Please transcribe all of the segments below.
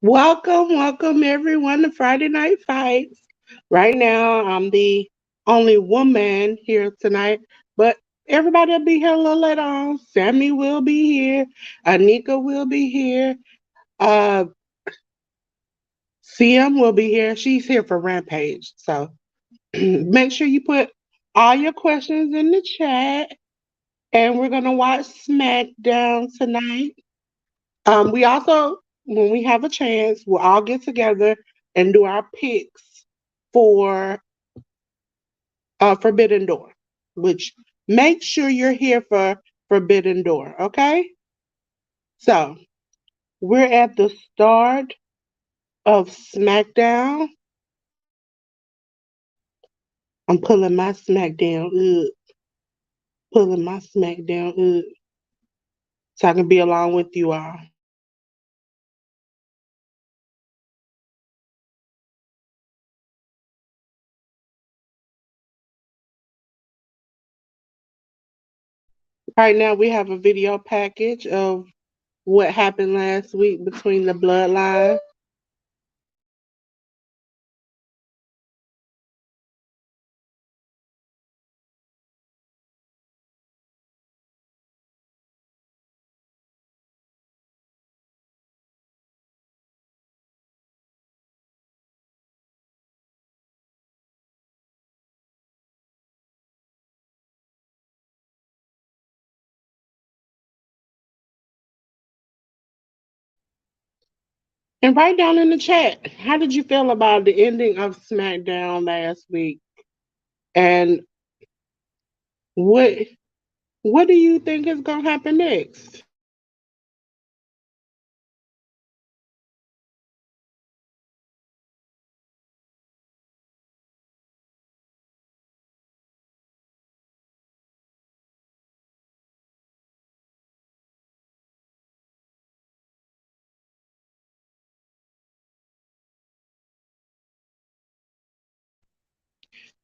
Welcome everyone to Friday Night Fights. Right now, I'm the only woman here tonight, but everybody will be here a little later on. Sammy will be here. Anika will be here. Uh, CM will be here. She's here for Rampage. So make sure you put all your questions in the chat. And we're going to watch Smackdown tonight. We also, when we have a chance, we'll all get together and do our picks for Forbidden Door, which make sure you're here for Forbidden Door, okay? So we're at the start of SmackDown. I'm pulling my SmackDown up, pulling my SmackDown up, so I can be along with you all. Right now, we have a video package of what happened last week between the bloodline. And write down in the chat, how did you feel about the ending of SmackDown last week? And what what do you think is gonna happen next?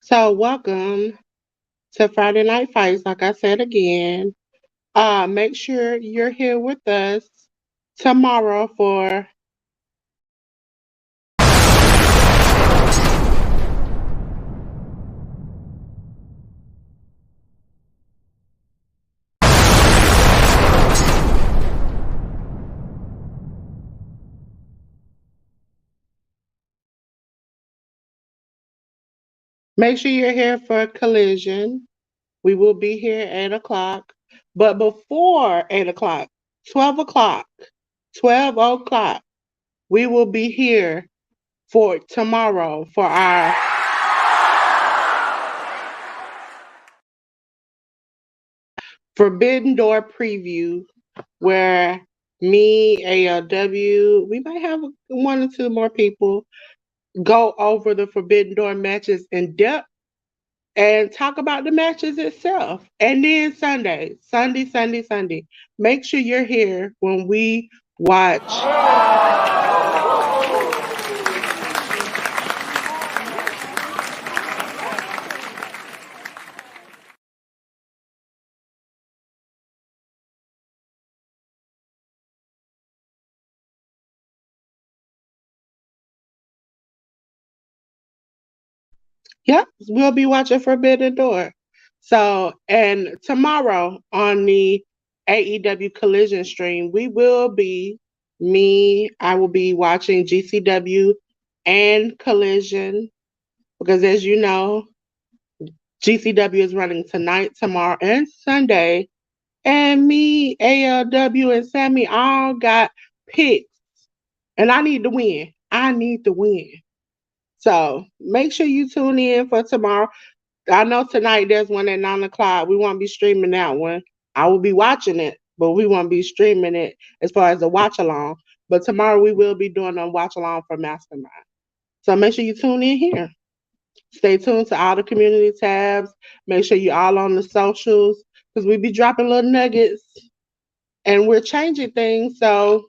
So welcome to Friday Night Fights, like I said again. Make sure you're here with us tomorrow for make sure you're here for Collision. We will be here at 8 o'clock. But before 8 o'clock, 12 o'clock, 12 o'clock, we will be here for tomorrow for our Forbidden Door preview where me, AEW, we might have one or two more people go over the Forbidden Door matches in depth and talk about the matches itself. And then Sunday. Make sure you're here when we watch. Yep, we'll be watching Forbidden Door. So, and tomorrow on the AEW Collision stream, I will be watching GCW and Collision because, as you know, GCW is running tonight, tomorrow, and Sunday. And me, ALW, and Sammy all got picks. And I need to win. I need to win. So make sure you tune in for tomorrow. I know tonight there's one at 9 o'clock. We won't be streaming that one. I will be watching it, but we won't be streaming it as far as the watch along. But tomorrow we will be doing a watch along for Mastermind. So make sure you tune in here. Stay tuned to all the community tabs. Make sure you're all on the socials because we be dropping little nuggets and we're changing things. So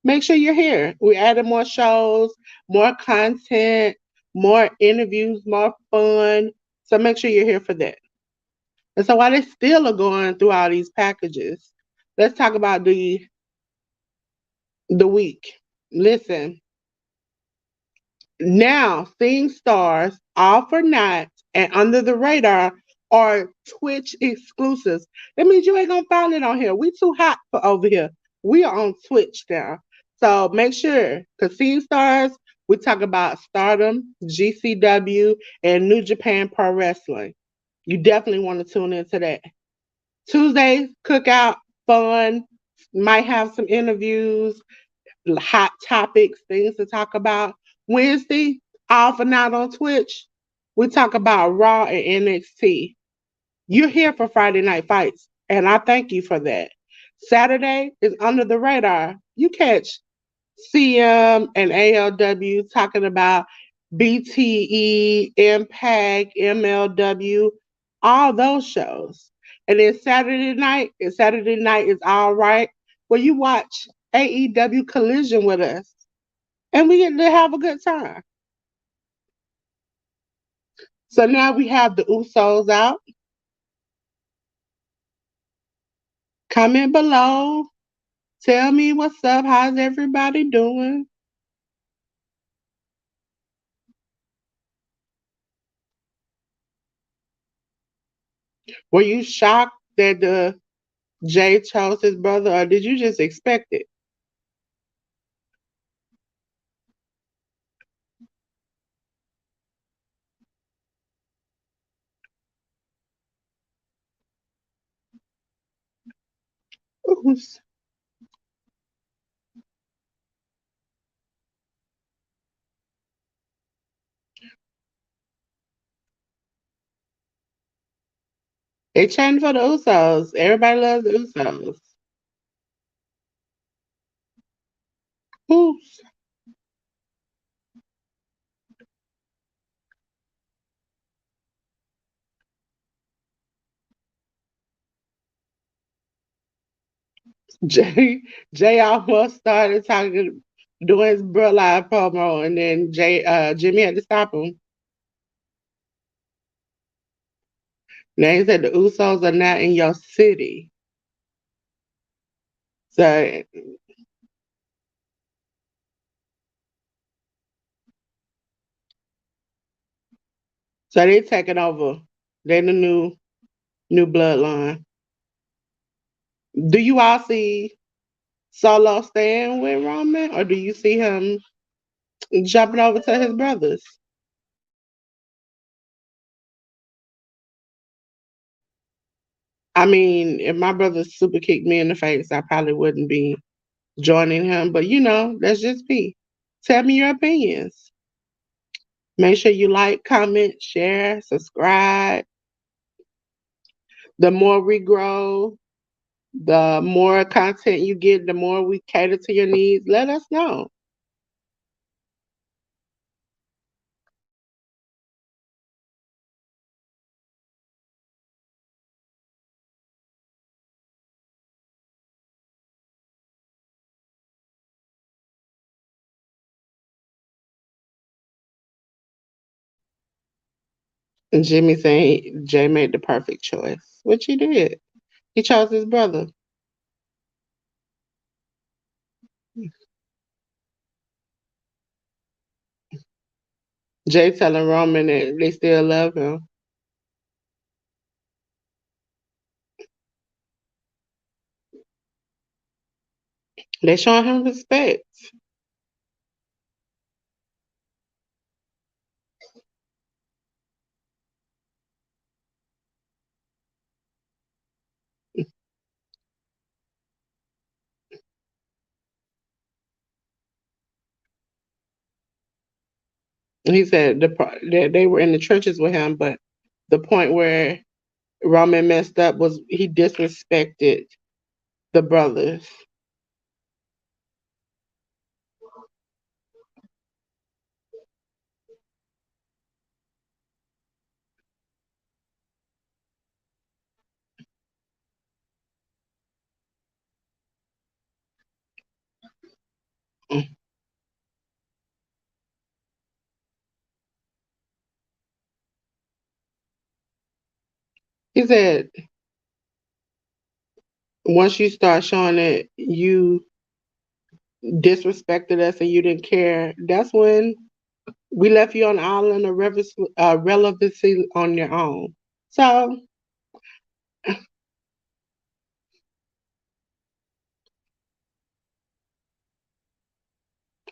make sure you're here. We're adding more shows, more content, more interviews, more fun. So make sure you're here for that. And so while they still are going through all these packages, let's talk about the week. Listen, Now, seeing stars, all for night and under the radar are Twitch exclusives. That means you ain't gonna find it on here. We too hot for over here. We are on Twitch now. So make sure, because seeing stars, we talk about Stardom, GCW, and New Japan Pro Wrestling. You definitely want to tune into that. Tuesday, cookout, fun, might have some interviews, hot topics, things to talk about. Wednesday, off and out on Twitch, we talk about Raw and NXT. You're here for Friday Night Fights, and I thank you for that. Saturday is under the radar. You catch CM and ALW talking about BTE, Impact, MLW, all those shows. And then Saturday night is all right, where you watch AEW Collision with us. And we get to have a good time. So now we have the Usos out. Comment below. Tell me what's up. How's everybody doing? Were you shocked that the Jay chose his brother, or did you just expect it? Oops. They chanting for the Usos. Everybody loves the Usos. Oops. Jay Jay almost started talking, doing his bro live promo, and then Jimmy had to stop him. Now he said the Usos are not in your city. So so they taking over. They the new bloodline. Do you all see Solo staying with Roman, or do you see him jumping over to his brothers? I mean, if my brother super kicked me in the face, I probably wouldn't be joining him. But that's just me. Tell me your opinions. Make sure you like, comment, share, subscribe. The more we grow, the more content you get, the more we cater to your needs. Let us know. And Jimmy saying Jay made the perfect choice, which he did. He chose his brother. Jay telling Roman that they still love him. They showing him respect. He said that they were in the trenches with him, but the point where Roman messed up was he disrespected the brothers. He said once you start showing that you disrespected us and you didn't care, that's when We left you on the island of relevancy on your own. So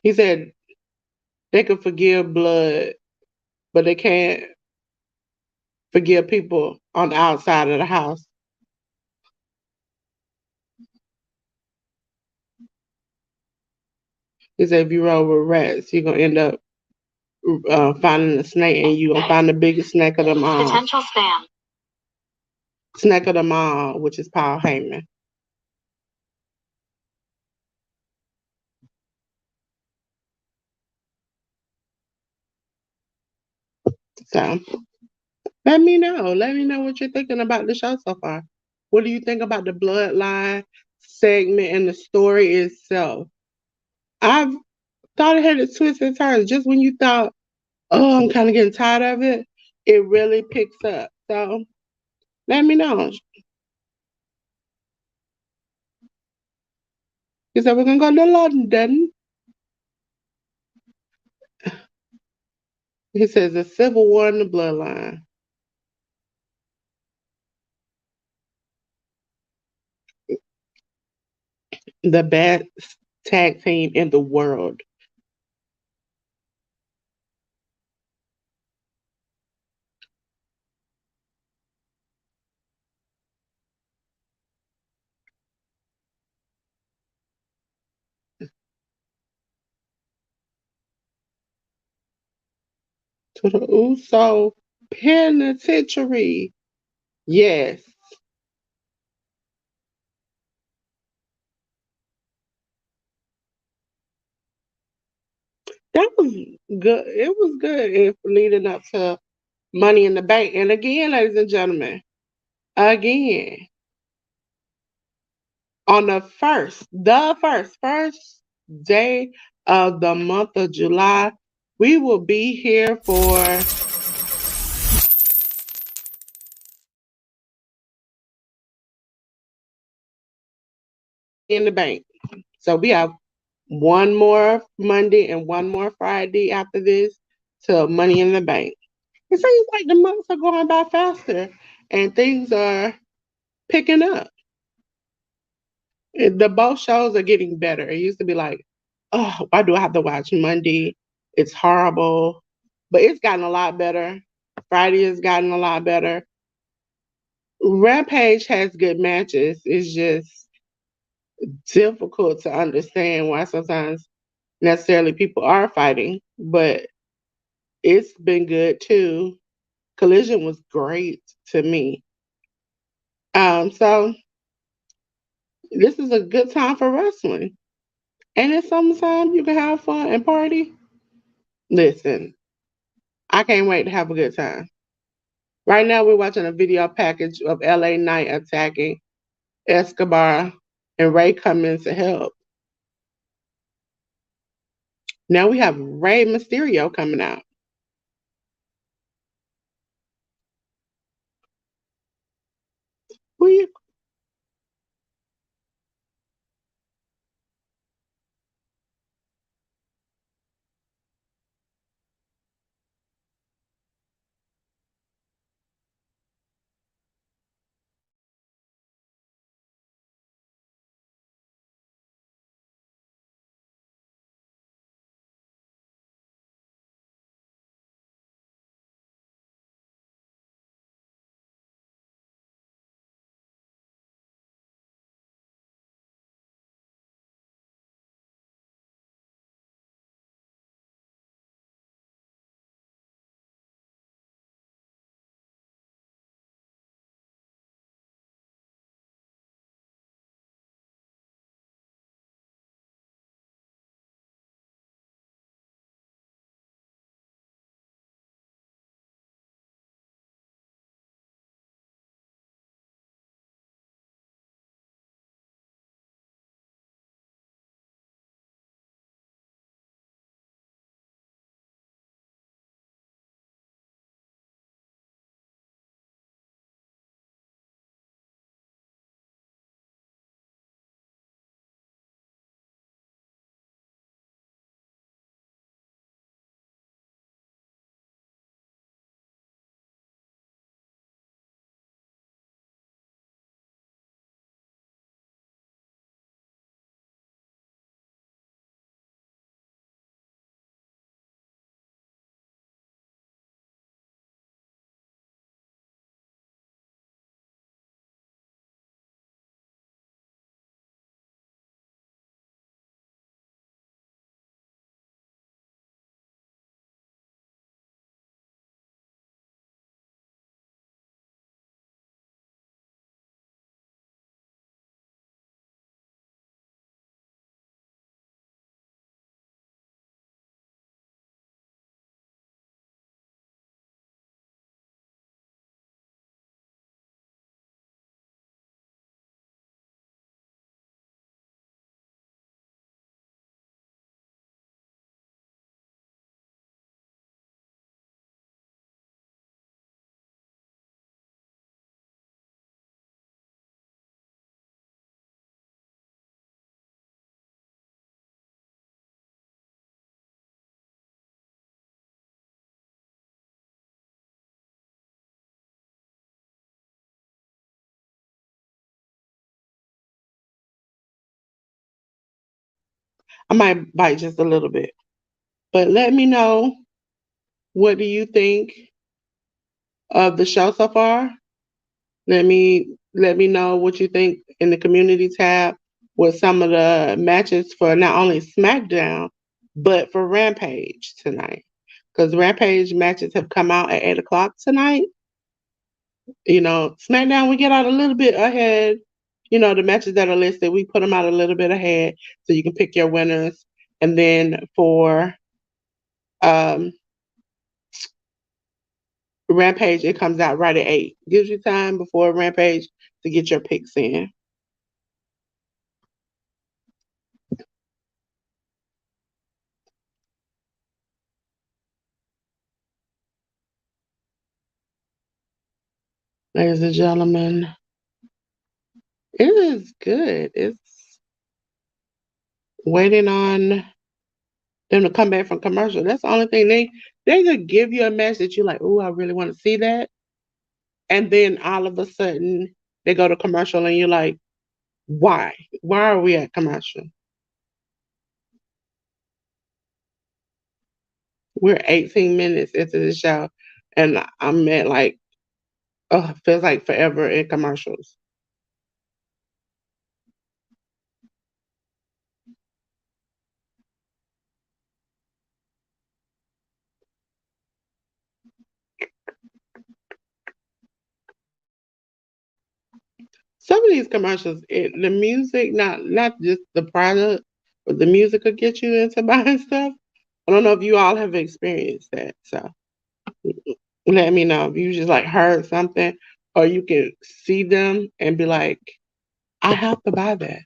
he said they could forgive blood, but they can't forgive people on the outside of the house. He said if you roll with rats, you're gonna end up finding a snake, and you're gonna find the biggest snake of them all. Potential spam. Snake of them all, which is Paul Heyman. So let me know. Let me know what you're thinking about the show so far. What do you think about the bloodline segment and the story itself? I've thought it had its twists and turns. Just when you thought, oh, I'm kind of getting tired of it, it really picks up. So let me know. He said we're gonna go to London. He says a civil war in the bloodline. The best tag team in the world. To the Uso penitentiary. Yes. That was good. It was good leading up to Money in the Bank. And again, ladies and gentlemen, again, on the first day of the month of July, we will be here for in the bank. So we have one more Monday and one more Friday after this to Money in the Bank. It seems like the months are going by faster and things are picking up. The both shows are getting better. It used to be like, oh, why do I have to watch Monday? It's horrible. But it's gotten a lot better. Friday has gotten a lot better. Rampage has good matches. It's just difficult to understand why sometimes necessarily people are fighting, but it's been good too. Collision was great to me. So this is a good time for wrestling. And it's summertime, you can have fun and party. Listen, I can't wait to have a good time. Right now, we're watching a video package of LA Knight attacking Escobar and Ray coming to help. Now we have Ray Mysterio coming out. Who you I might bite just a little bit. But let me know, what do you think of the show so far? Let me know what you think in the community tab with some of the matches for not only SmackDown but for Rampage tonight. Because Rampage matches have come out at 8 o'clock tonight. SmackDown we get out a little bit ahead. The matches that are listed, we put them out a little bit ahead so you can pick your winners. And then for um, Rampage, it comes out right at 8. Gives you time before Rampage to get your picks in. Ladies and gentlemen, it is good. It's waiting on them to come back from commercial. That's the only thing they could give you a match that you're like, oh, I really want to see that. And then all of a sudden they go to commercial and you're like, why? Why are we at commercial? We're 18 minutes into the show and I'm at like, oh, feels like forever in commercials. Some of these commercials, the music, not just the product, but the music will get you into buying stuff. I don't know if you all have experienced that. So let me know if you just like heard something or you can see them and be like, I have to buy that.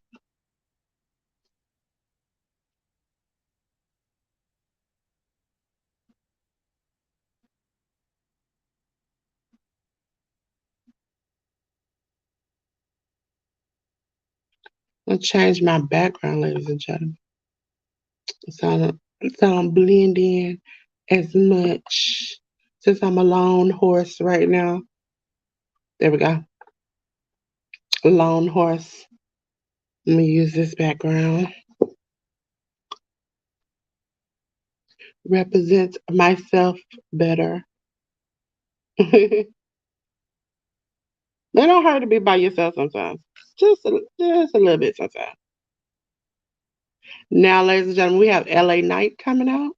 I'll change my background, ladies and gentlemen. So I don't blend in as much since I'm a lone horse right now. There we go. Lone horse. Let me use this background. Represent myself better. It don't hurt to be by yourself sometimes. Just a little bit sometimes. Now, ladies and gentlemen, we have LA Knight coming out.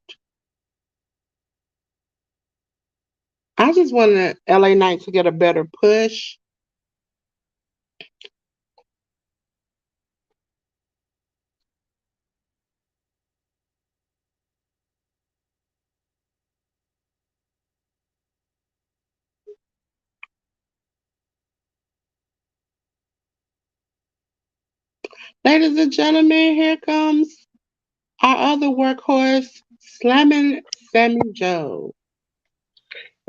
I just wanted LA Knight to get a better push. Ladies and gentlemen, here comes our other workhorse, Slamming Sammy Joe.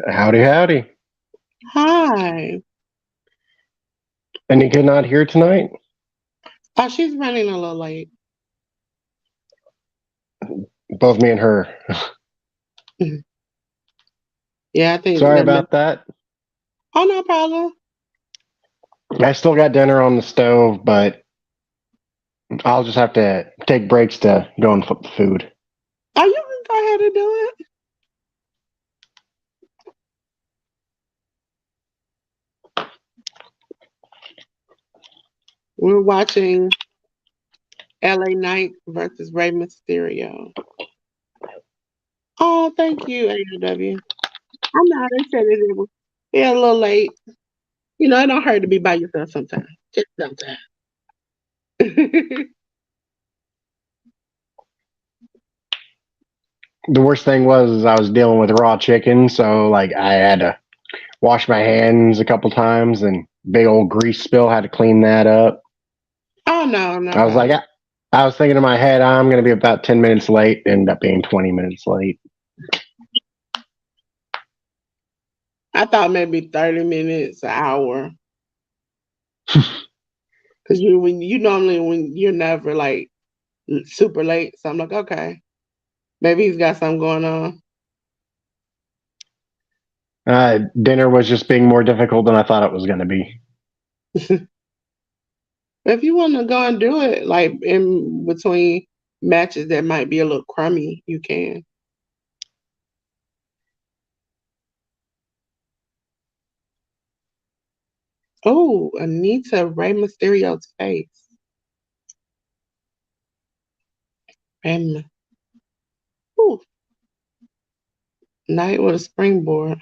Howdy, howdy. Hi. Any good not here tonight? Oh, she's running a little late. Both me and her. Yeah, I think. Sorry about that. Oh, no problem. I still got dinner on the stove, but I'll just have to take breaks to go and flip the food. Oh, you can go ahead and do it. We're watching LA Knight versus Rey Mysterio. Oh, thank you, AEW. I know they said it was a little late. It don't hurt to be by yourself sometimes. Just sometimes. The worst thing was I was dealing with raw chicken, so like I had to wash my hands a couple times and big old grease spill, had to clean that up. Oh, no. I was like, I was thinking in my head, I'm going to be about 10 minutes late, ended up being 20 minutes late. I thought maybe 30 minutes, an hour. Because you normally, when you're never like super late. So I'm like, okay, maybe he's got something going on. Dinner was just being more difficult than I thought it was going to be. If you want to go and do it, like in between matches that might be a little crummy, you can. Oh, Anita Rey Mysterio's face. And ooh, Knight with a springboard.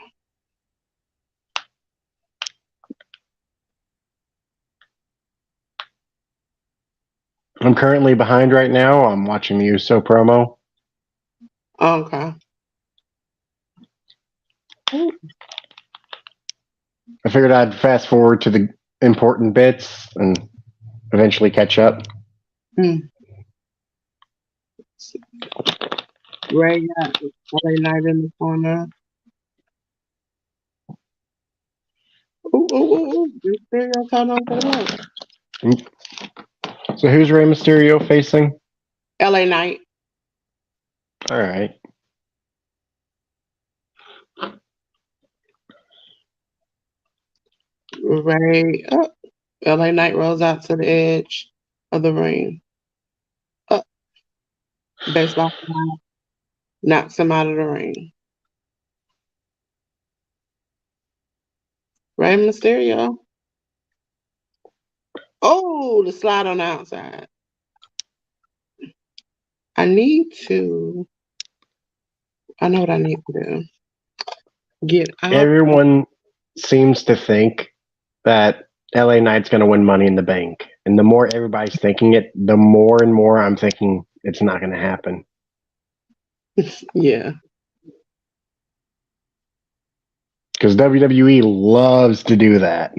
I'm currently behind right now. I'm watching the USO promo. Okay. Ooh. I figured I'd fast forward to the important bits and eventually catch up. Ray got LA Knight in the corner. Ooh. Mysterio told on for the win. So who's Rey Mysterio facing? LA Knight. All right. Ray up. LA Knight rolls out to the edge of the ring. Up. Baseball fly knocks him out of the ring. Rey Mysterio. Oh, the slide on the outside. I know what I need to do. Get out. Everyone seems to think that LA Knight's going to win Money in the Bank. And the more everybody's thinking it, the more and more I'm thinking it's not going to happen. Yeah. Because WWE loves to do that.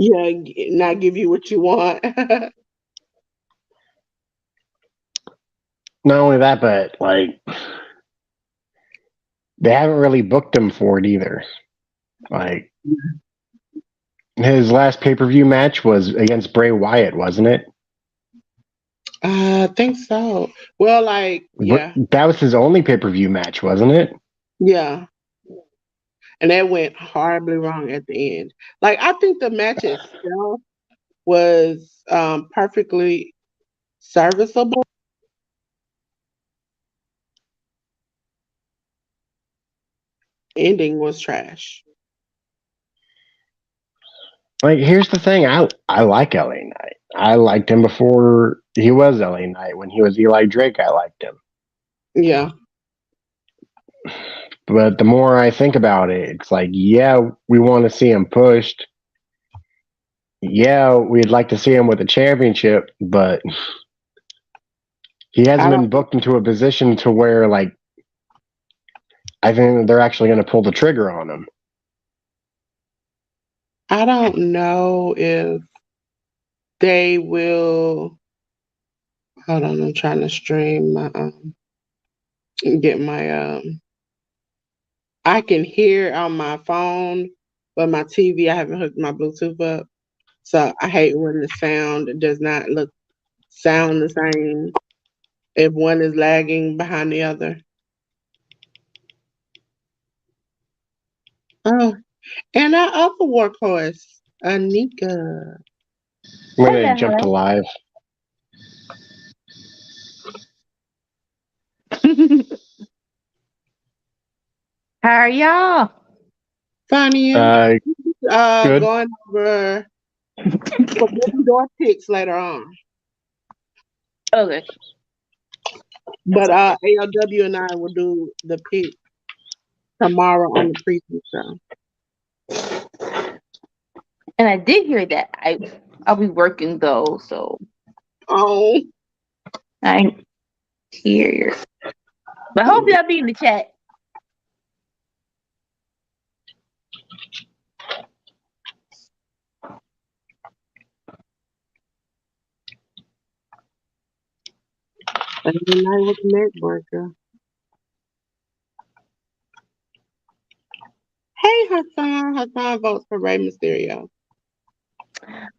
Yeah, not give you what you want. Not only that, but like they haven't really booked him for it either. Like his last pay-per-view match was against Bray Wyatt, wasn't it? I think so. Well, like, yeah. That was his only pay-per-view match, wasn't it? Yeah. And that went horribly wrong at the end. Like, I think the match itself was perfectly serviceable. Ending was trash. Like, here's the thing. I like LA Knight. I liked him before he was LA Knight. When he was Eli Drake, I liked him. Yeah. But the more I think about it, it's like, yeah, we want to see him pushed. Yeah, we'd like to see him with a championship, but he hasn't been booked into a position to where, like, I think they're actually going to pull the trigger on him. I don't know if they will. Hold on, I'm trying to stream my get my I can hear on my phone, but my TV I haven't hooked my Bluetooth up. So I hate when the sound does not sound the same if one is lagging behind the other. Oh, and our other workhorse, Anika. I'm going to jump to live. How are y'all? Funny. Good. Going over Forbidden Door picks later on. Okay. But AEW and I will do the pick tomorrow on the preview show. And I did hear that. I'll be working though, so Oh, I hear you. But hopefully I'll be in the chat. Sunday night with the networker. Hey, Hassan votes for Rey Mysterio.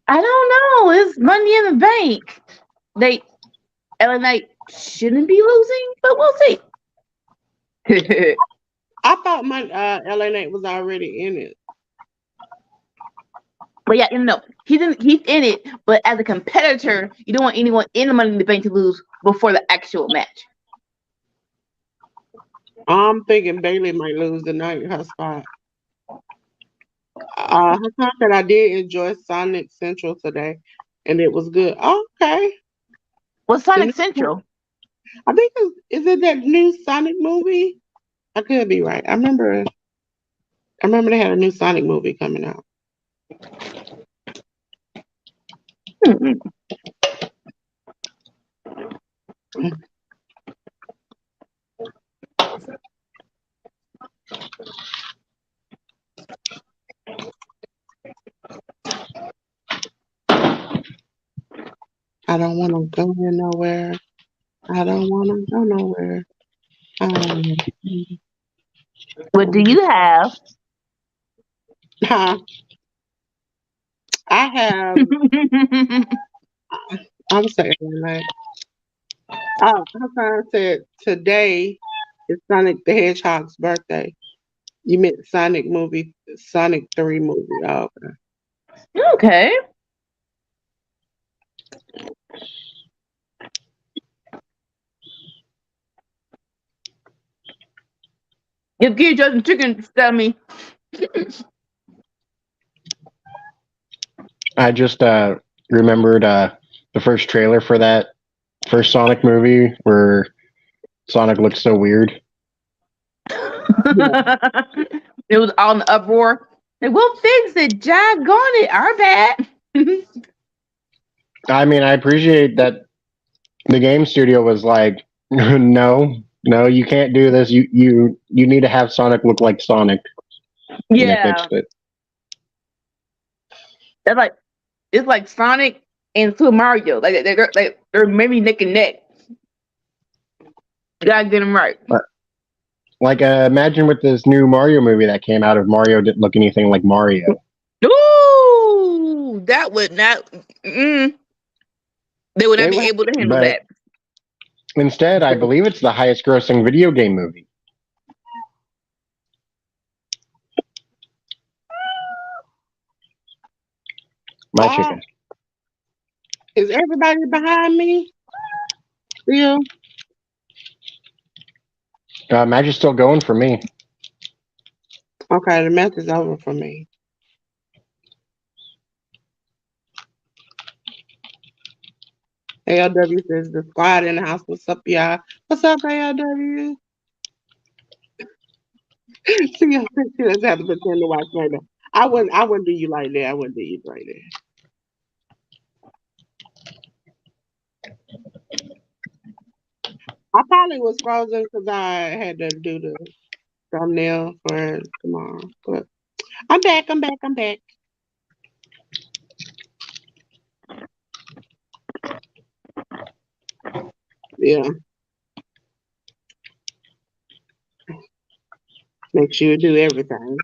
I don't know. It's Money in the Bank. LA Knight shouldn't be losing, but we'll see. I thought my LA Knight was already in it. But yeah, no, he's in it. But as a competitor, you don't want anyone in the Money in the Bank to lose before the actual match. I'm thinking Bailey might lose tonight, her spot. Her said I did enjoy Sonic Central today, and it was good. Oh, okay. What's Sonic Central? I think is it that new Sonic movie? I could be right. I remember they had a new Sonic movie coming out. Mm-hmm. I don't want to go nowhere. I don't want to go nowhere. What do you have? I have. I'm saying like. Oh, I said today is Sonic the Hedgehog's birthday. You meant Sonic 3 movie. Oh, okay. Okay. If you just some chicken, tell me. I just remembered the first trailer for that first Sonic movie where Sonic looks so weird. It was all in the uproar. Like, we'll fix it. Doggone it. Our bad. I mean, I appreciate that the game studio was like, no, you can't do this. You need to have Sonic look like Sonic. Yeah. And they fixed it. That's like, it's like Sonic and Super Mario. Like they're maybe neck and neck. You gotta get them right. Like, imagine with this new Mario movie that came out, if Mario didn't look anything like Mario. Ooh, that would not. They would not be able to handle that. Instead, I believe it's the highest grossing video game movie. My chicken. Is everybody behind me? Still? Match is still going for me. Okay, the match is over for me. AEW says the squad in the house. What's up, y'all? What's up, AEW? She doesn't have to pretend to watch Smackdown. I wouldn't do you like that. I wouldn't do you like that. I probably was frozen because I had to do the thumbnail for tomorrow. But I'm back. Yeah. Make sure you do everything.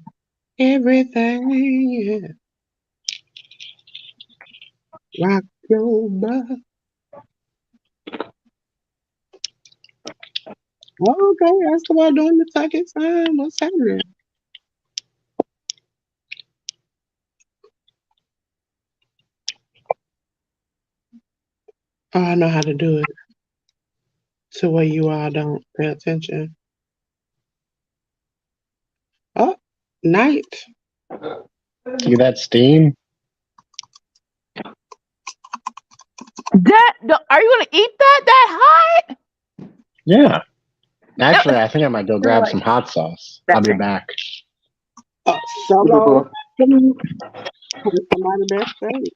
Everything. Yeah. Rock your butt. Okay, that's about doing the second time. What's happening? Oh, I know how to do it. So where you all don't pay attention. Oh, night. See that steam? Are you gonna eat that hot? Yeah. Actually, I think I might go grab some hot sauce. I'll be back. Solo. Somebody backstage.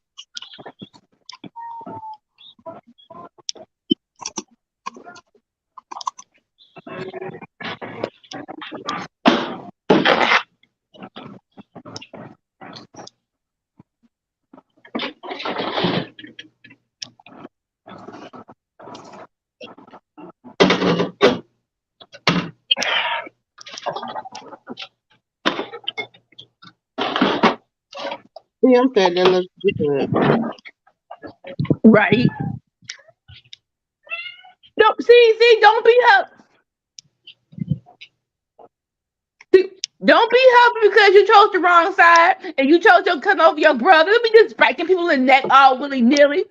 See, I'm saying that looks good. Right. No, see, don't be up. Don't be happy because you chose the wrong side and you chose to cut over your brother. Don't be just spiking people in the neck all willy nilly.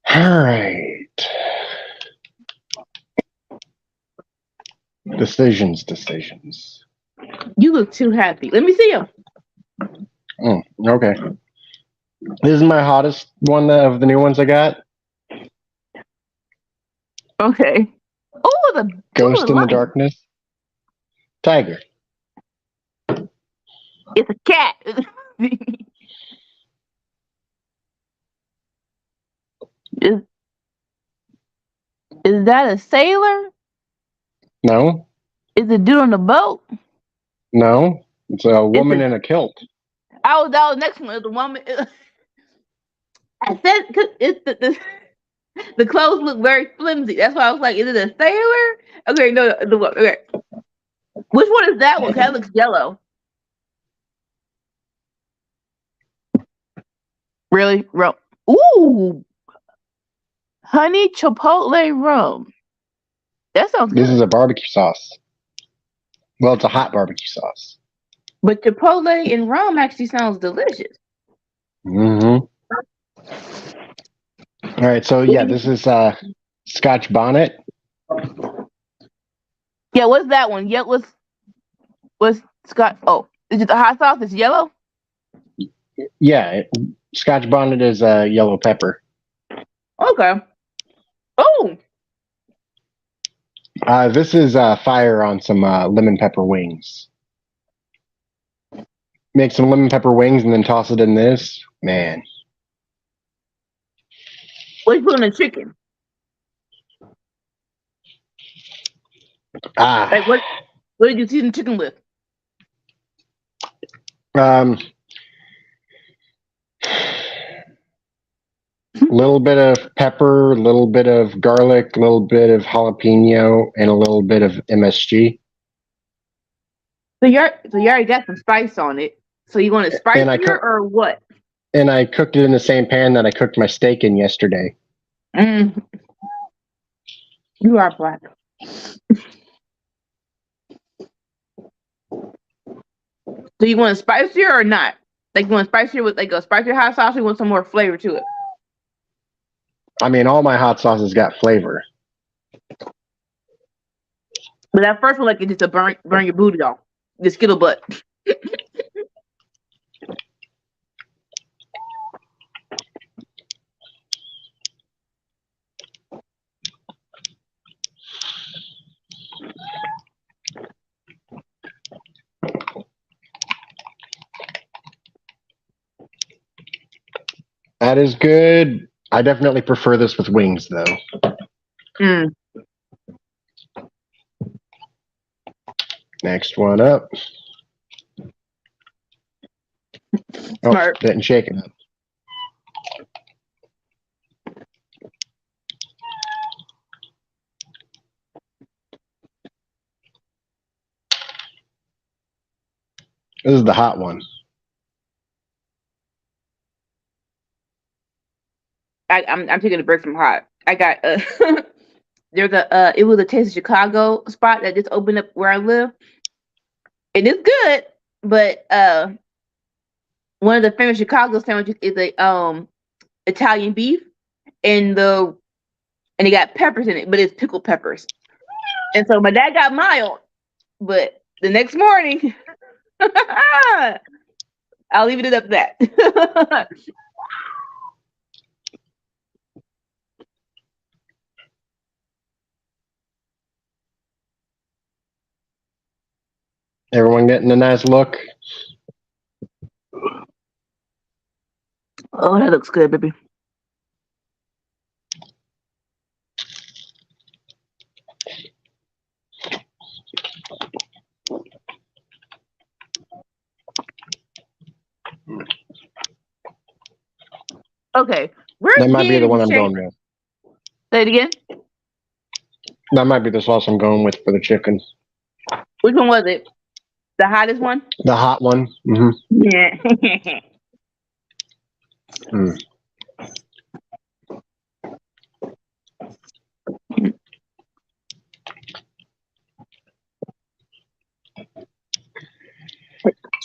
All right. Decisions. You look too happy. Let me see him. Okay. This is my hottest one of the new ones I got. Okay. Oh, the Ghost in the light. Darkness. Tiger. It's a cat. Is that a sailor? No. Is it dude on the boat? No. It's a woman in a kilt. Oh, that was next one. The woman. I said it's the clothes look very flimsy. That's why I was like, is it a sailor? Okay, no. Okay. Which one is that one? That looks yellow. Really? Rum. Ooh. Honey chipotle rum. That sounds good. This is a barbecue sauce. Well, it's a hot barbecue sauce. But chipotle and rum actually sounds delicious. Mm-hmm. All right, so yeah, this is Scotch bonnet. Yeah, what's that one? Yeah, what's Scotch? Oh, is it the hot sauce? It's yellow? Yeah, Scotch bonnet is yellow pepper. Okay. Oh. This is fire on some lemon pepper wings. Make some lemon pepper wings and then toss it in this. Man. What you put in the chicken? Like what did you season chicken with? Little bit of pepper, little bit of garlic, little bit of jalapeno, and a little bit of MSG. So you already got some spice on it. So you want it spicier or what? And I cooked it in the same pan that I cooked my steak in yesterday. You are black. Do you want it spicier or not? Like you want spicier with like a spicier hot sauce, or you want some more flavor to it? I mean, all my hot sauces got flavor. But that first one, like it just to burn your booty off. The skittle butt. That is good. I definitely prefer this with wings, though. Next one up. Smart. Didn't shake it up. This is the hot one. I'm taking a break from hot. I got there's a it was a Taste of Chicago spot that just opened up where I live, and it's good. But one of the famous Chicago sandwiches is a Italian beef, and it got peppers in it, but it's pickled peppers. And so my dad got mild, but the next morning, I'll leave it up that. Everyone getting a nice look? Oh, that looks good, baby. Okay, that might be the one I'm going with. Say it again. That might be the sauce I'm going with for the chicken. Which one was it? The hottest one? The hot one. Mm-hmm. Yeah. Mm.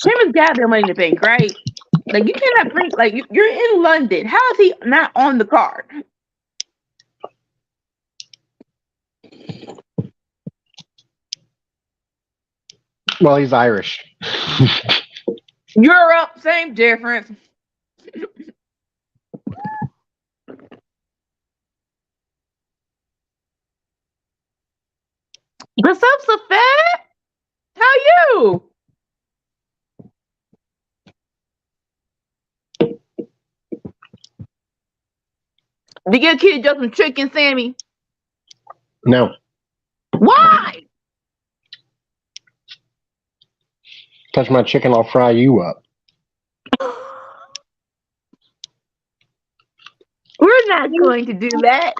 Sheamus got their money in the bank, right? Like you cannot bring like you're in London. How is he not on the card? Well, he's Irish. Europe, same difference. What's up, Safet? How you? Did your kid just some chicken, Sammy? No. Why? Touch my chicken, I'll fry you up. We're not going to do that.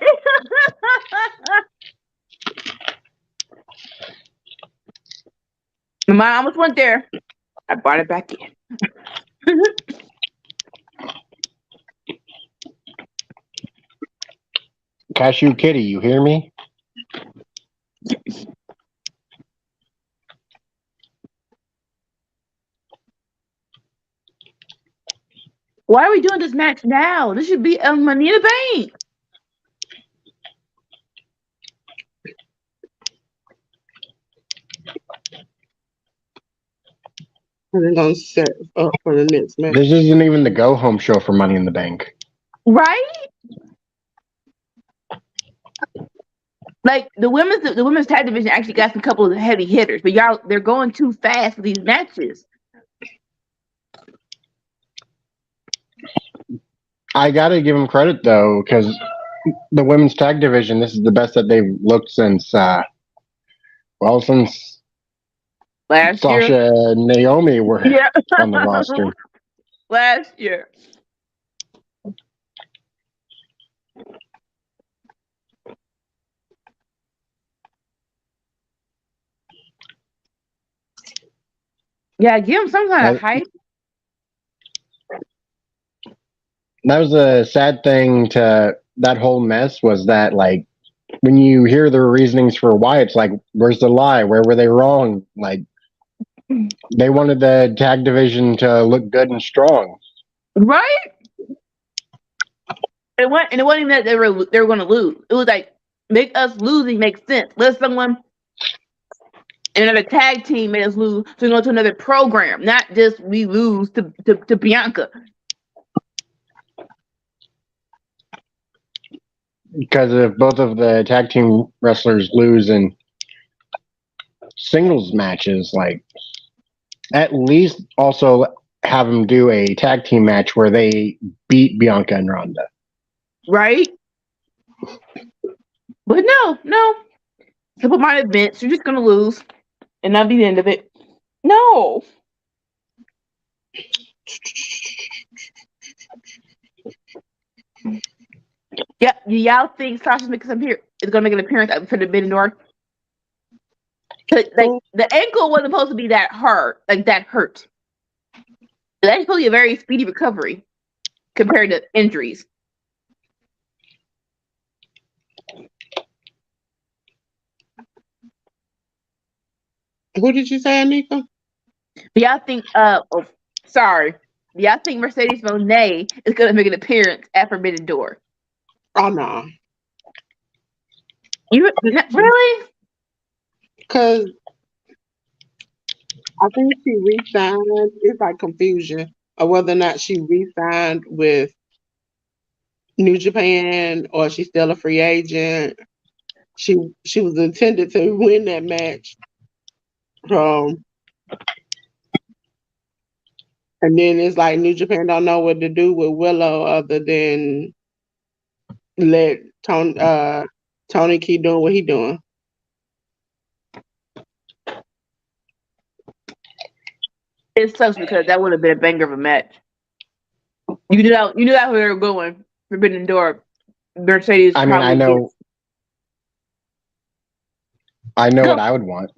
Mine almost went there. I brought it back in. Cashew Kitty, you hear me? Why are we doing this match now? This should be Money in the Bank. And they're gonna set up for the next match. This isn't even the go home show for Money in the Bank. Right? Like the women's tag division actually got some couple of heavy hitters, but they're going too fast for these matches. I gotta give them credit though, because the women's tag division, this is the best that they've looked since Last Sasha year. and Naomi were on the roster. Last year. Yeah, give them some kind of hype. That was a sad thing to that whole mess, was that like when you hear the reasonings for why, it's like, where's the lie? Where were they wrong? Like they wanted the tag division to look good and strong. Right? It wasn't even that they were going to lose. It was like, make us losing make sense. Let someone in another tag team made us lose to go to another program, not just we lose to Bianca. Because if both of the tag team wrestlers lose in singles matches, like at least also have them do a tag team match where they beat Bianca and Ronda. Right? But no. Simple-minded Vince, you're just gonna lose, and that'll be the end of it. No. Yeah, y'all think Sasha's is gonna make an appearance at the Forbidden Door? Like the ankle wasn't supposed to be that hard, like that hurt. That's supposed to be a very speedy recovery compared to injuries. Who did you say, Anika? Do y'all think do y'all think Mercedes Moné is gonna make an appearance at Forbidden Door? Oh no. You really? Because I think she re-signed. It's like confusion of whether or not she re-signed with New Japan or she's still a free agent. She was intended to win that match. And then it's like New Japan don't know what to do with Willow other than let Tony keep doing what he doing. It sucks because that would have been a banger of a match. You knew that where they were going. Forbidden Door. Mercedes. I mean, I know what I would want.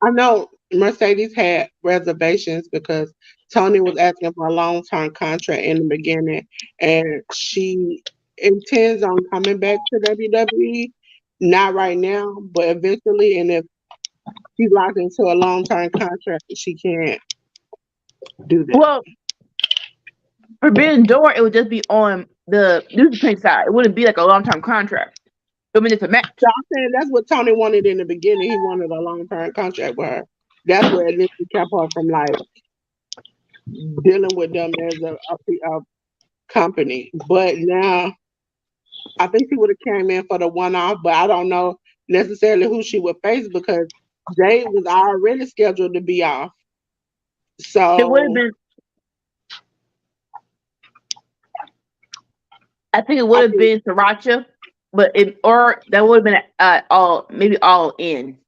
I know Mercedes had reservations because Tony was asking for a long-term contract in the beginning, and she intends on coming back to WWE. Not right now, but eventually. And if she's locked into a long-term contract, she can't do that. Well, Forbidden Door, it would just be on the New Japan side. It wouldn't be like a long-term contract. I mean, it's a match. So I'm saying that's what Tony wanted in the beginning. He wanted a long-term contract with her. That's what initially kept her from like dealing with them as a company. But now I think she would have came in for the one-off, but I don't know necessarily who she would face because Jade was already scheduled to be off. So It would have been. I think it would have been Sriracha, but that would have been all in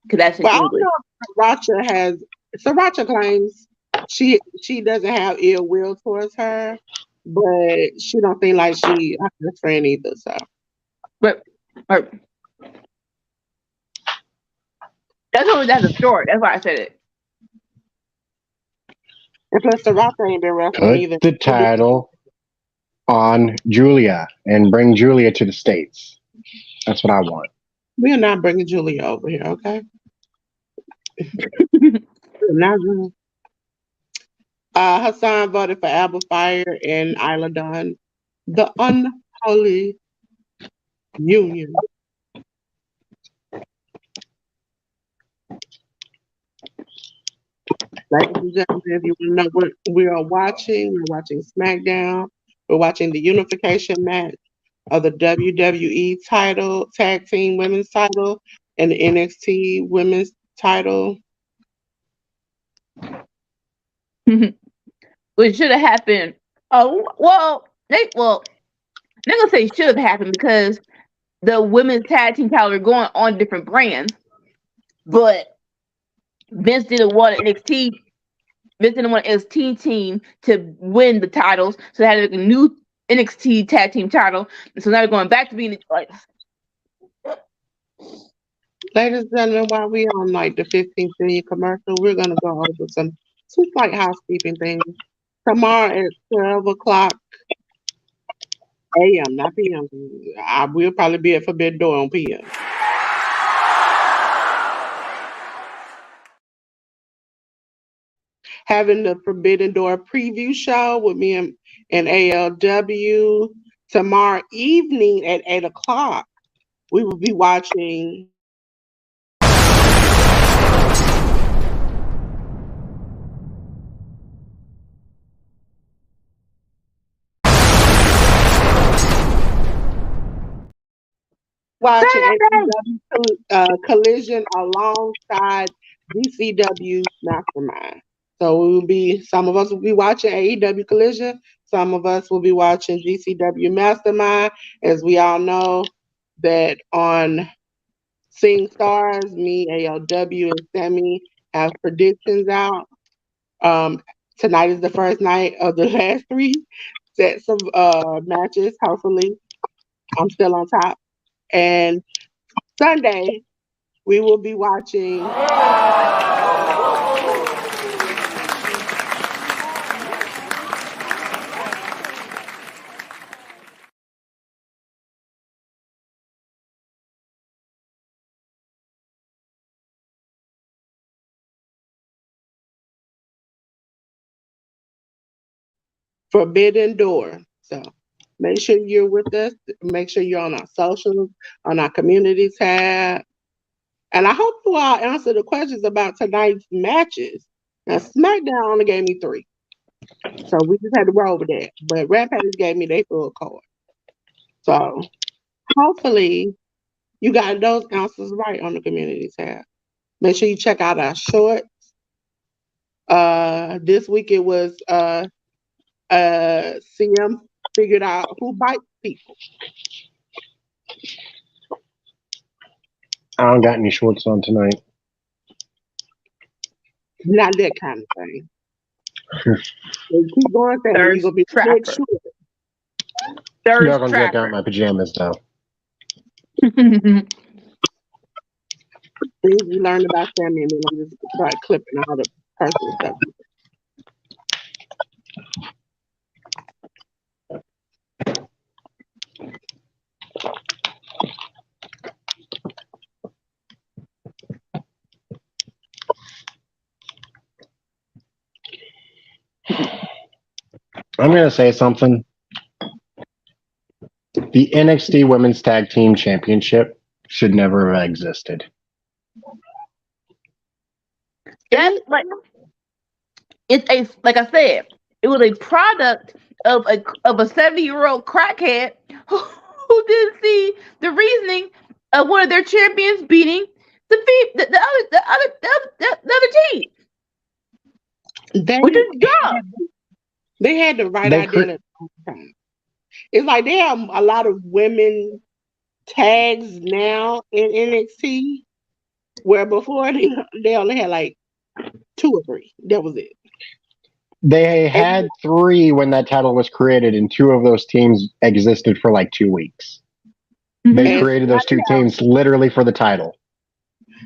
because that's in but I don't English. know if Sriracha claims she doesn't have ill will towards her, but she don't think like she her best friend either. So, But that's a story. That's why I said it. and plus Sriracha ain't been wrestling either. Put the title on Julia and bring Julia to the States. That's what I want. We are not bringing Julia over here, okay? We're not doing. Her son voted for Alba Fire and Isla Dawn, the unholy union. Ladies and gentlemen, if you want to know what we are watching, we're watching Smackdown. We're watching the unification match of the WWE title, tag team women's title, and the NXT women's title. Which should have happened. They're gonna say should have happened because the women's tag team title are going on different brands, but Vince didn't want NXT. Vince didn't want NXT team to win the titles, so they had a new NXT tag team title. So now they're going back to being like. Ladies and gentlemen, while we on like the 15th million commercial, we're gonna go over some like housekeeping things. Tomorrow at 12 o'clock a.m., not p.m. We'll probably be at Forbidden Door on p.m. Having the Forbidden Door preview show with me and ALW. Tomorrow evening at 8 o'clock, we will be watching AEW Collision alongside DCW Mastermind. So some of us will be watching AEW Collision, some of us will be watching GCW Mastermind. As we all know that on Seeing Stars, me, ALW, and Sammy have predictions out. Tonight is the first night of the last 3 sets of matches. Hopefully, I'm still on top. And Sunday, we will be watching Forbidden Door. So make sure you're with us. Make sure you're on our socials, on our community tab. And I hope you all answer the questions about tonight's matches. Now, SmackDown only gave me 3. So we just had to roll with that. But Rampage gave me their full card. So hopefully you got those answers right on the community tab. Make sure you check out our shorts. This week it was CM figured out who bites people. I don't got any shorts on tonight. Not that kind of thing. Keep going, Sam. You're gonna be next short. You're not gonna check out my pajamas though. Things we learned about Sammy, and then I'm just start clipping all the personal stuff. I'm going to say something. The NXT Women's Tag Team Championship should never have existed. That's like it's a like I said, it was a product of a 70-year-old crackhead who didn't see the reasoning of one of their champions beating the other team, which is dumb. They had the right idea at the time. It's like there are a lot of women tags now in NXT, where before they only had like 2 or 3. That was it. They had 3 when that title was created, and 2 of those teams existed for like 2 weeks. They created those 2 teams literally for the title.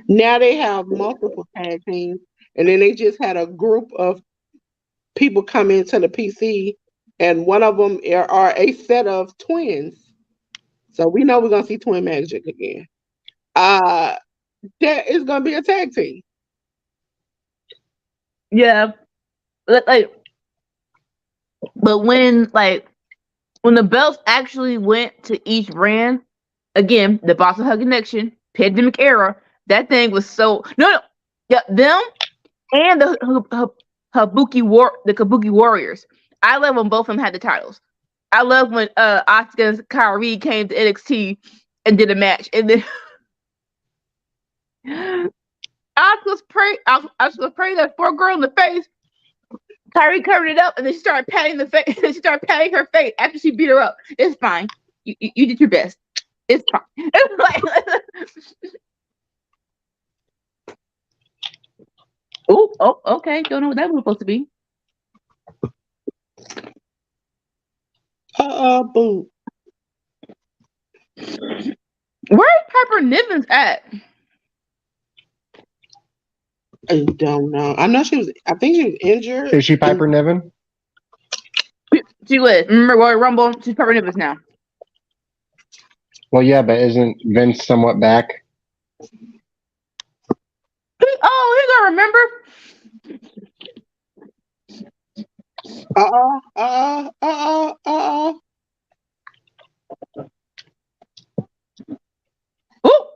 Now they have multiple tag teams, and then they just had a group of people come into the PC, and one of them are a set of twins. So we know we're gonna see twin magic again. That is gonna be a tag team. Yeah, like, but when the belts actually went to each brand, again, the Boston Hug Connection, pandemic era, that thing was so yeah, them and the Kabuki Warriors. I love when both of them had the titles. I love when Asuka and Kyrie came to NXT and did a match, and then Asuka's praying that poor girl in the face. Kyrie covered it up, and then she started patting the face. She started patting her face after she beat her up. It's fine. You did your best. It's fine. It's like, oh, okay. Don't know what that was supposed to be. Boo. Where's Piper Niven's at? I don't know. I know I think she was injured. Is she Piper Niven? She was. Remember Royal Rumble? She's Piper Niven's now. Well, yeah, but isn't Vince somewhat back? He gonna remember. Ooh.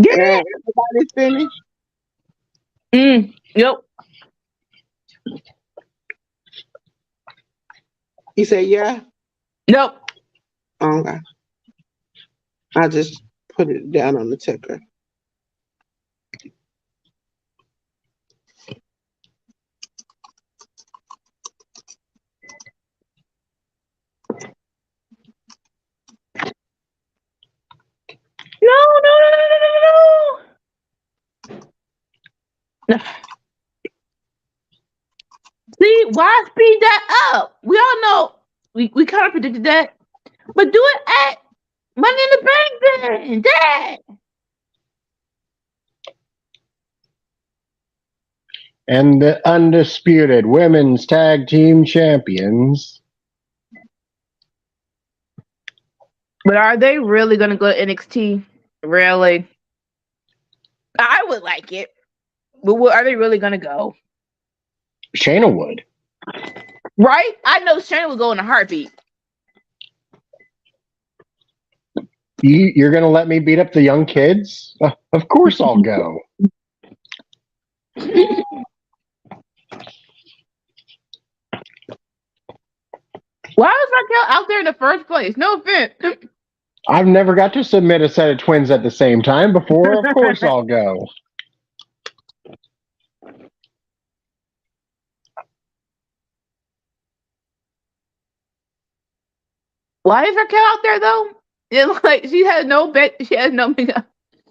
Get it? Everybody's finished? Yep. You say yeah? Nope. Okay. I just put it down on the ticker. No. See, why speed that up? We all know we kind of predicted that, but do it at Money in the Bank then, Dad. And the undisputed women's tag team champions. But are they really going to go to NXT? Really? I would like it. But are they really going to go? Shayna would. Right? I know Shayna would go in a heartbeat. You're going to let me beat up the young kids? Of course I'll go. Why was Raquel out there in the first place? No offense. I've never got to submit a set of twins at the same time before. Of course I'll go. Why is Raquel out there though? It's like she has no bet. She has no makeup.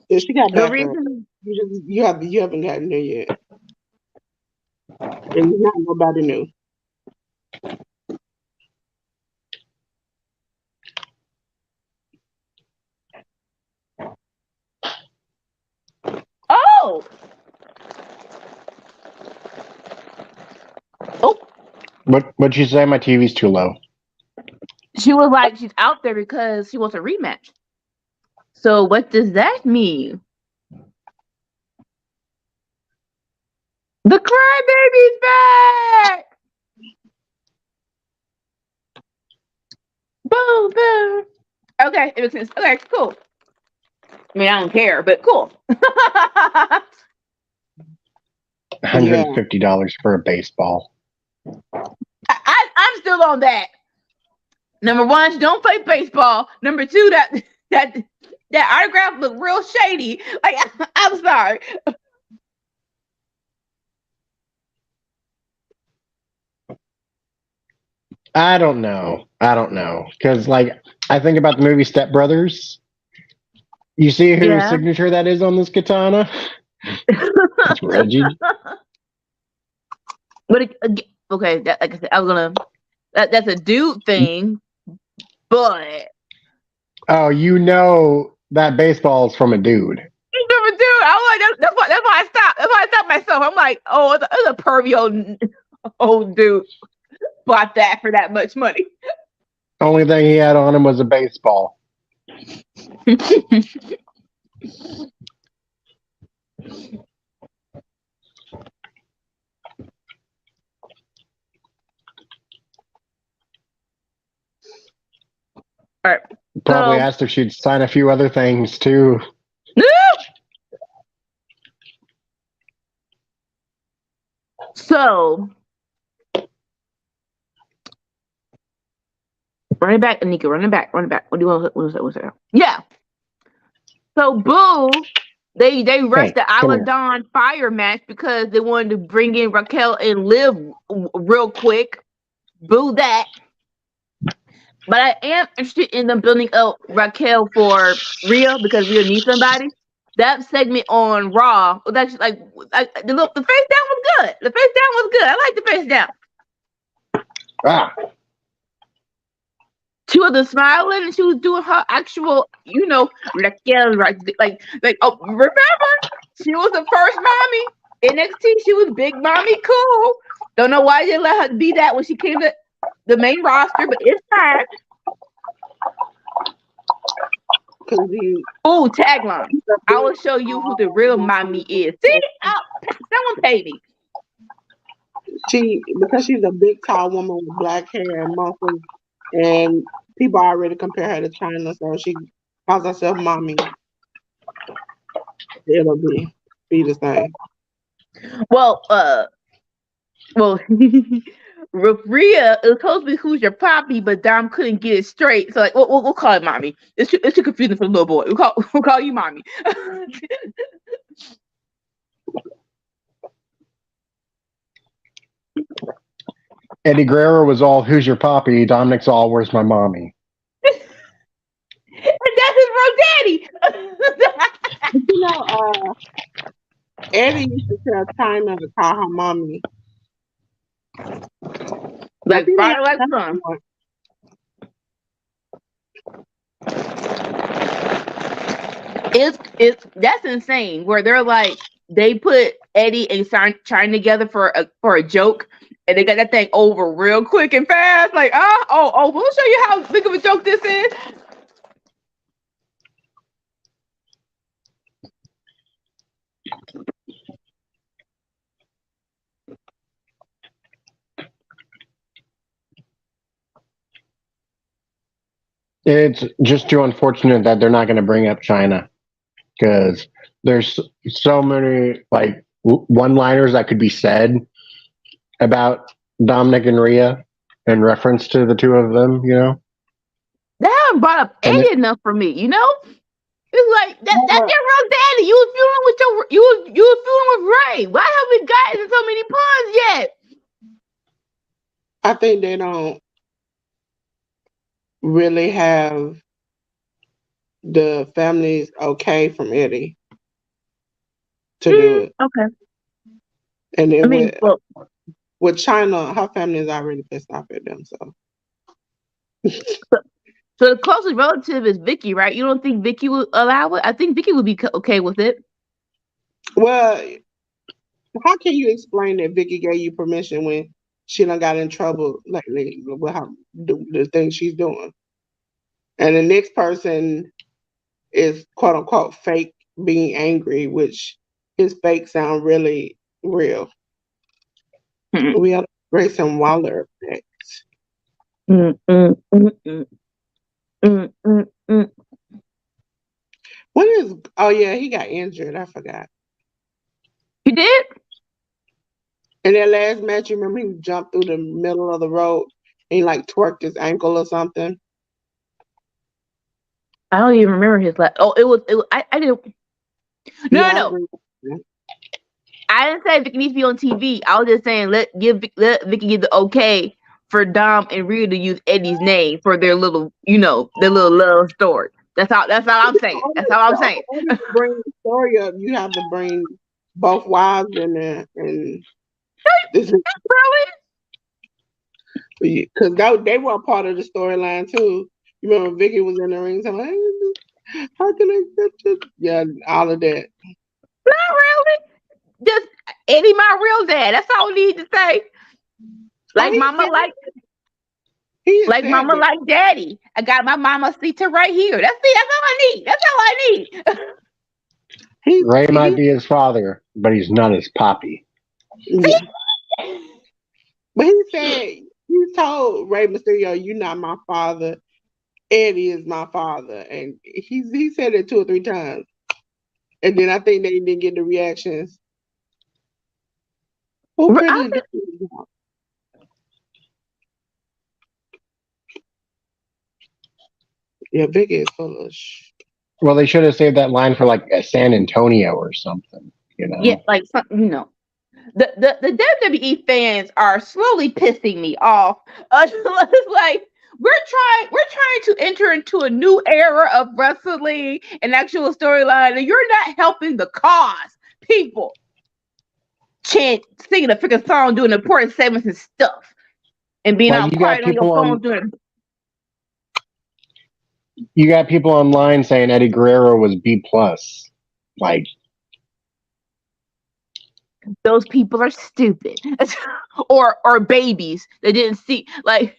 Yeah, she got No back. reason. You haven't gotten there yet. And not nobody new. What'd you say? My TV's too low. She was like, she's out there because she wants a rematch. So what does that mean? The crybaby's back! Boom, boom. Okay, it makes sense. Okay, cool. I mean, I don't care, but cool. $150 for a baseball. I'm still on that. Number one, don't play baseball. Number two, that autograph looked real shady. Like, I'm sorry. I don't know. Because, like, I think about the movie Step Brothers. You see whose signature that is on this katana? It's Reggie. But okay, like I said, I was gonna. That's a dude thing, but oh, you know that baseball is from a dude. Dude, I was like, that's why I stopped. That's why I stopped myself. I'm like, oh, it's a pervy old dude bought that for that much money. Only thing he had on him was a baseball. All right. Probably asked if she'd sign a few other things too. So, running back, Anika, running back. What do you want? What's that? Yeah. So, Boo, they rushed the Aladon fire match because they wanted to bring in Raquel and Liv real quick. Boo that. But I am interested in them building up Raquel for Rhea because Rhea needs somebody. That segment on Raw, that's like the face down was good. The face down was good. I like the face down. She was smiling and she was doing her actual, Raquel, like. Oh, remember she was the first mommy NXT. She was big mommy cool. Don't know why they didn't let her be that when she came to the main roster, but it's fine. Oh, tagline. I will show you who the real mommy is. See? Someone pay me. Because she's a big, tall woman with black hair and muscles, and people already compare her to China, so she calls herself mommy. It'll be the same. Well, Rhea, it was supposed to be who's your poppy, but Dom couldn't get it straight. So like, we'll call it mommy. It's too confusing for the little boy. We'll call you mommy. Eddie Guerrero was all, "Who's your poppy?" Dominic's all, "Where's my mommy?" And that's his real daddy. Eddie used to tell China to call her mommy. Like father, like son. That's insane. Where they're like, they put Eddie and China together for a joke, and they got that thing over real quick and fast. Like, we'll show you how big of a joke this is. It's just too unfortunate that they're not going to bring up China, because there's so many like one-liners that could be said about Dominic and Rhea in reference to the two of them. They haven't brought up Eddie enough for me. It's like that's your real daddy. You was feeling with Ray. Why have we gotten so many puns yet? I think they don't really have the families okay from Eddie to do it. Okay. And then with China, her family is already pissed off at them. So the closest relative is Vicky, right? You don't think Vicky would allow it? I think Vicky would be okay with it. Well, how can you explain that Vicky gave you permission when she done got in trouble lately with how the things she's doing. And the next person is quote unquote fake being angry, which his fake sound really real. We have Grayson Waller effect. What is? Oh yeah, he got injured. I forgot. You did? In that last match, you remember he jumped through the middle of the road and he like twerked his ankle or something. I don't even remember his last. Oh, it was. I didn't. No. I didn't say Vicky needs to be on TV. I was just saying let Vicky get the okay for Dom and Rhea to use Eddie's name for their little, their little love story. That's all I'm saying. That's all I'm saying. To bring the story up, you have to bring both wives in there, and this is really because they were a part of the storyline too. You remember Vicky was in the ring saying, hey, "How can I get this?" Yeah, all of that. Not really. Just Eddie, my real dad. That's all we need to say. Like mama, like mama, like daddy. I got my mama Sita right here. That's all I need. That's all I need. Ray might be his father, but he's not his poppy. Yeah. But he said, he told Rey Mysterio, "You're not my father. Eddie is my father." And he said it 2 or 3 times. And then I think they didn't get the reactions. Yeah, Vicky is full of Well, they should have saved that line for like a San Antonio or something, Yeah, like the WWE fans are slowly pissing me off. It's like we're trying to enter into a new era of wrestling and actual storyline, and you're not helping the cause. People singing a freaking song, doing important segments and stuff, and being all quiet on your phone doing it. You got people online saying Eddie Guerrero was B+. Like, those people are stupid, or babies that didn't see like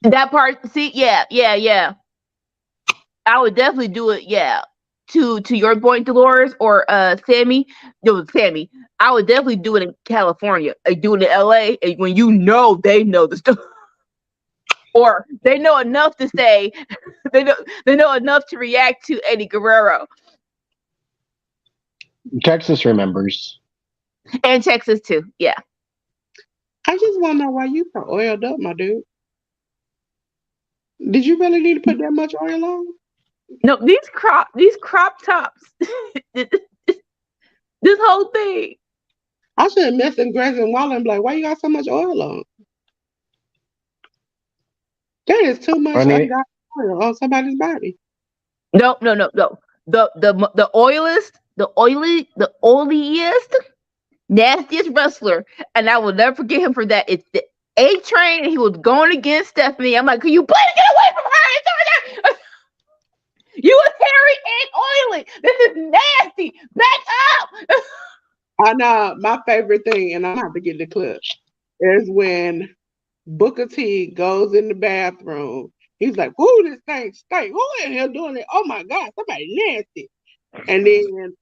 that part. See, yeah. I would definitely do it. Yeah, to your point, Dolores or Sammy. Sammy. I would definitely do it in California. I do it in LA, and when they know the stuff. Or they know enough to say they know enough to react to Eddie Guerrero. Texas remembers. And Texas too, yeah. I just want to know why you so oiled up, my dude. Did you really need to put that much oil on? No, these crop tops. This whole thing. I should have messed with Grayson Waller and be like, why you got so much oil on? That is too much oil on somebody's body. No. The oiliest, nastiest wrestler, and I will never forget him for that. It's the A Train, and he was going against Stephanie. I'm like, can you please get away from her? You was hairy and oily. This is nasty. Back up. I know my favorite thing, and I have to get the clip, is when Booker T goes in the bathroom. He's like, "Whoo, this thing stink. Who in here doing it? Oh my God, somebody nasty." And then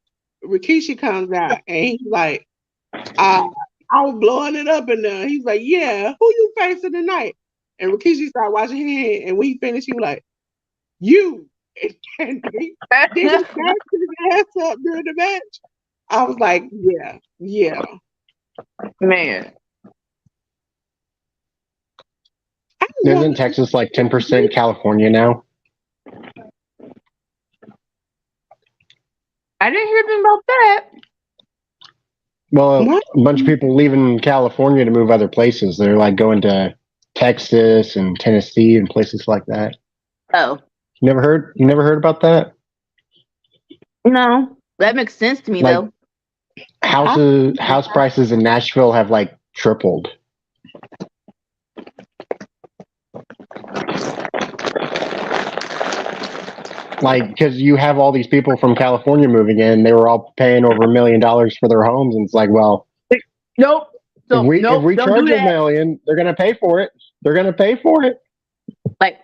Rikishi comes out and he's like, I was blowing it up in there. He's like, "Yeah, who you facing tonight?" And Rikishi started washing his hand, and when he finished, he was like, "You." And he backed his ass up during the match. I was like, yeah. Man. Isn't Texas like 10% California now? I didn't hear anything about that. Well, a bunch of people leaving California to move other places. They're like going to Texas and Tennessee and places like that. Oh. You never heard about that? No. That makes sense to me though. House prices in Nashville have like tripled. Like, because you have all these people from California moving in, they were all paying over $1 million for their homes, and it's like, well, Nope. So if we don't charge do $1 that. million, they're gonna pay for it. They're gonna pay for it. Like,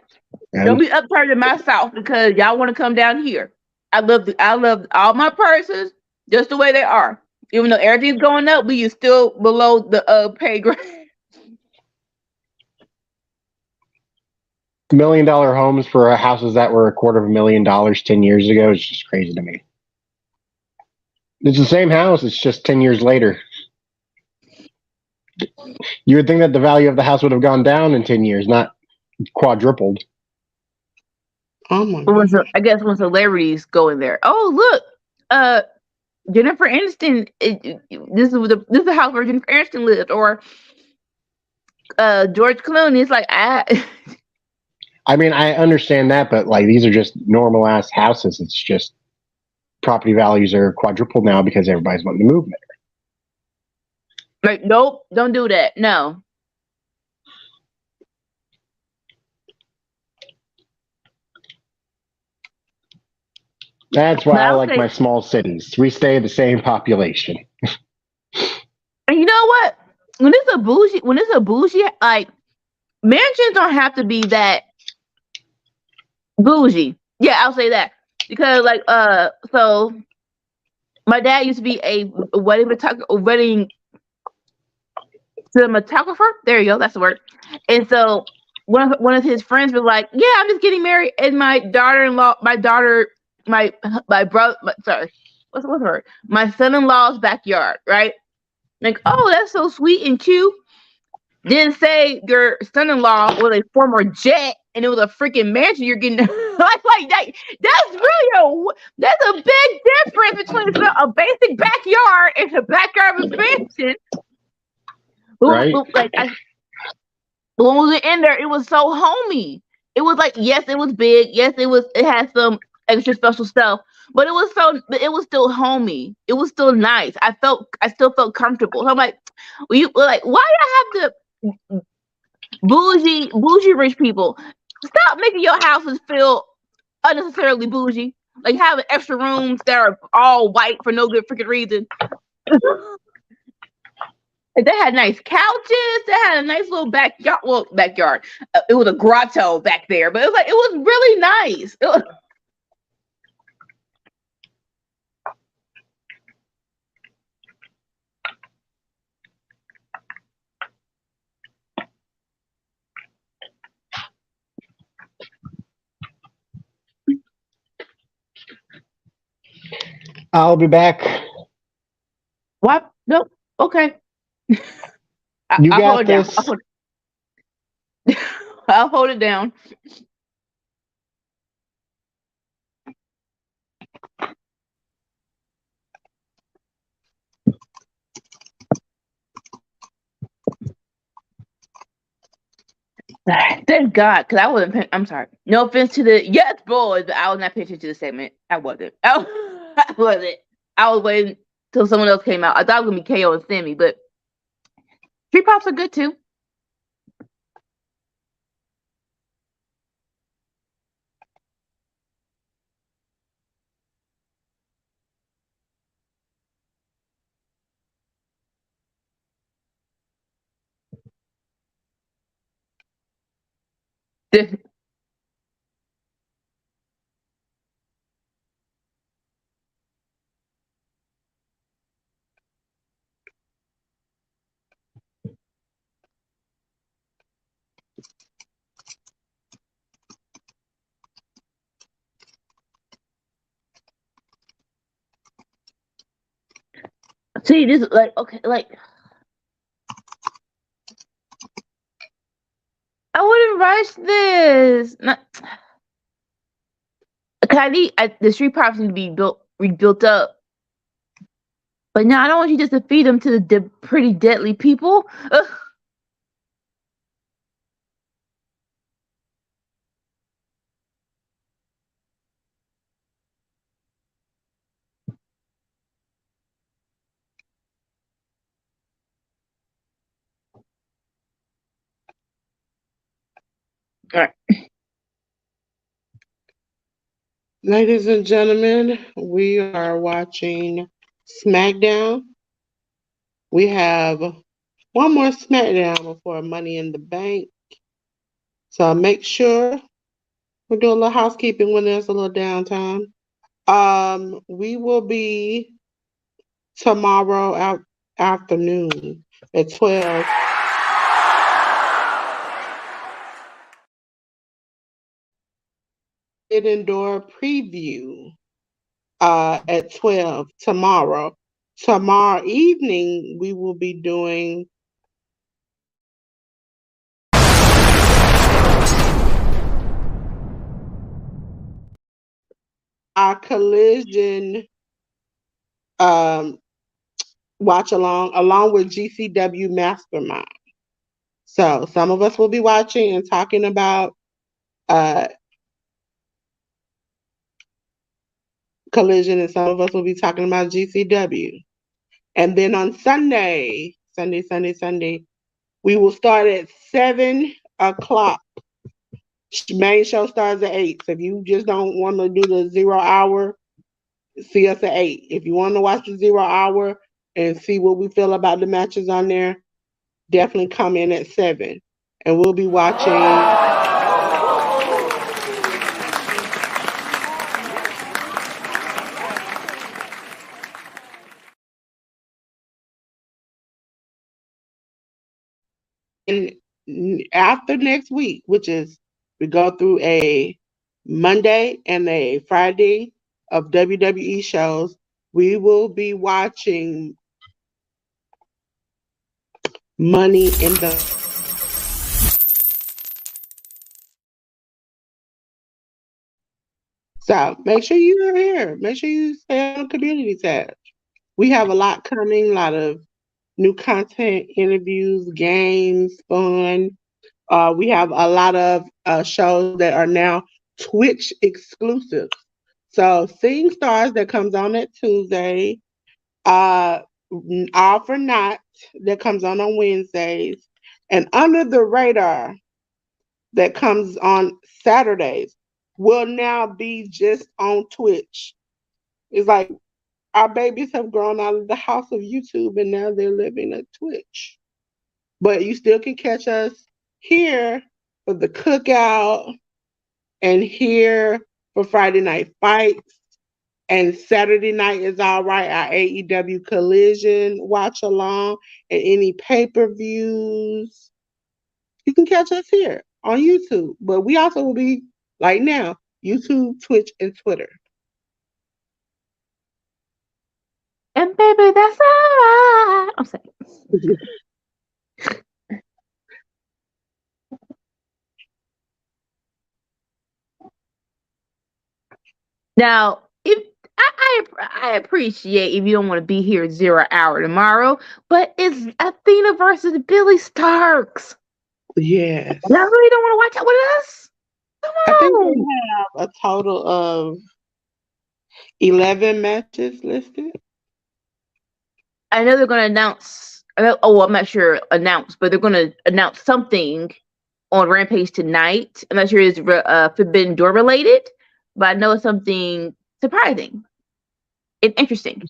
don't And be upcharging my South because y'all want to come down here. I love all my purses just the way they are. Even though everything's going up, we are still below the pay grade. $1 million homes for houses that were $250,000 10 years ago is just crazy to me. It's the same house. It's just 10 years later. You would think that the value of the house would have gone down in 10 years, not quadrupled. Oh my god. I guess when celebrities go in there. Oh look, Jennifer Aniston. This is the house where Jennifer Aniston lived, or George Clooney. It's like I mean, I understand that, but like these are just normal ass houses. It's just property values are quadrupled now because everybody's wanting to move there. like nope, don't do that. No. That's why But I I'll like say, my small cities. We stay the same population. and you know what? When it's a bougie, like mansions don't have to be that bougie. Yeah, I'll say that because so my dad used to be a wedding cinematographer. There you go, that's the word. And so one of his friends was like, "Yeah, I'm just getting married in my my son-in-law's backyard, right?" Like, oh, that's so sweet and cute. Didn't say your son-in-law was a former jet and it was a freaking mansion you're getting like that. That's a big difference between a basic backyard and the backyard of a mansion. Right? When we were in there, it was so homey. It was like, yes, it was big. Yes, it had some extra special stuff, but it was still homey. It was still nice. I still felt comfortable. So I'm like, why do I have to bougie rich people? Stop making your houses feel unnecessarily bougie. Like having extra rooms that are all white for no good freaking reason. They had nice couches. They had a nice little backyard. Well, backyard. It was a grotto back there, but it was really nice. I'll be back. What? Nope. Okay. You I'll hold got it down. this. I'll hold it down. Thank God, because I wasn't. I'm sorry. No offense to the yes boys, but I was not paying attention to the segment. I wasn't. I wasn't. I was waiting till someone else came out. I thought it was gonna be KO and Sammy, but Street Pops are good too. See, this is like okay, like I wouldn't rush this. Not, the Street Pops need to be rebuilt up. But no, I don't want you just to feed them to the pretty deadly people. Ugh. All right. Ladies and gentlemen, we are watching Smackdown. We have one more Smackdown before Money in the Bank. So make sure we're doing a little housekeeping when there's a little downtime. We will be tomorrow afternoon at 12. Hidden Door preview at 12 tomorrow. Tomorrow evening, we will be doing our Collision watch along with GCW Mastermind. So some of us will be watching and talking about Collision, and some of us will be talking about GCW. And then on Sunday, we will start at 7 o'clock. Main show starts at 8. So if you just don't want to do the 0 hour, see us at 8. If you want to watch the 0 hour and see what we feel about the matches on there, definitely come in at 7. And we'll be watching. And after next week, which is we go through a Monday and a Friday of WWE shows, we will be watching Money in the So make sure you're here. Make sure you stay on the community tab. We have a lot coming, a lot of new content, interviews, games, fun. We have a lot of shows that are now Twitch exclusive. So Seeing Stars that comes on that Tuesday, All for Naught that comes on Wednesdays, and Under the Radar that comes on Saturdays will now be just on Twitch. It's like our babies have grown out of the house of YouTube and now they're living at Twitch. But you still can catch us here for the cookout and here for Friday Night Fights. And Saturday night is all right, our AEW Collision watch along and any pay-per-views. You can catch us here on YouTube. But we also will be, like now, YouTube, Twitch, and Twitter. And baby, that's alright. I'm saying. Now, if I appreciate if you don't want to be here 0 hour tomorrow, but it's Athena versus Billy Starks. Yes. Y'all really don't want to watch it with us? Come on. I think we have a total of 11 matches listed. I know they're going to announce. I'm not sure but they're going to announce something on Rampage tonight. I'm not sure it's Forbidden Door related, but I know it's something surprising and interesting.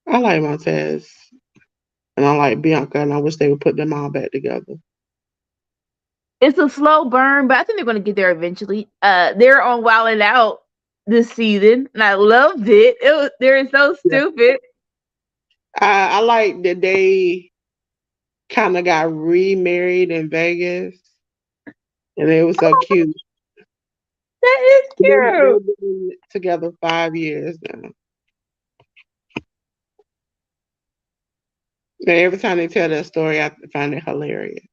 I like Montez and I like Bianca, and I wish they would put them all back together. It's a slow burn, but I think they're going to get there eventually. They're on Wild 'N Out this season, and I loved it. They're so stupid. I like that they kind of got remarried in Vegas, and it was so cute. That is true. They've been together 5 years now. And every time they tell that story, I find it hilarious.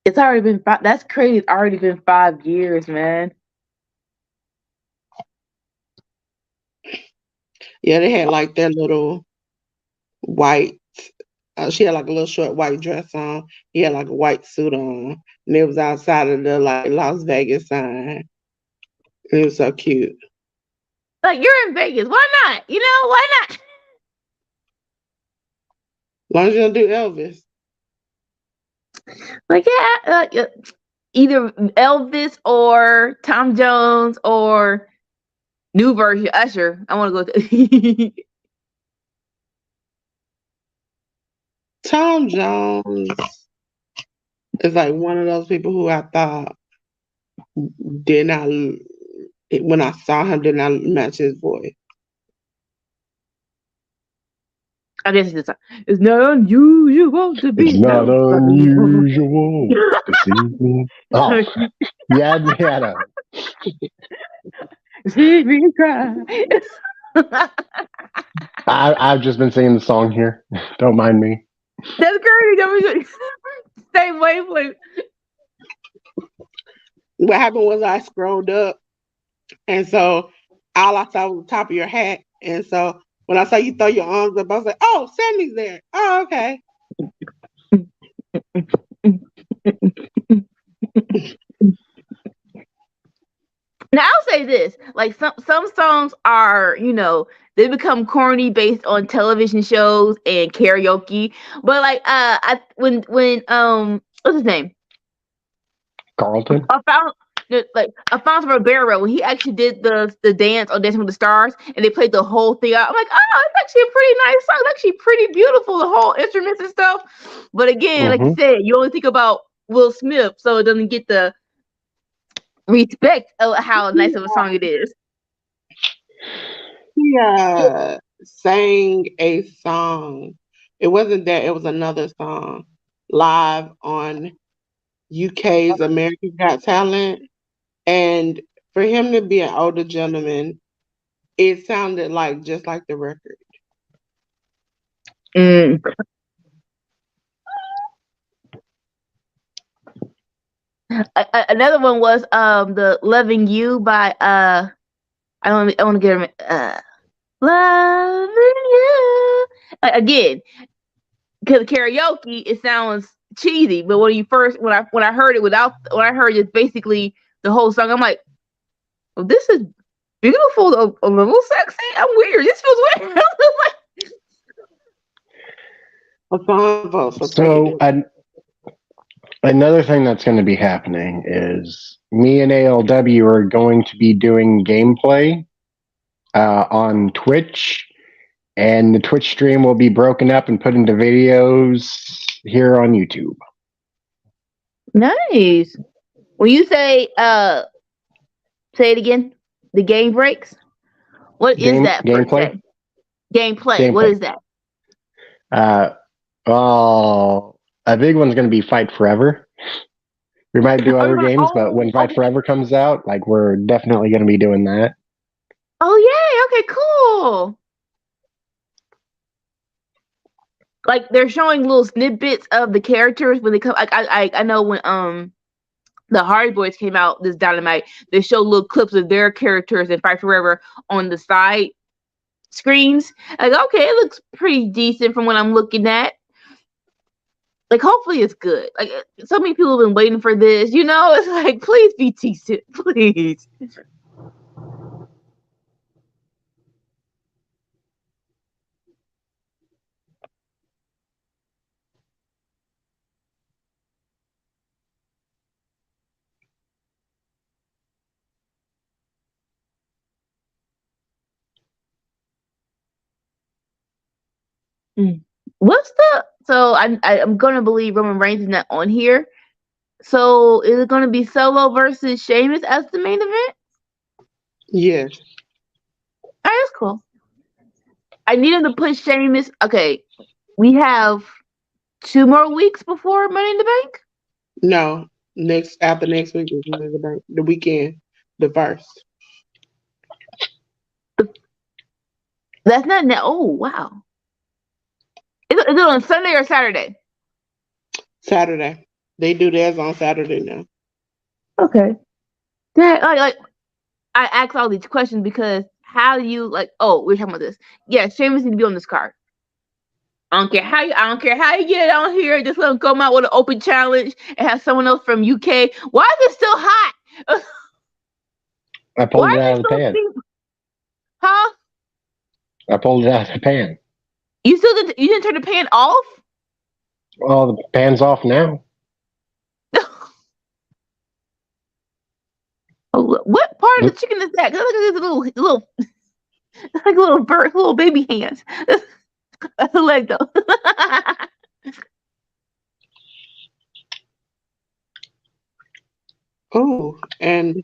It's already been that's crazy. It's already been 5 years, man. Yeah, they had like their little white. She had like a little short white dress on. He had like a white suit on, and it was outside of the like Las Vegas sign. It was so cute. Like, you're in Vegas. Why not? Why not? long as you don't do Elvis. Like, yeah, either Elvis or Tom Jones or new version Usher. I want to go to. Tom Jones is like one of those people who I thought did not, when I saw him, did not match his voice. I guess it's not unusual to be. It's not unusual to see me. Oh, you had me at a. See me cry. I've just been singing the song here. Don't mind me. That's great. That was same wavelength. What happened was I scrolled up, and so all I saw was the top of your hat. And so when I saw you throw your arms up, I was like, "Oh, Sammy's there. Oh, okay." Now I'll say this: like some songs are, they become corny based on television shows and karaoke. But like, when what's his name? Carlton? I found like Alfonso Ribeiro when he actually did the dance on Dancing with the Stars and they played the whole thing out. I'm like, oh, it's actually a pretty nice song. It's actually pretty beautiful, the whole instruments and stuff. But again, like you said, you only think about Will Smith, so it doesn't get the respect of how nice of a song it is. He sang a song. It wasn't that, it was another song live on UK's American Got Talent. And for him to be an older gentleman, it sounded like just like the record. Another one was the "Loving You" by I want to get him "Loving You" again, because karaoke it sounds cheesy, but when I heard it when I heard just basically the whole song, I'm like, well, this is beautiful, a little sexy. I'm weird. This feels weird. So another thing that's going to be happening is me and ALW are going to be doing gameplay on Twitch, and the Twitch stream will be broken up and put into videos here on YouTube. Nice. When you say it again, the game breaks. What is that? Gameplay. Gameplay. What is that? A big one's going to be Fight Forever. We might do other games, but when Fight Forever comes out, like we're definitely going to be doing that. Oh yeah. Okay. Cool. Like they're showing little snippets of the characters when they come. I know when the Hardy Boys came out this Dynamite, they showed little clips of their characters in Fight Forever on the side screens. Like, okay, it looks pretty decent from what I'm looking at. Like, hopefully it's good. Like, so many people have been waiting for this. It's like, please be decent, please. So I'm gonna believe Roman Reigns is not on here. So is it gonna be Solo versus Sheamus as the main event? Yes. That's cool. I need him to push Sheamus. Okay, we have 2 more weeks before Money in the Bank. No, after next week is Money in the Bank. The weekend, the first. That's not now. Oh wow. Is it on Sunday or Saturday? Saturday. They do theirs on Saturday now. Okay. Yeah, I ask all these questions because how do you we're talking about this. Yeah, Sheamus needs to be on this card. I don't care how you get it on here. Just let him come out with an open challenge and have someone else from UK. Why is it still hot? I pulled it out of the pan. Huh? I pulled it out of the pan. You didn't turn the pan off? Well, the pan's off now. Oh, what part of the chicken is that? Look at this little, like little bird, little baby hands. That's a leg though. Oh, and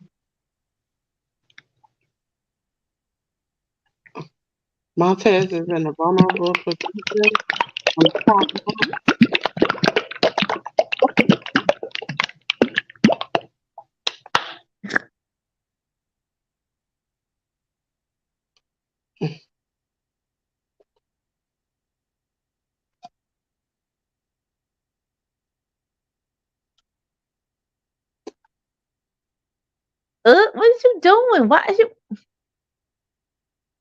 Montez is in a vulnerable position. On top What is you doing? Why is you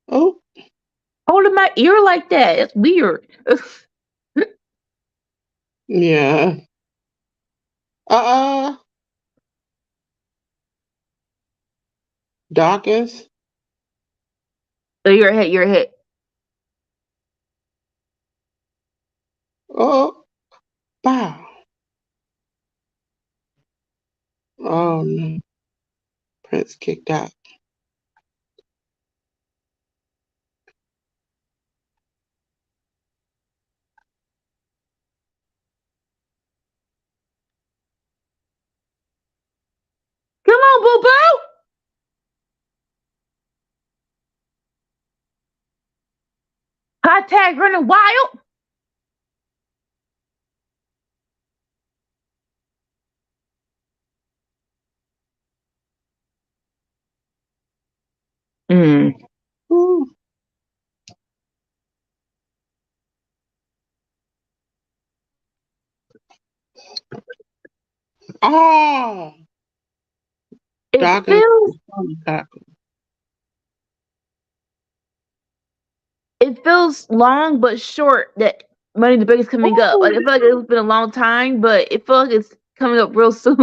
oh, holding my ear like that? It's weird. yeah. Uh-uh. Dawkins. Oh, your head, your head. Oh, wow. Oh, no. Prince kicked out. Come on, boo boo. Hot tag running wild. Mm. Ooh. Oh, It Dawkins. feels it feels long but short that Money in the Bank is coming up. Like I feel like it's been a long time, but it feels like it's coming up real soon.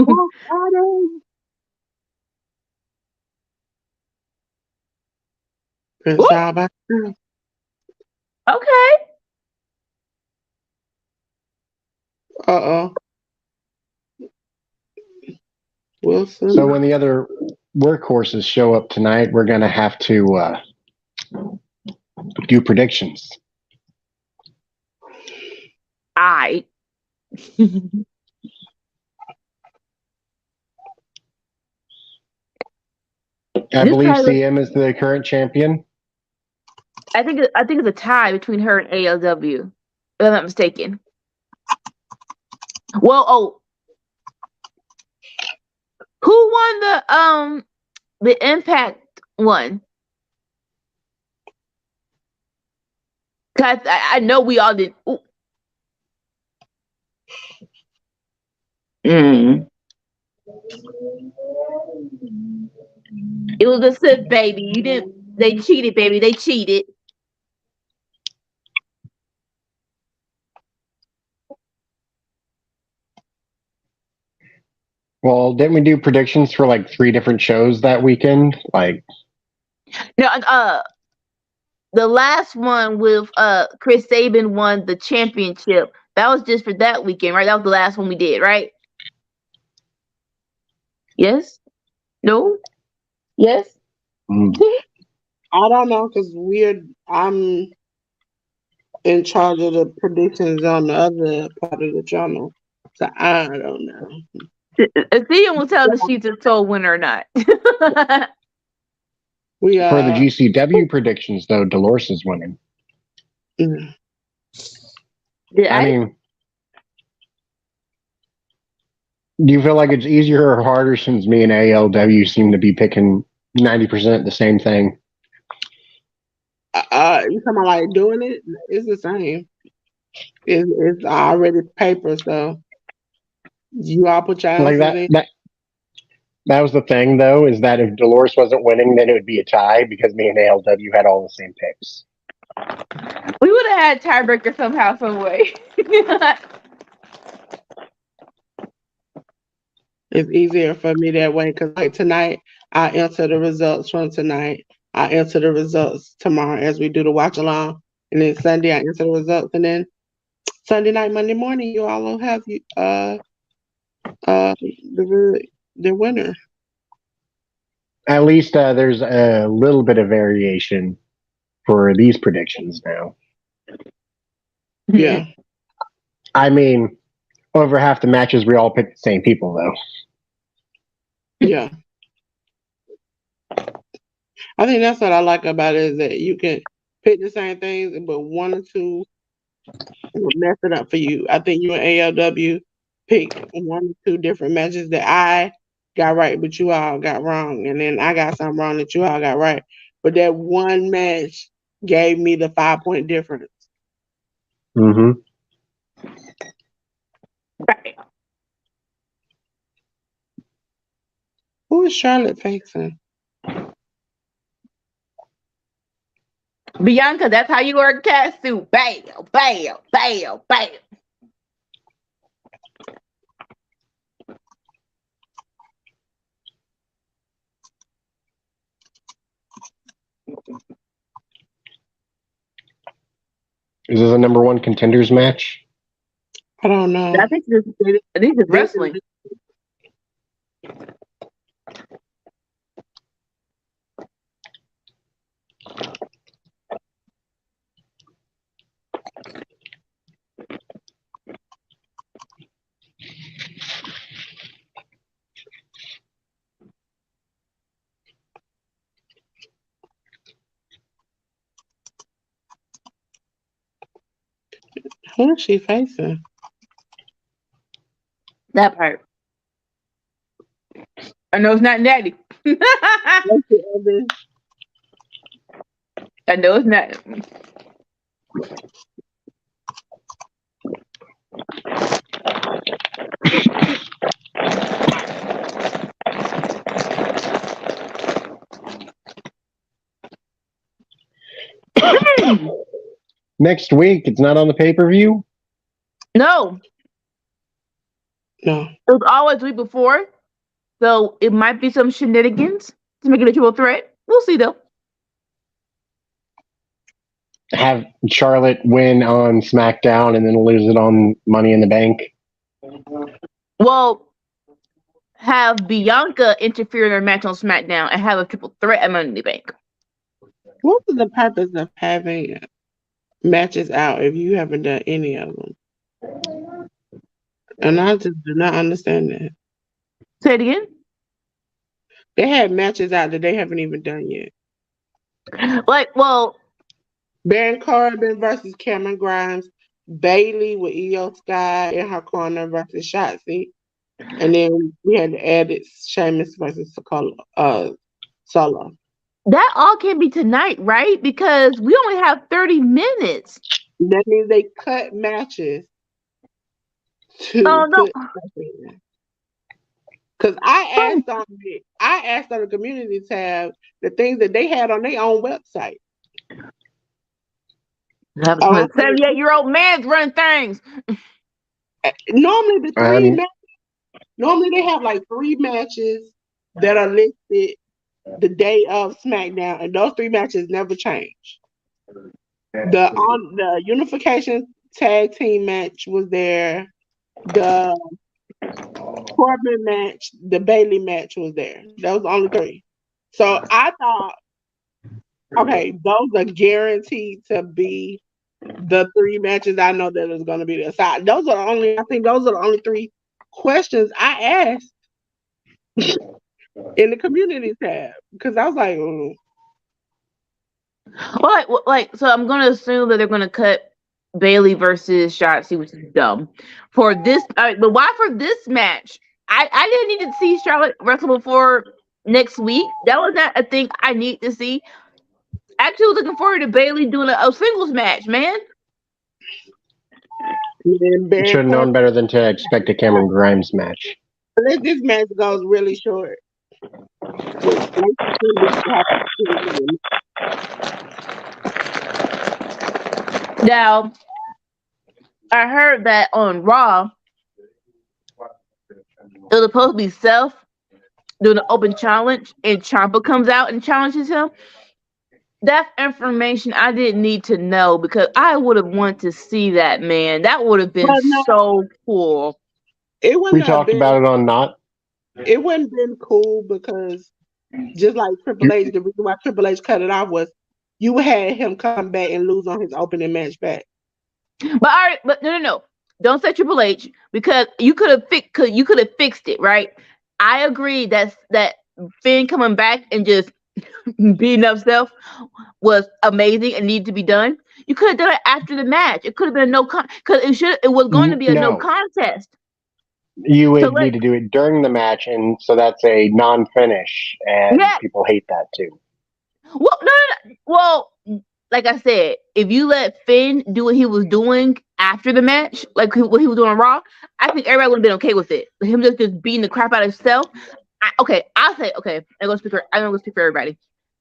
Prince Albert. Okay. Uh-oh. Wilson. So when the other workhorses show up tonight, we're going to have to do predictions. I. I This believe guy was- CM is the current champion. I think it's a tie between her and AEW, if I'm not mistaken. Well, who won the Impact one? 'Cause I know we all did. Ooh. Mm. It was a sip, baby. You didn't. They cheated, baby. They cheated. Well, didn't we do predictions for like 3 different shows that weekend? Like, No, the last one with Chris Sabin won the championship. That was just for that weekend, right? That was the last one we did, right? Yes? No? Yes? I don't know because I'm in charge of the predictions on the other part of the channel. So I don't know. Theon will tell us if she's a sole winner or not. We for the GCW predictions, though, Dolores is winning. mm, Did I mean, do you feel like it's easier or harder since me and ALW seem to be picking 90% the same thing? you talking about like doing it? It's the same. It's already paper, so you all put your Like answers in. that was the thing, though, is that if Dolores wasn't winning, then it would be a tie because me and ALW had all the same picks. we would have had tiebreaker somehow, some way. It's easier for me that way because like tonight, I enter the results from tonight. I enter the results tomorrow as we do the watch along, and then Sunday I enter the results, and then Sunday night, Monday morning, you all will have the winner. At least there's a little bit of variation for these predictions now. Yeah. I mean, over half the matches we all picked the same people, though. Yeah. I think that's what I like about it, is that you can pick the same things, but one or two will mess it up for you. I think you and AEW picked one or two different matches that I got right, but you all got wrong. And then I got something wrong that you all got right. But that one match gave me the 5-point difference. Mm-hmm. Who is Charlotte facing? Bianca, that's how you wear a cat suit. Bam, bam, bam, bam. Is this a number one contenders match? I don't know. I think it's wrestling. Who is she facing? That part. I know it's not Natty. I know it's not. Next week, it's not on the pay-per-view? No. No. It was always the week before. So it might be some shenanigans to make it a triple threat. We'll see though. Have Charlotte win on SmackDown and then lose it on Money in the Bank? Well, have Bianca interfere in her match on SmackDown and have a triple threat at Money in the Bank. What was the purpose of having matches out if you haven't done any of them? And I just do not understand that. Say it again. They had matches out that they haven't even done yet. Like, well, Baron Corbin versus Cameron Grimes, Bailey with Io Sky in her corner versus Shotzi, and then we had added Sheamus versus Solo. that all can be tonight, right? Because we only have 30 minutes. That means they cut matches to Oh no. Because I asked on the community tab the things that they had on their own website. A 78-year-old man's run things. Normally normally they have like 3 matches that are listed the day of SmackDown, and those 3 matches never change. The unification tag team match was there. The Corbin match, the Bailey match was there. That was the only 3. So I thought, okay, those are guaranteed to be the 3 matches I know that is going to be there. So those are the only 3 questions I asked in the community tab, because I was like, So I'm gonna assume that they're gonna cut Bailey versus Shotzi, which is dumb. For this, but why for this match? I didn't need to see Charlotte wrestle before next week. That was not a thing I need to see. Actually, was looking forward to Bailey doing a singles match, man. You should have known better than to expect a Cameron Grimes match. Unless this match goes really short. Now, I heard that on Raw, it was supposed to be Seth doing an open challenge, and Ciampa comes out and challenges him. That's information I didn't need to know because I would have wanted to see that, man. That would have been But no, so cool. it We wouldn't have talked been. about it on not. It wouldn't been cool because just like Triple H, the reason why Triple H cut it off was you had him come back and lose on his opening match back. But no. Don't say Triple H because you could have fixed it, right? I agree that Finn coming back and just beating up self was amazing and needed to be done. You could have done it after the match. It could have been because it was going to be a no No, contest. you So would need to do it during the match, and so that's a non-finish, and yeah, people hate that too. well, no. Well, like I said, if you let Finn do what he was doing after the match, like what he was doing on Raw, I think everybody would have been okay with it. Him just beating the crap out of himself. I'll say okay. I'm gonna speak for everybody.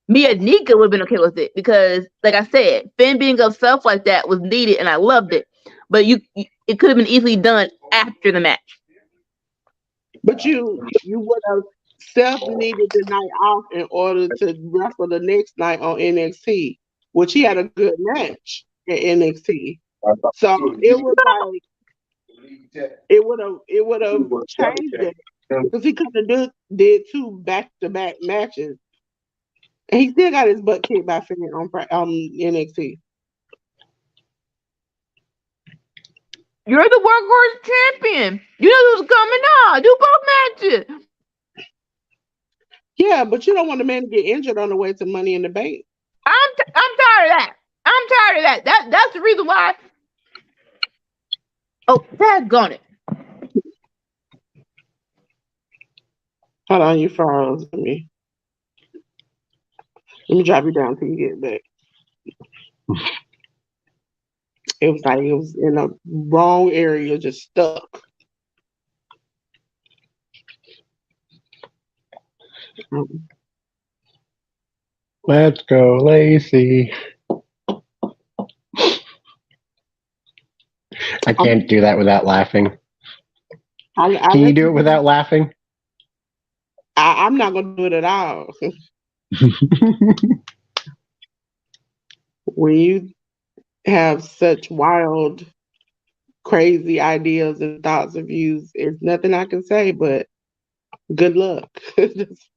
Me and Nika would have been okay with it because, like I said, Finn being of self like that was needed, and I loved it. But it could have been easily done after the match. But you would have Seth needed the night off in order to wrestle the next night on NXT, which he had a good match at NXT. So it was like it would have changed it because he could have did two back to back matches, and he still got his butt kicked by Finn on NXT. You're the workhorse champion. You know who's coming on. Do both matches. Yeah, but you don't want the man to get injured on the way to Money in the Bank. I'm tired of that. I'm tired of that. That's the reason why. Oh, daggone it. Hold on, you froze. Let me drop you down till you get back. It was like it was in a wrong area, just stuck. Let's go, Lacey. I can't do that without laughing. Can you do it without laughing? I'm not gonna do it at all. When you have such wild, crazy ideas and thoughts and views, it's nothing I can say but good luck. Just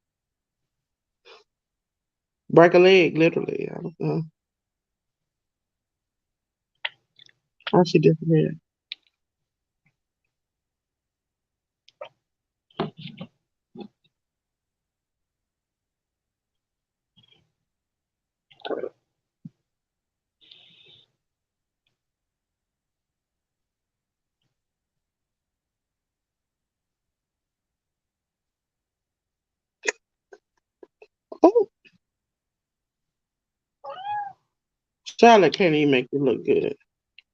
break a leg, literally. I don't know. How she disappeared. Oh, Charlotte can't even make you look good.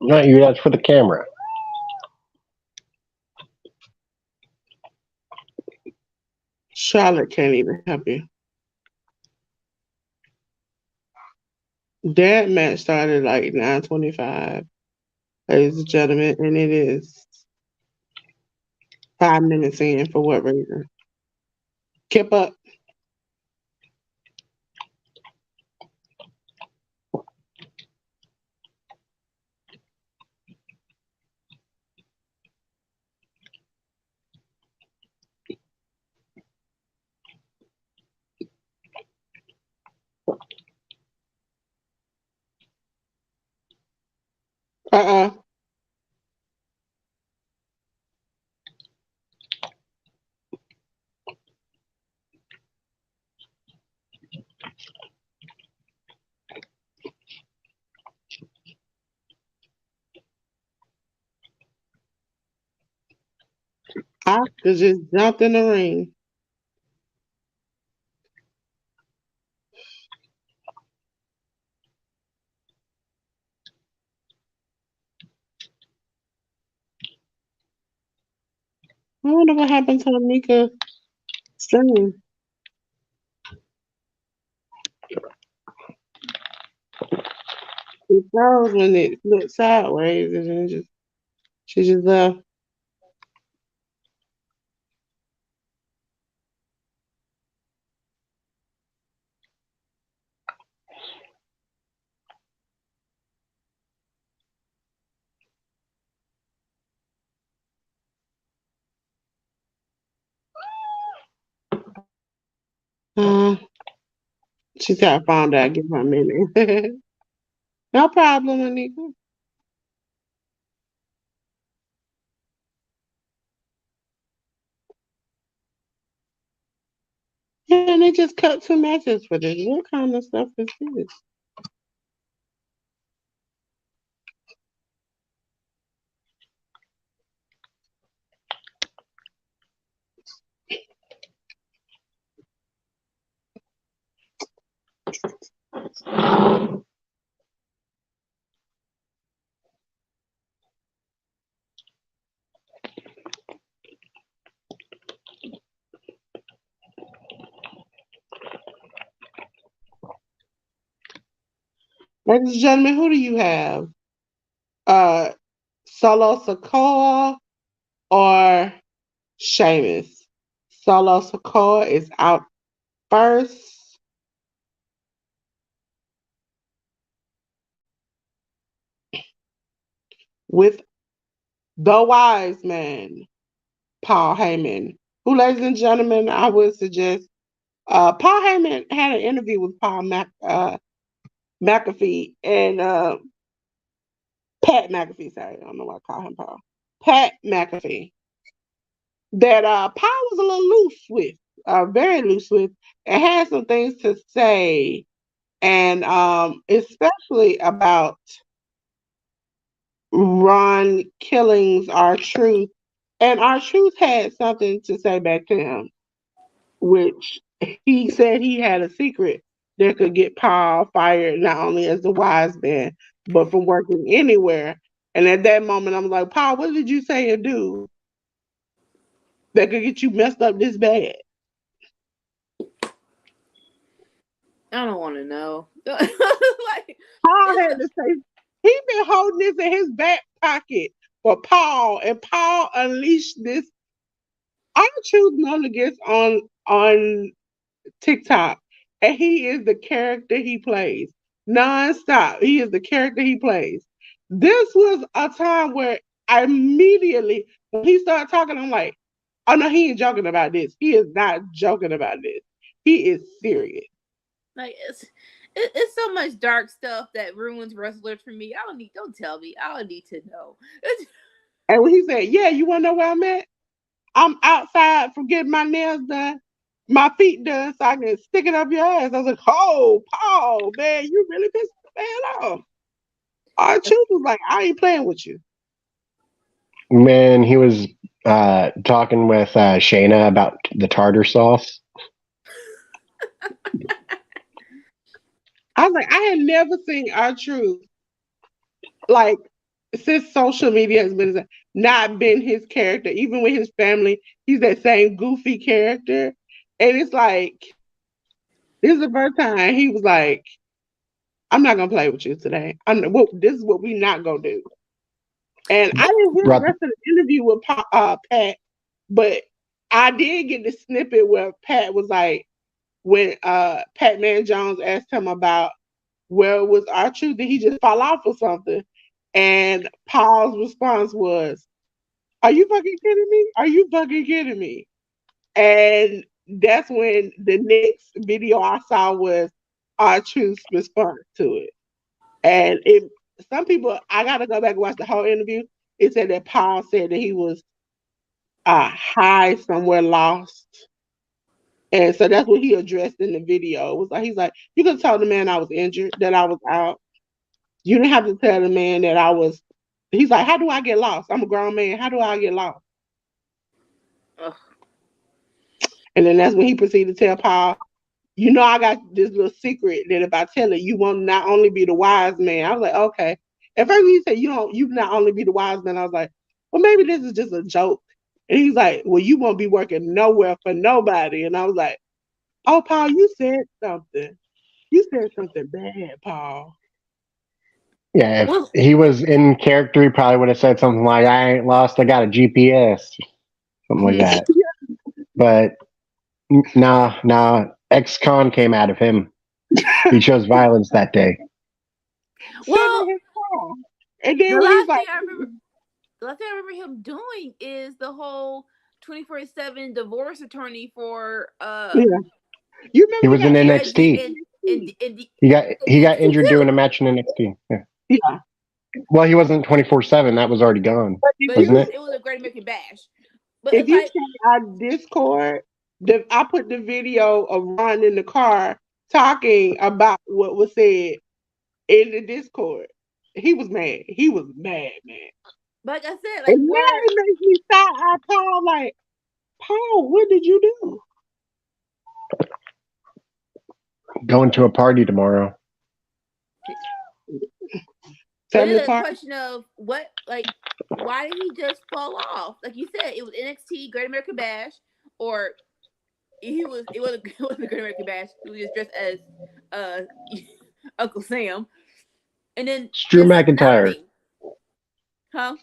Not you. That's for the camera. Charlotte can't even help you. That match started like 9:25, ladies and gentlemen, and it is 5 minutes in for what reason? Keep up. Uh-uh. Oscar just jumped in the ring. I wonder what happened to Anika stream. It froze when it flipped sideways and then she just left. Uh, she said I found out. Give her a minute. No problem, Anika. Yeah, and they just cut 2 matches for this. What kind of stuff is this? Ladies and gentlemen, who do you have? Uh, Solo Sokoa or Sheamus? Solo Sokoa is out first. With the wise man, Paul Heyman, who, ladies and gentlemen, I would suggest. Paul Heyman had an interview with McAfee and Pat McAfee. Sorry, I don't know why I call him Paul. Pat McAfee. That Paul was a little loose with, very loose with, and had some things to say, and especially about Ron Killings, R-Truth, and R-Truth had something to say back to him, which he said he had a secret that could get Paul fired not only as the wise man, but from working anywhere. And at that moment, I'm like, Paul, what did you say and do that could get you messed up this bad? I don't want to know. Paul had to say, he been holding this in his back pocket for Paul, and Paul unleashed this. I choose Mulligan on TikTok, and he is the character he plays nonstop. He is the character he plays. This was a time where I immediately, when he started talking, I'm like, oh no, he ain't joking about this. He is not joking about this. He is serious. It's so much dark stuff that ruins wrestlers for me. Don't tell me. I don't need to know. And when he said, yeah, you want to know where I'm at? I'm outside from getting my nails done, my feet done, so I can stick it up your ass. I was like, oh, Paul, man, you really pissed the man off. R-Truth was like, I ain't playing with you. When he was talking with Shayna about the tartar sauce. I was like, I had never seen R-Truth, like, since social media has been not been his character, even with his family, he's that same goofy character. And it's like, this is the first time he was like, I'm not gonna play with you today. This is what we not gonna do. And I didn't hear the rest of the interview with Pat, but I did get the snippet where Pat was like, when Pat Man Jones asked him about where was R-Truth, did he just fall off or something? And Paul's response was, are you fucking kidding me? Are you fucking kidding me? And that's when the next video I saw was R-Truth's response to it. And some people, I gotta go back and watch the whole interview. It said that Paul said that he was high somewhere lost. And so that's what he addressed in the video. It was like, he's like, you could tell the man I was injured, that I was out. You didn't have to tell the man that I was. He's like, how do I get lost? I'm a grown man. How do I get lost? Ugh. And then that's when he proceeded to tell Paul, you know, I got this little secret that if I tell it, you won't not only be the wise man. I was like, okay. At first he said, you not only be the wise man. I was like, well, maybe this is just a joke. And he's like, well, you won't be working nowhere for nobody. And I was like, oh, Paul, you said something. You said something bad, Paul. Yeah, if he was in character, he probably would have said something like, I ain't lost, I got a GPS. Something like that. But nah, ex-con came out of him. He chose violence that day. Well, and then the he's like, last thing I remember him doing is the whole 24/7 divorce attorney for You He remember was in Yeah, NXT. and He got injured too. doing a match in NXT. Yeah. Yeah. Well, he wasn't 24/7. That was already gone, But if But wasn't you it? it was a Great American Bash. But if it's you like, check our Discord, I put the video of Ron in the car talking about what was said in the Discord. He was mad. He was mad, man. like I said, like And now where it makes me stop our Paul like, Paul, what did you do? Going to a party tomorrow. but Family it's a party? question of what, like, why did he just fall off? Like you said, it was NXT Great American Bash, or it wasn't a Great American Bash. He was just dressed as uh Uncle Sam, and then It's Drew just McIntyre. nothing, huh?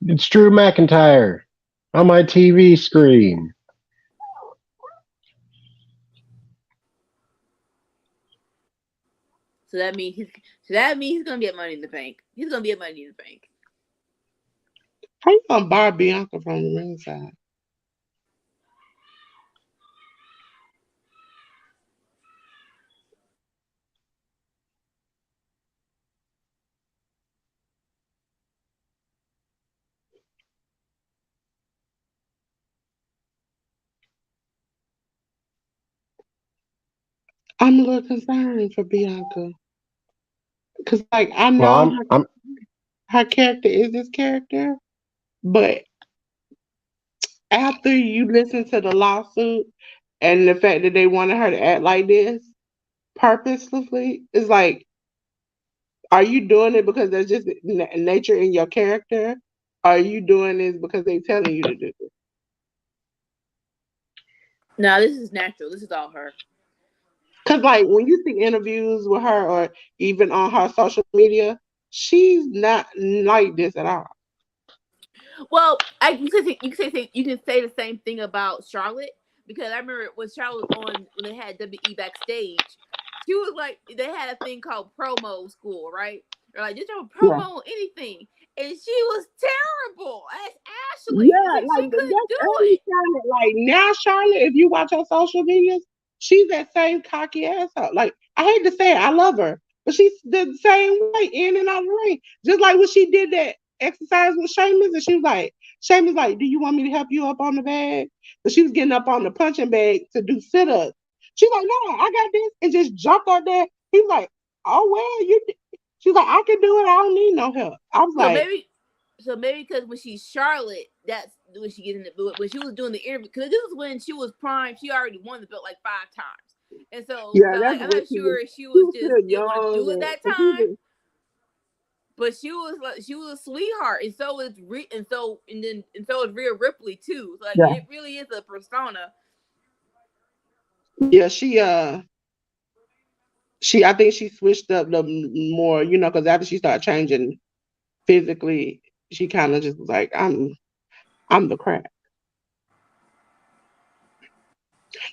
It's Drew McIntyre on my TV screen. So that means he's gonna be at Money in the Bank. He's gonna be at Money in the Bank. How you gonna bar Bianca from the ringside? I'm a little concerned for Bianca. Cause like I Well, know I'm her character is this character, but after you listen to the lawsuit and the fact that they wanted her to act like this purposely, it's like, are you doing it because there's just nature in your character? Are you doing this because they telling you to do it? No, this is natural. This is all her. Cause like when you see interviews with her or even on her social media, she's not like this at all. Well, you can say the same thing about Charlotte, because I remember when Charlotte was on when they had WWE backstage, she was like they had a thing called promo school, right? They're like just have a Yeah. promo on anything, and she was terrible as Ashley. Yeah, It's like like she couldn't that's do early it. Charlotte. Like now, Charlotte, if you watch her social medias, she's that same cocky asshole. Like I hate to say it, I love her, but she's the same way in and out of the ring. Just like when she did that exercise with Sheamus, and she was like, Sheamus, like, do you want me to help you up on the bag? But she was getting up on the punching bag to do sit ups. She's like, no, I got this, and just jumped on there. He was like, oh well, you. She's like, I can do it. I don't need no help. I was So like, maybe so maybe because when she's Charlotte, that's when she gets in the when she was doing the interview, because this was when she was prime. She already won the belt like 5 times, and so yeah, that's I'm what not she was. sure if she She was was just still didn't want to do it young, that and she time. was But she was a sweetheart, and so is Rhea Ripley too. Like yeah. it really is a persona. Yeah, she I think she switched up the more, because after she started changing physically, she kind of just was like, I'm the crap.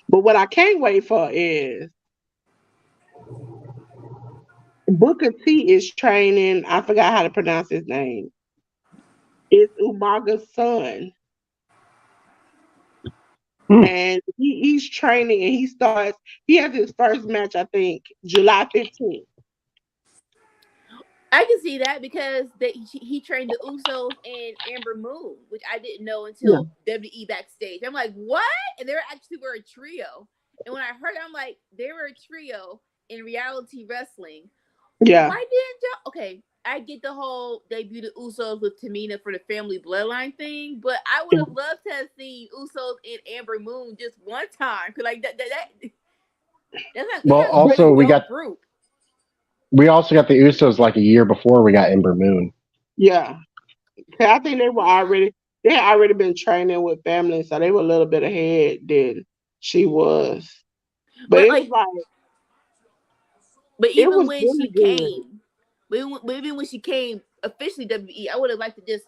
But what I can't wait for is Booker T is training. I forgot how to pronounce his name. It's Umaga's son, hmm. and he's training, and he starts. He has his first match, I think, July 15th. I can see that because he trained the Usos and Amber Moon, which I didn't know Yeah, until WWE backstage. I'm like, what? And they actually were a trio. And when I heard it, I'm like, they were a trio in reality wrestling. yeah, Why didn't y'all? Okay, I get the whole debut the Usos with Tamina for the family bloodline thing, but I would have loved to have seen Usos and Amber Moon just one time. Cause like Well, that's a great also young group. we also got the Usos like a year before we got Ember Moon. yeah. I think they had already been training with family, so they were a little bit ahead than she was. But But it was like, like but it even was when really she good. came, but even when she came officially WWE, I would have liked to just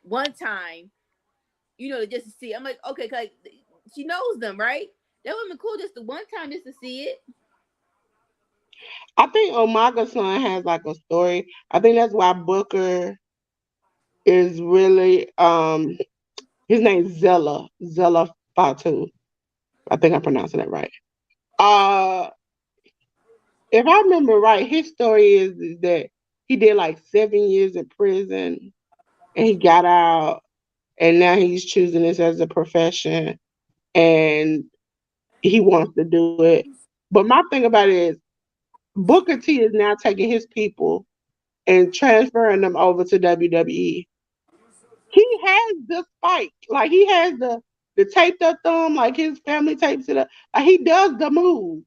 one time, just to see. I'm like, okay, cause like, she knows them, right? That would have been cool just the one time just to see it. I think Omaga's son has like a story. I think that's why Booker is really his name's Zella Fatu. I think I'm pronouncing that right. Uh, if I remember right, his story is that he did like 7 years in prison and he got out and now he's choosing this as a profession and he wants to do it. But my thing about it is Booker T is now taking his people and transferring them over to WWE. He has the spike. Like he has the taped up thumb, like his family tapes it up. Like he does the move.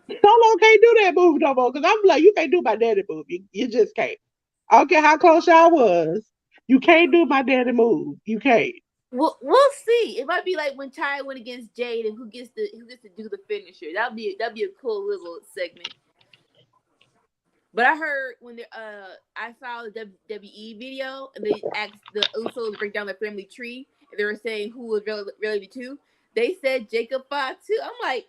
Solo can't do that move no more. Cause I'm like, you can't do my daddy move. You just can't. I don't care how close y'all was. You can't do my daddy move. You can't. We'll see. It might be like when Ty went against Jade and who gets to do the finisher. That'd be a cool little segment. But I heard when I saw the WWE video and they asked the Usos to break down the family tree and they were saying who was related to. They said Jacob fought too. I'm like,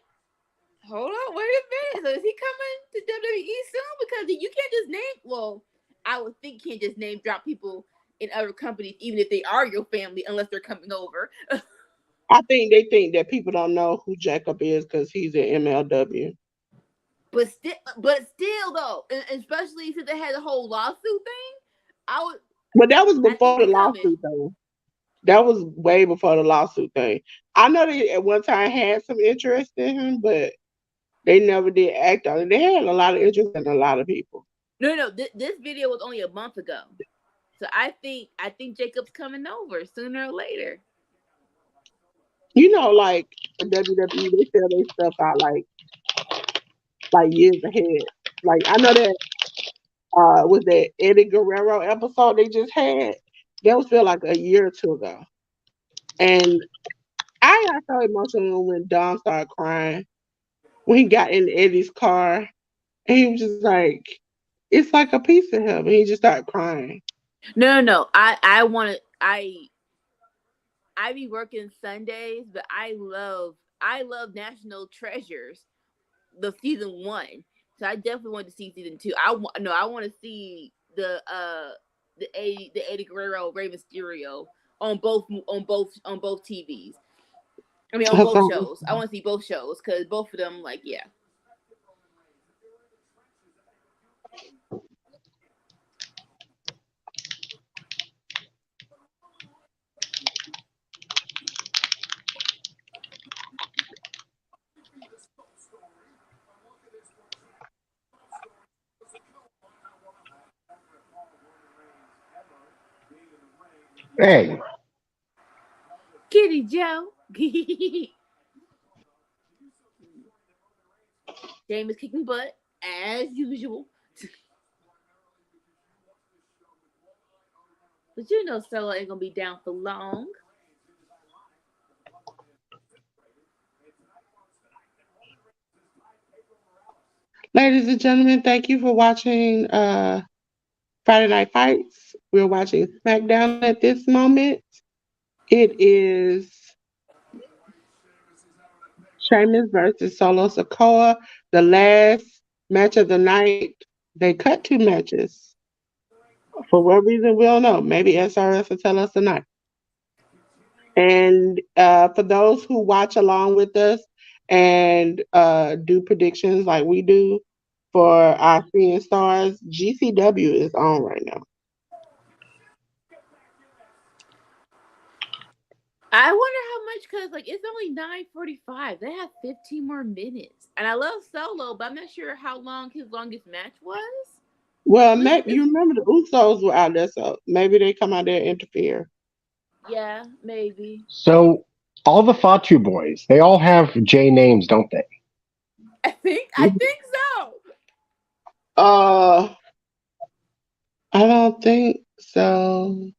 hold on, wait a minute. So is he coming to WWE soon? Because you can't just name. Well, I would think you can't just name drop people in other companies, even if they are your family, unless they're coming over. I think they think that people don't know who Jacob is because he's in MLW. But still though, and especially since they had the whole lawsuit thing, I would. But that was I before think the they coming. lawsuit though. That was way before the lawsuit thing. I know they at one time had some interest in him, but they never did act on it. They had a lot of interest in a lot of people. No. This video was only a month ago, so I think Jacob's coming over sooner or later. You know, like WWE, they sell their stuff out like years ahead. Like I know that was that Eddie Guerrero episode they just had. That was feel like a year or two ago. And I got so emotional when Dom started crying when he got in Eddie's car. And he was just like, it's like a piece of him. And he just started crying. No. I want to. I be working Sundays, but I love National Treasures, the season 1. So I definitely want to see season 2. I want to see the Eddie Guerrero Rey Mysterio on both TVs. I mean on both shows. I want to see both shows because both of them like yeah. Hey, Kitty Joe. James is kicking butt as usual. But you know Solo ain't gonna be down for long. Ladies and gentlemen, thank you for watching Friday Night Fights. We're watching SmackDown at this moment. It is Sheamus versus Solo Sikoa. The last match of the night. They cut 2 matches. For what reason, we don't know. Maybe SRS will tell us tonight. And for those who watch along with us and do predictions like we do for our seeing stars, GCW is on right now. I wonder how much because like it's only 9:45. They have 15 more minutes, and I love Solo, but I'm not sure how long his longest match was. Well, you remember the Usos were out there, so maybe they come out there and interfere. Yeah, maybe. so all the Fatu boys, they all have J names, don't they? I think so. I don't think so.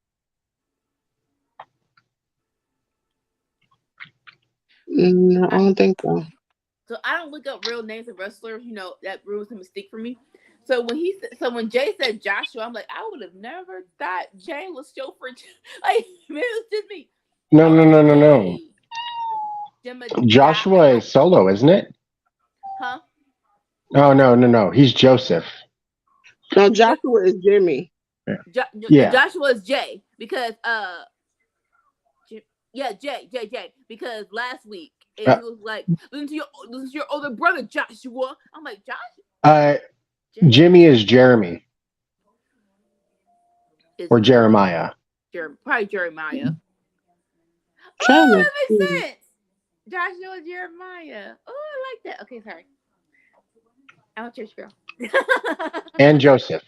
No, I don't think so. So I don't look up real names of wrestlers. You know that ruins the mystique for me. So when Jay said Joshua, I'm like, I would have never thought Jay was Chauffeur. Like maybe it was just me. No. Joshua is Solo, isn't it? Huh? Oh, no. He's Joseph. No, Joshua is Jimmy. Yeah. Joshua is Jay because Jay because last week And he was like, listen to your older brother, Joshua. I'm like, Uh, Jimmy is Jeremy or Jeremiah. Probably Jeremiah. Trying Oh, to that see. makes sense. Joshua Jeremiah. Oh, I like that. Okay, sorry. I'm a church girl. And Joseph.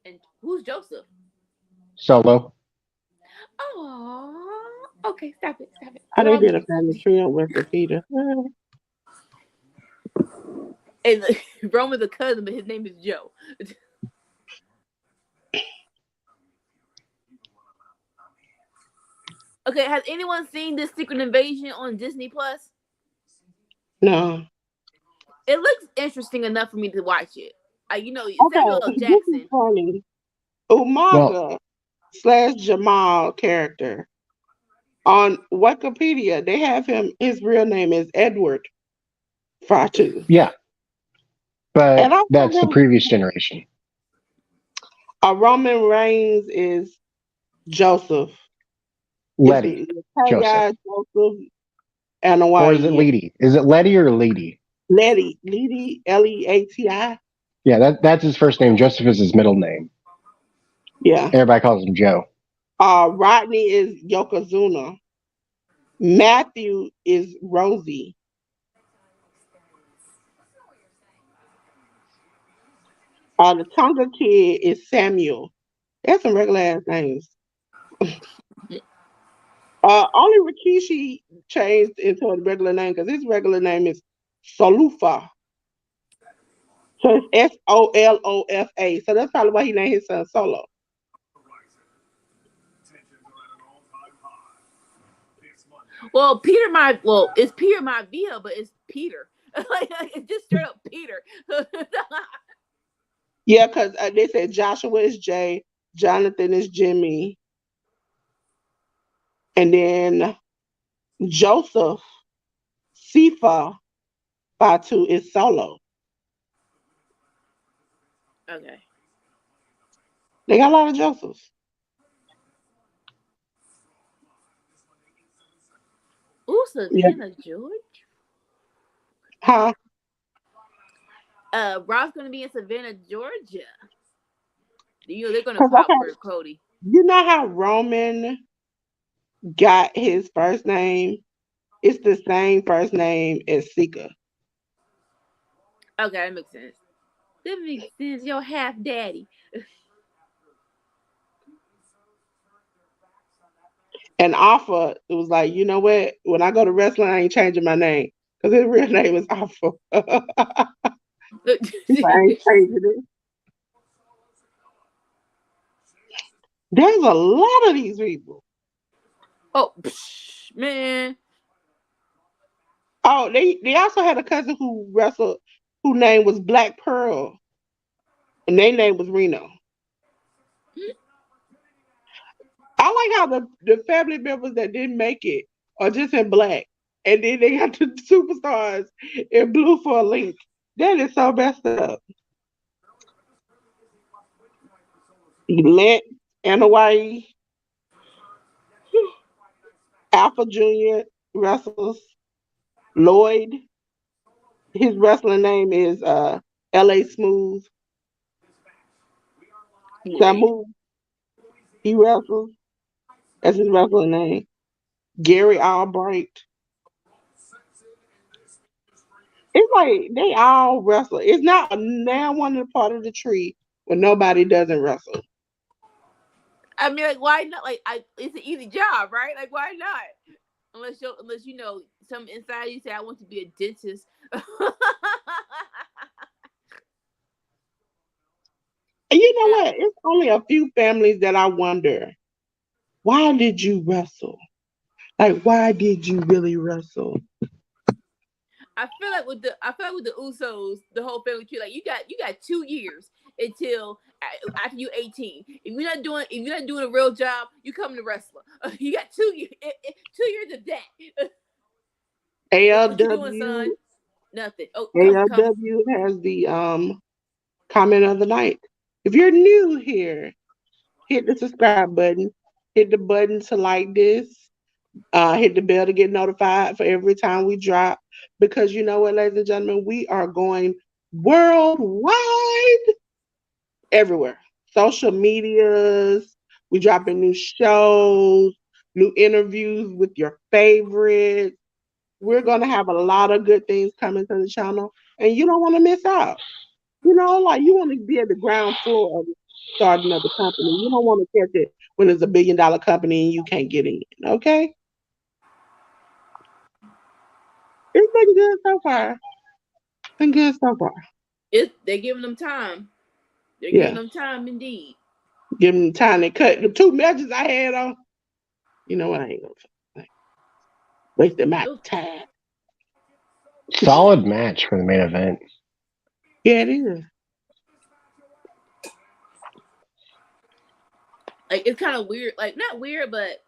And who's Joseph? Solo. Oh, okay. Stop it. Oh, they did a family tree on Wikipedia. And Roman's a cousin, but his name is Joe. Okay, has anyone seen this Secret Invasion on Disney Plus? No. It looks interesting enough for me to watch it. Samuel L. Okay, this is Jackson. funny. Well, Umaga / Jamal character. On Wikipedia, they have his real name is Edward Fatu. yeah, And but I that's the wonder, previous generation. Roman Reigns is Joseph. It's Letty. Joseph. Joseph and a Or is it Y. Leedy? Is it Letty or Leedy? Letty, Leati. Yeah, that's his first name. Joseph is his middle name. Yeah. Everybody calls him Joe. Rodney is Yokozuna. Matthew is Rosie. The Tonga kid is Samuel. That's some regular ass names. Only Rikishi changed into a regular name because his regular name is Solufa. So it's Solofa. So that's probably why he named his son Solo. Well, it's Peter Maivia, but it's Peter. It's just straight up Peter. Yeah, because they said Joshua is Jay, Jonathan is Jimmy, and then Joseph Sifa Batu is Solo. Okay. They got a lot of Josephs. Ooh, Yeah. Savannah George. Huh? Rob's gonna be in Savannah, Georgia. They're gonna 'Cause, pop okay, for Cody. you know how Roman got his first name? It's the same first name as Sika. Okay, that makes sense. That makes sense. Your half daddy. And Alpha, it was like, you know what? When I go to wrestling, I ain't changing my name. Because his real name is Alpha. I ain't changing it. There's a lot of these people. Oh, man. Oh, they also had a cousin who wrestled, whose name was Black Pearl. And their name was Reno. I like how the family members that didn't make it are just in black. And then they got the superstars in blue for a link. That is so messed up. Lent and Hawaii, Alpha Jr. wrestles. Lloyd, his wrestling name is LA Smooth. Samu, he wrestles. That's his wrestling name. Gary Albright. It's like they all wrestle. It's not now one of the part of the tree where nobody doesn't wrestle. I mean, like, why not? It's an easy job, right? Like, why not? Unless some inside you say I want to be a dentist. And you know what? It's only a few families that I wonder, why did you wrestle? Like, why did you really wrestle? I feel like with the Usos, the whole family tree, like you got 2 years until after you 18. If you're not doing a real job, you come to wrestler. You got 2 years, 2 years of that. What you doing, son? ALW Nothing. Oh, come. ALW has the comment of the night. If you're new here, hit the subscribe button, hit the button to like this, Hit the bell to get notified for every time we drop. Because you know what, ladies and gentlemen, we are going worldwide, everywhere. Social medias, we dropping new shows, new interviews with your favorites. We're gonna have a lot of good things coming to the channel, and you don't want to miss out. You know, like you want to be at the ground floor of starting of the company. You don't want to catch it when it's $1 billion company and you can't get in. Okay, it's been good so far. Been good so far. They're giving them time. They're Yeah, giving them time indeed. give them time to cut the 2 matches I had on. You know what? I ain't gonna waste my Ooh. time. Solid match for the main event. Yeah, it is. Like it's kind of weird. Like not weird, but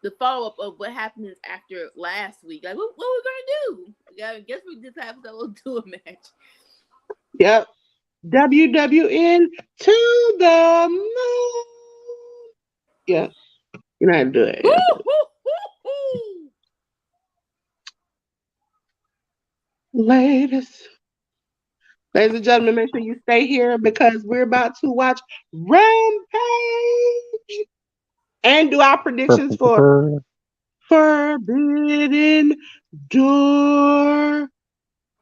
the follow up of what happens after last week. Like what we gonna do? Yeah, I guess we just have to do a match. Yep. WWN to the moon. Yeah, you know how to do it. Woo, Yeah. woo, woo, woo. Ladies and gentlemen, make sure you stay here because we're about to watch Rampage and do our predictions for Forbidden Door.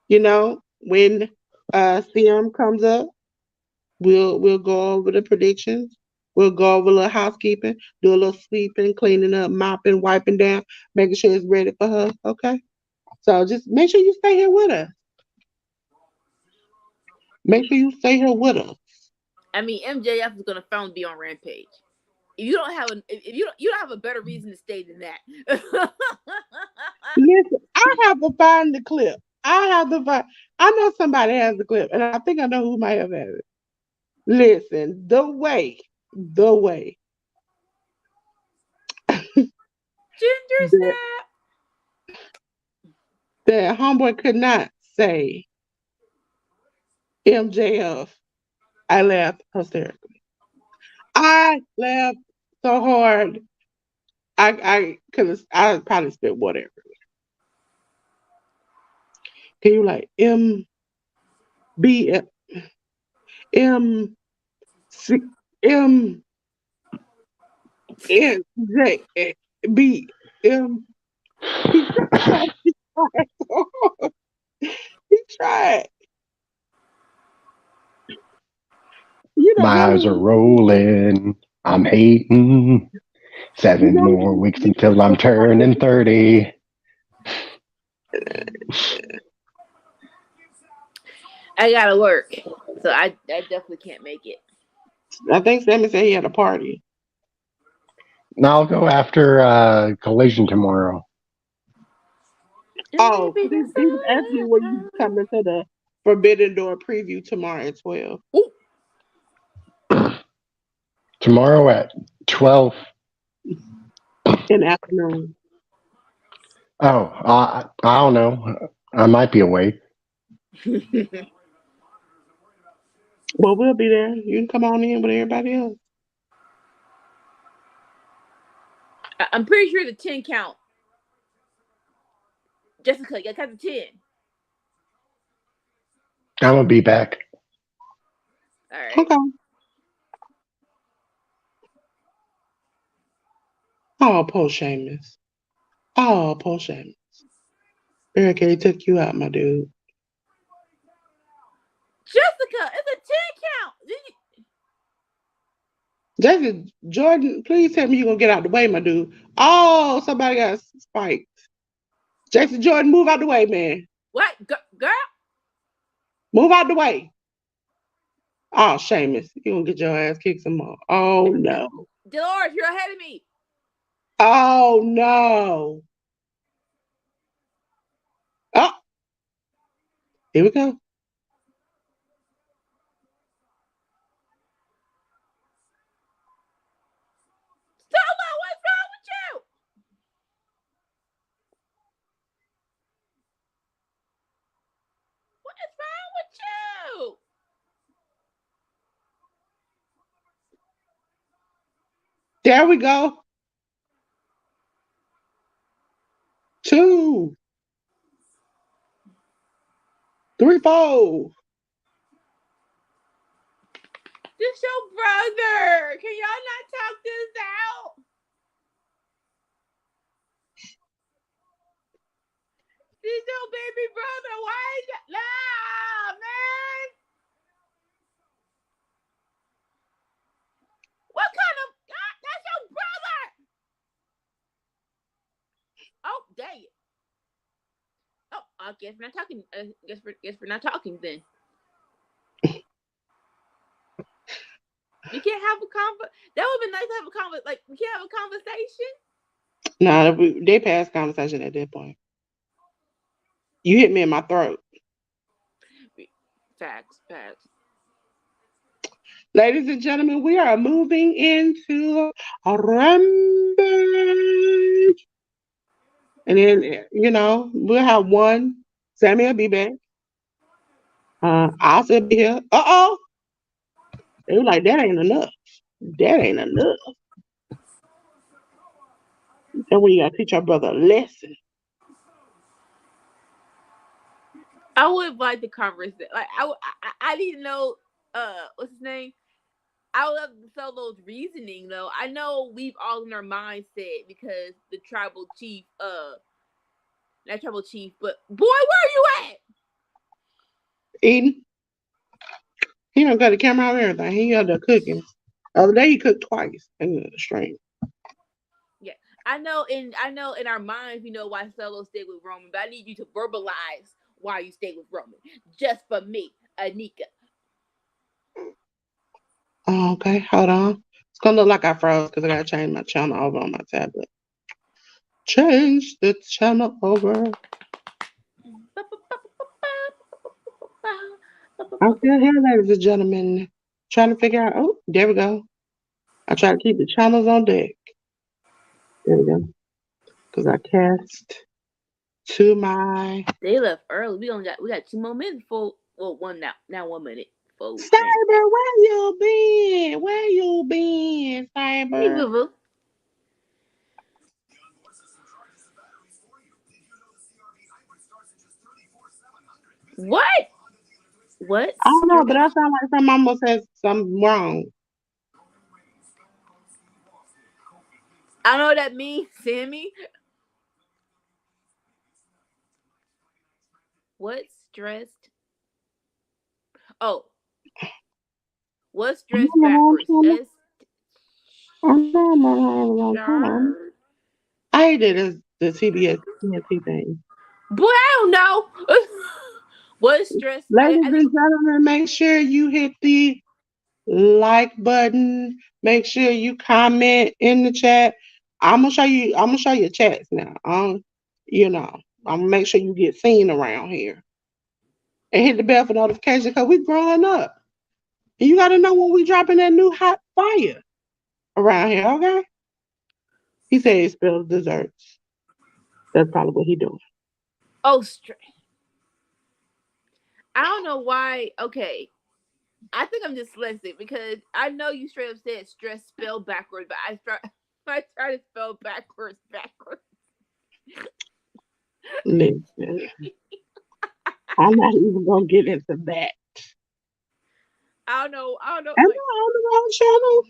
You know, when CM comes up, we'll go over the predictions. We'll go over a little housekeeping, do a little sweeping, cleaning up, mopping, wiping down, making sure it's ready for her. Okay. So just make sure you stay here with us. Make sure you stay here with us. I mean, MJF is gonna finally be on Rampage. If you don't have you don't have a better reason to stay than that. Listen, I have to find the clip. I know somebody has the clip, and I think I know who might have had it. Listen, the way Ginger that, snap. that homeboy could not say MJF, I laughed hysterically. I laughed so hard. I could have. I probably spit water everywhere. Can you like B M C M N J B M? He tried. He tried. He tried. You know My what? eyes are rolling. I'm hating. You 7 know more weeks until I'm turning 30. I gotta work, so I definitely can't make it. I think Sammy said he had a party. Now I'll go after Collision tomorrow. Oh, he was asking you when you coming to the Forbidden Door preview tomorrow at 12. Ooh. Tomorrow at 12. In the afternoon. Oh, I don't know. I might be awake. Well, we'll be there. You can come on in with everybody else. I'm pretty sure the 10 count. Jessica, you got the 10. I'm gonna be back. All right. Okay. Oh, poor Seamus. Oh, poor Seamus. Barricade took you out, my dude. Jessica, it's a 10 count. Jason Jordan, please tell me you're gonna get out the way, my dude. Oh, somebody got spiked. Jason Jordan, move out the way, man. What, girl? Move out the way. Oh, Seamus, you gonna get your ass kicked some more. Oh no. Dolores, you're ahead of me. Oh no. Oh, here we go. Solo, what's wrong with you? What is wrong with you? There we go. 3, 4. This your brother. Can y'all not talk this out? This your baby brother. Why is that? Nah, man. What kind of? That's your brother. Oh, dang it. Oh, I guess we're not talking. Guess we're not talking then. We can't have a That would be nice to have a Like we can't have a conversation. Nah, they passed conversation at that point. You hit me in my throat. Facts. Ladies and gentlemen, we are moving into a Rampage. And then, we'll have one. Sammy will be back. I'll still be here. Uh-oh. They were like, that ain't enough. That ain't enough. Then we got to teach our brother a lesson. I would like the conversation. Like I need to know what's his name? I would love Solo's reasoning though. I know we've all in our mindset because the tribal chief, not tribal chief, but boy, where are you at? Eating. He don't got the camera on everything. He got the cooking. The other day he cooked twice in the stream. Yeah, I know in our minds we know why Solo stayed with Roman, but I need you to verbalize why you stayed with Roman. Just for me, Anika. Oh, okay, hold on. It's gonna look like I froze because I gotta change my channel over on my tablet. Change the channel over. I'm still here, ladies and gentlemen. Trying to figure out. Oh, there we go. I try to keep the channels on deck. There we go. Because I cast to my. They left early. We got 2 more minutes for one now 1 minute. Cyber, where you been? Where you been, Cyber? Hey, boo-boo. What? What? I don't know, but I sound like some almost says something wrong. I don't know what that means, Sammy. What stressed? Oh. What's stressed backwards? I did the TBS TNT thing. Boy, I don't know. What's stressed? Ladies and gentlemen, make sure you hit the like button. Make sure you comment in the chat. I'm gonna show you chats now. I'm gonna make sure you get seen around here. And hit the bell for notifications because we're growing up. And you gotta know when we dropping that new hot fire around here, okay? He said he spilled desserts. That's probably what he doing. Oh, I don't know why. Okay. I think I'm dyslexic because I know you straight up said stress spelled backwards, but I try to spell backwards. Listen, I'm not even gonna get into that. I don't know. Am I on the wrong channel?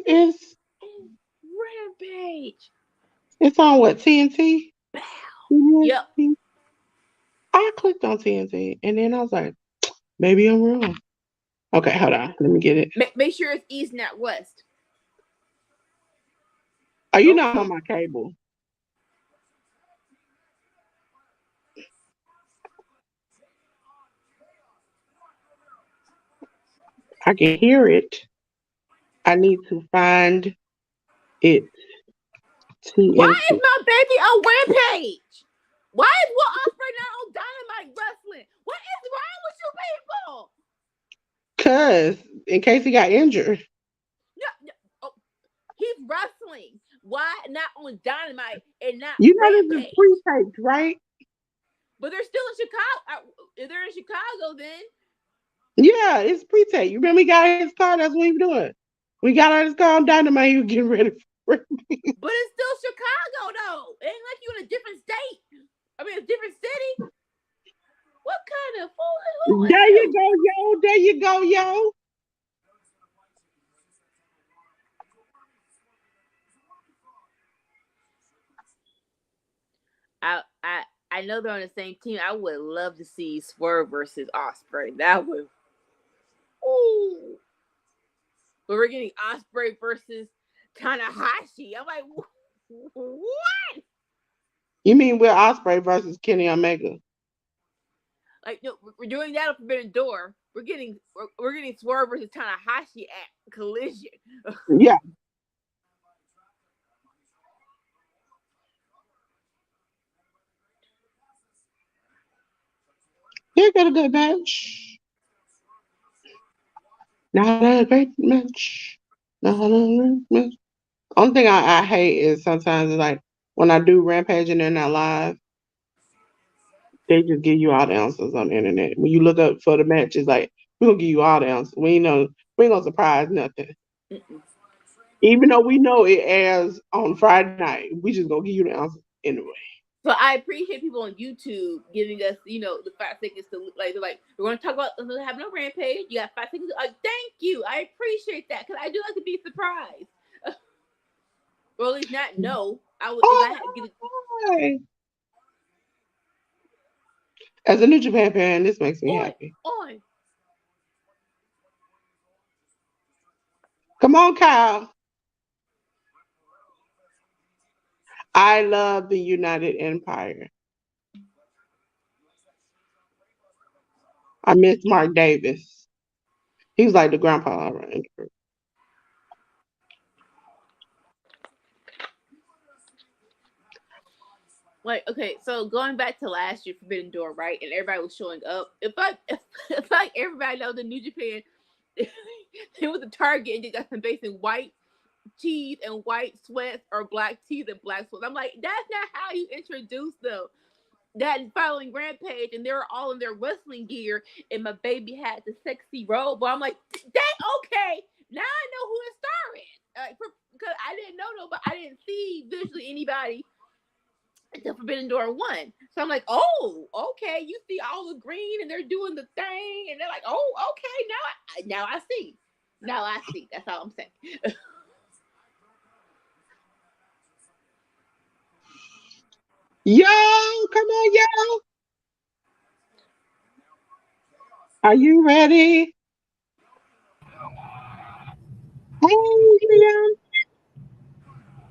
It's Rampage. It's on what, TNT? Yep. I clicked on TNT and then I was like, maybe I'm wrong. Okay, hold on. Let me get it. Make sure it's east, not west. Oh, you know I'm on my cable. I can hear it. I need to find it. TNT. Why is my baby on Rampage? Why is Will Ospreay not on Dynamite Wrestling? What is wrong with you people? Because in case he got injured. No. Oh, he's wrestling. Why not on Dynamite and not Rampage? This is pre-taped, right? But they're still in Chicago. If they're in Chicago, then yeah, it's pre-tape. You remember he got his car? That's what he was doing. We got out his car on Dynamite. He was getting ready for it. But it's still Chicago, though. It ain't like you in a different state. on. There you go, yo. There you go, yo. I know they're on the same team. I would love to see Swerve versus Osprey. That would. Ooh. But we're getting Osprey versus Tanahashi. I'm like, what? You mean with Osprey versus Kenny Omega? Like, no, we're doing that at Forbidden Door. We're getting Swerve versus Tanahashi at Collision. Yeah. You got a good match. Not a great match. Not a great match. Only thing I hate is sometimes like when I do Rampage and they're not live, they just give you all the answers on the internet. When you look up for the match, it's like we're gonna give you all the answers. We ain't gonna surprise nothing. Mm-mm. Even though we know it airs on Friday night, we just gonna give you the answers anyway. So I appreciate people on YouTube giving us, the 5 seconds to they're like, we're going to talk about having a rampage. You got 5 seconds. Thank you. I appreciate that because I do like to be surprised, or at least not know. I would. Oh, as a New Japan fan, this makes me happy. Come on, Kyle. I love the United Empire. I miss Mark Davis. He was like the grandpa around here. Like, okay, so going back to last year Forbidden Door, right? And everybody was showing up. If like everybody knows the New Japan, it was a Target and they got some base in white tees and white sweats or black tees and black sweats. I'm like, that's not how you introduce them. That following Rampage, and they were all in their wrestling gear, and my baby had the sexy robe. But I'm like, that okay? Now I know who the star is. Because I didn't know nobody, I didn't see visually anybody until Forbidden Door 1. So I'm like, oh, okay. You see all the green, and they're doing the thing, and they're like, oh, okay. Now I see. Now I see. That's all I'm saying. Yo, come on, yo. Are you ready? Hey, Leon.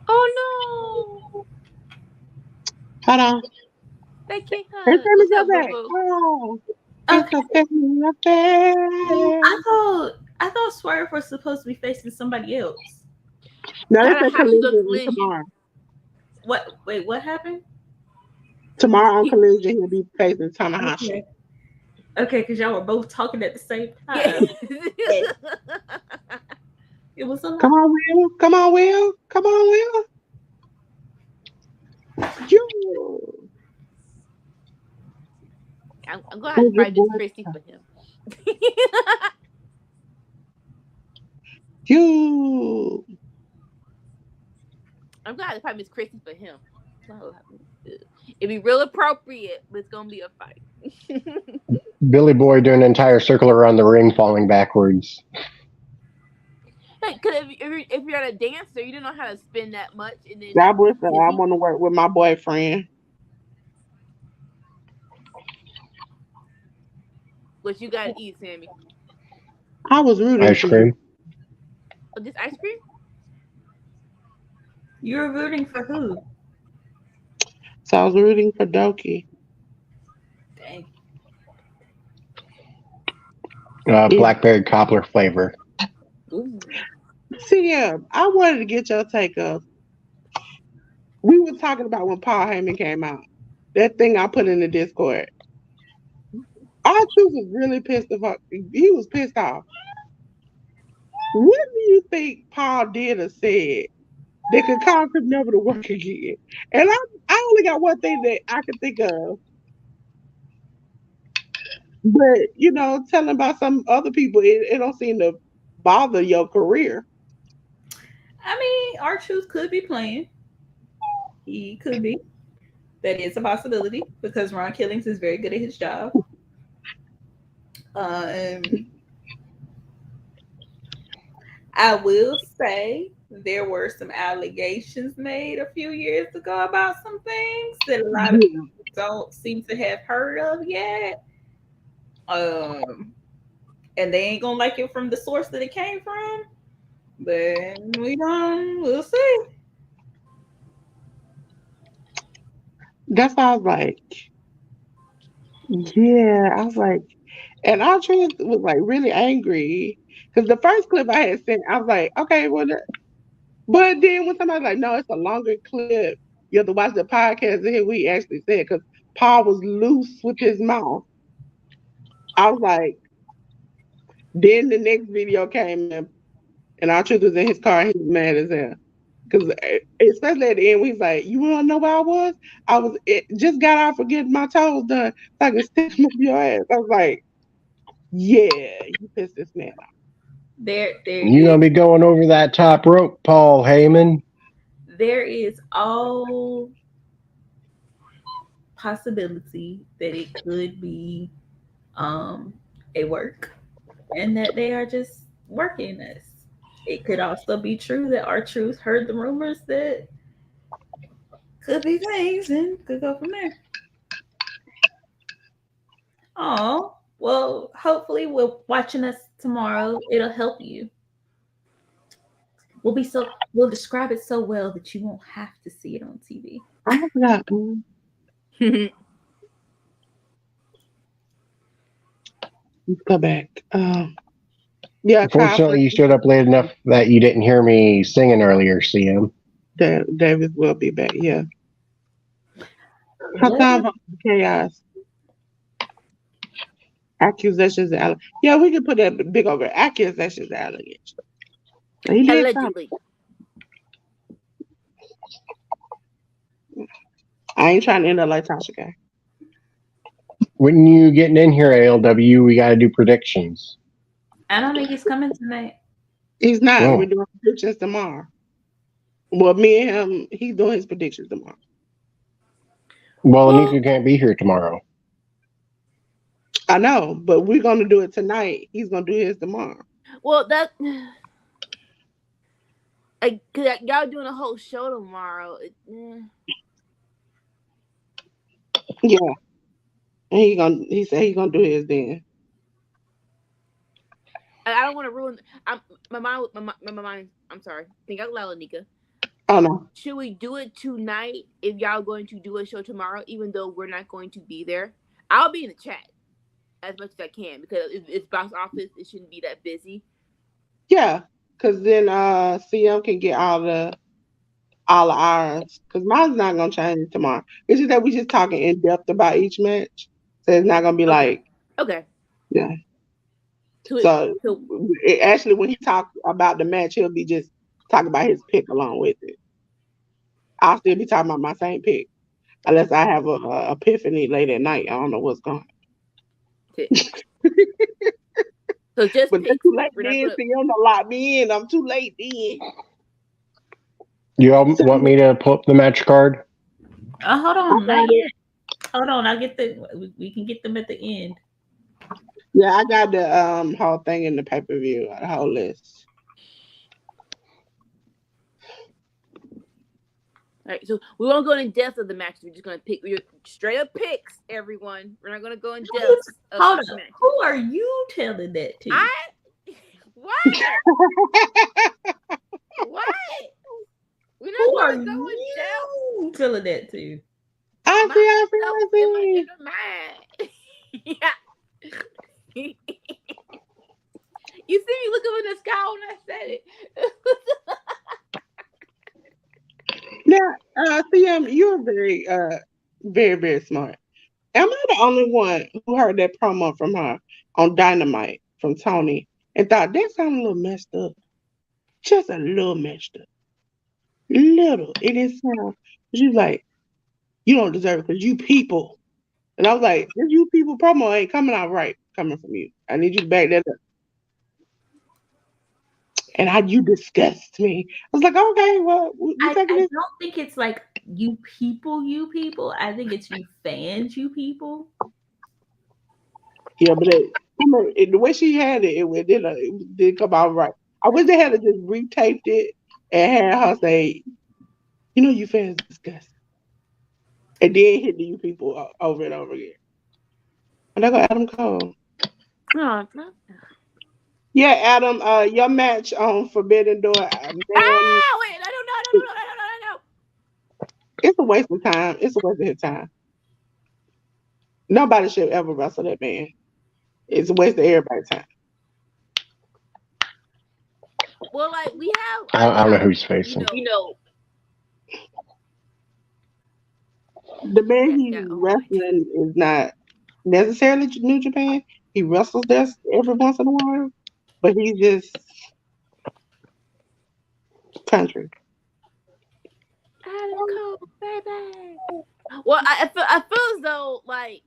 Oh no. Hold on. They can't It's hug. time to What's go up, back. boo-boo? Oh, it's Okay. a family affair. I thought Swerve was supposed to be facing somebody else. No, it's a Tanahashi's on collision Collision. tomorrow. What? Wait, what happened? Tomorrow on Collision, he'll be facing Tanahashi. Okay, because y'all were both talking at the same time. Yeah. It was a lot. Come on, Will. Come on, Will. Come on, Will. You. I'm glad I tried this Christy for him. You. I'm glad I tried Miss Christy for him. It'd be real appropriate, but it's gonna be a fight. Billy Boy doing an entire circle around the ring, falling backwards. Hey, cause if you're not a dancer, you don't know how to spin that much, and then I want to work with my boyfriend. what you gotta eat, Sammy? I was rooting Ice for cream. you. Oh, just ice cream? You were rooting for who? So I was rooting for Doki. Dang. Blackberry cobbler flavor. Ooh. See, yeah, I wanted to get your take of. We were talking about when Paul Heyman came out. That thing I put in the Discord. R-Truth was really pissed off. He was pissed off. What do you think Paul did or said that could cause him never to work again? And I only got one thing that I can think of. But, telling about some other people, it don't seem to bother your career. I mean, R-Truth could be playing. He could be. That is a possibility because Ron Killings is very good at his job. Um, I will say there were some allegations made a few years ago about some things that a lot of Yeah. people don't seem to have heard of yet. And they ain't gonna like it from the source that it came from. But we'll see. That's why I was like, yeah. I was like, and our truth was like really angry because the first clip I had sent, I was like, okay, well, but then when somebody like, no, it's a longer clip. You have to watch the podcast to hear what he actually said because Paul was loose with his mouth. I was like, then the next video came in, and our truth was in his car. And he was mad as hell. Because especially at the end, he's like, "You want to know where I was? Just got out for getting my toes done, so I can stick them up your ass." I was like, "Yeah, you pissed this man off." You gonna be going over that top rope, Paul Heyman? There is all possibility that it could be a work, and that they are just working us. It could also be true that R-Truth heard the rumors that could be things and could go from there. Oh, well, hopefully we're watching us tomorrow. It'll help you. We'll describe it so well that you won't have to see it on TV. I forgot. Let's go back. Yeah, Unfortunately, you showed up late enough that you didn't hear me singing earlier, CM. Davis will be back. Yeah. How time chaos? Accusations and yeah, we can put that big over accusations and allegations. He did Allegedly. I ain't trying to end up like Tasha K. When you getting in here, ALW, we got to do predictions. I don't think he's coming tonight. He's not. Oh. We're doing predictions tomorrow. Well, me and him, he's doing his predictions tomorrow. Well, Anika can't be here tomorrow. I know, but we're gonna do it tonight. He's gonna do his tomorrow. Well, that cause y'all doing a whole show tomorrow. Yeah, and he said he's gonna do his then. I don't want to ruin. My mind. I'm sorry. Think out loud, Anika. Oh no. Should we do it tonight if y'all going to do a show tomorrow, even though we're not going to be there? I'll be in the chat as much as I can because it's box office. It shouldn't be that busy. Yeah, because then CM can get all the ours. Because mine's not gonna change tomorrow. It's just that we just talking in depth about each match, so it's not gonna be like yeah. So actually, when he talks about the match, he'll be just talking about his pick along with it. I'll still be talking about my same pick, unless I have a epiphany late at night. I don't know what's going on. So just but that's too late then. So you don't lock me in. I'm too late then. You all want me to pull up the match card? Hold on, not yet. Hold on, I'll get we can get them at the end. Yeah, I got the whole thing in the pay-per-view, the whole list. All right, so we won't go in depth of the match. We're just gonna pick straight up picks, everyone. We're not gonna go in depth. Hold on, who are you telling that to? What? What? We're not who are gonna go in you telling that to? I see. Yeah. You see me look up in the sky when I said it. Now, CM, you're very, very, very smart. Am I the only one who heard that promo from her on Dynamite from Tony and thought that sounded a little messed up? Just a little messed up. Little. It didn't sound. She was like, "You don't deserve it because you people." And I was like, "This you people promo ain't coming out right coming from you. I need you to back that up." And you disgust me. I was like, okay, well, I don't think it's like you people. I think it's you fans, you people. Yeah, but The way she had it, it didn't come out right. I wish they had to just retaped it and had her say, you fans disgusting. And then hit you people over and over again. And I go Adam Cole. No. Yeah, Adam, your match on Forbidden Door, man, Wait, I don't know. it's a waste of time. It's a waste of his time. Nobody should ever wrestle that man. It's a waste of everybody's time. Well, like we have. I don't know who he's facing. The man he's wrestling is not necessarily New Japan. He wrestles there every once in a while, but he's just country. Adam Cole, baby. Well, I feel as though like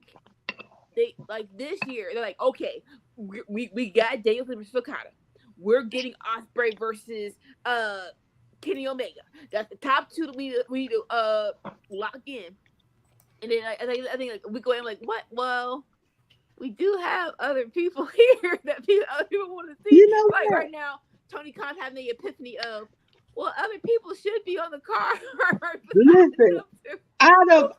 they like this year they're like, okay, we got Daniel versus Okada. We're getting Ospreay versus Kenny Omega. That's the top two that we need to lock in. And then I think like we go in like, what? Well, we do have other people here that other people want to see. Like right now, Tony Khan having the epiphany of, well, other people should be on the card. Listen, out of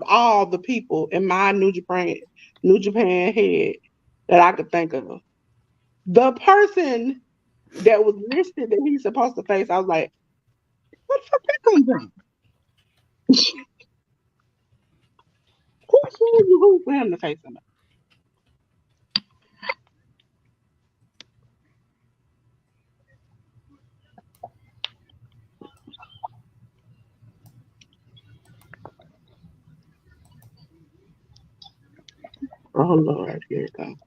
all the people in my New Japan head that I could think of, the person that was listed that he's supposed to face, I was like, what the fuck that come from? Who's for him to face somebody? Oh Lord, here it comes.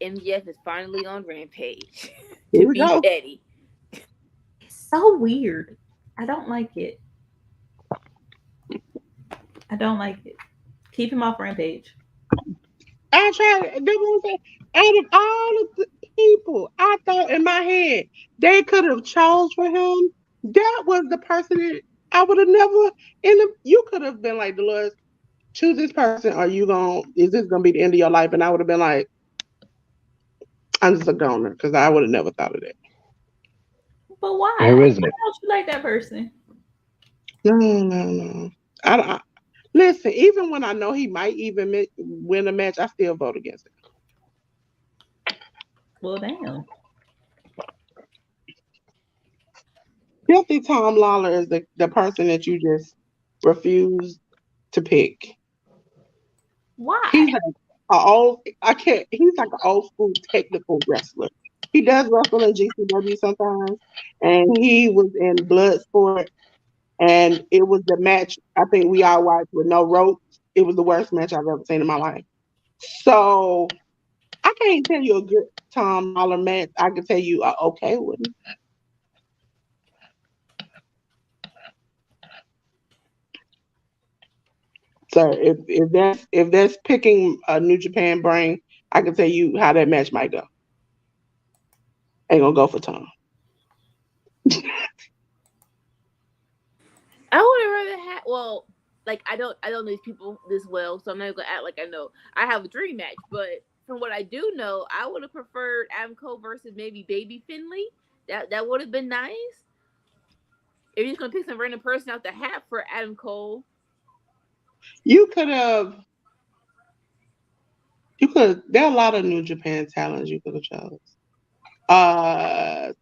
MJF is finally on Rampage Here to we be go. petty. It's so weird. I don't like it. Keep him off Rampage. I tried. Out of all of the people, I thought in my head they could have chose for him. That was the person that I would have never. You could have been like, Dolores, choose this person. Is this gonna be the end of your life? And I would have been like, I'm just a goner because I would have never thought of that. But why? Who is it? Why don't you like that person? No. I listen. Even when I know he might even win a match, I still vote against him. Well, damn. Filthy Tom Lawler is the person that you just refuse to pick. Why? He's like he's like an old school technical wrestler. He does wrestle in GCW sometimes, and he was in Bloodsport, and it was the match I think we all watched with no ropes. It was the worst match I've ever seen in my life. So I can't tell you a good Tom Lawler match. I can tell you an okay one. So if that's picking a New Japan brain, I can tell you how that match might go. Ain't gonna go for Tom. I would have rather had. Well, like I don't know these people this well, so I'm not gonna act like I know. I have a dream match, but from what I do know, I would have preferred Adam Cole versus maybe Baby Finley. That would have been nice. If you're just gonna pick some random person out the hat for Adam Cole, you could have. There are a lot of New Japan talents you could have chose.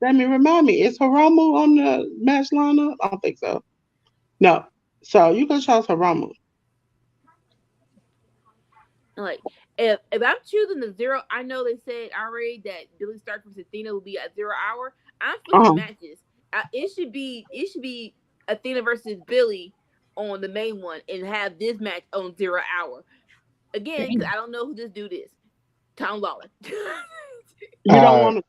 Sammy, remind me, is Hiromu on the match lineup? I don't think so. No. So you could chose Hiromu. like if I'm choosing the 0, I know they said already that Billy Stark versus Athena will be at 0 hour. I'm flipping matches. It should be Athena versus Billy on the main one and have this match on 0 hour. Again, because I don't know who this dude is. Tom Lawler. You don't want to.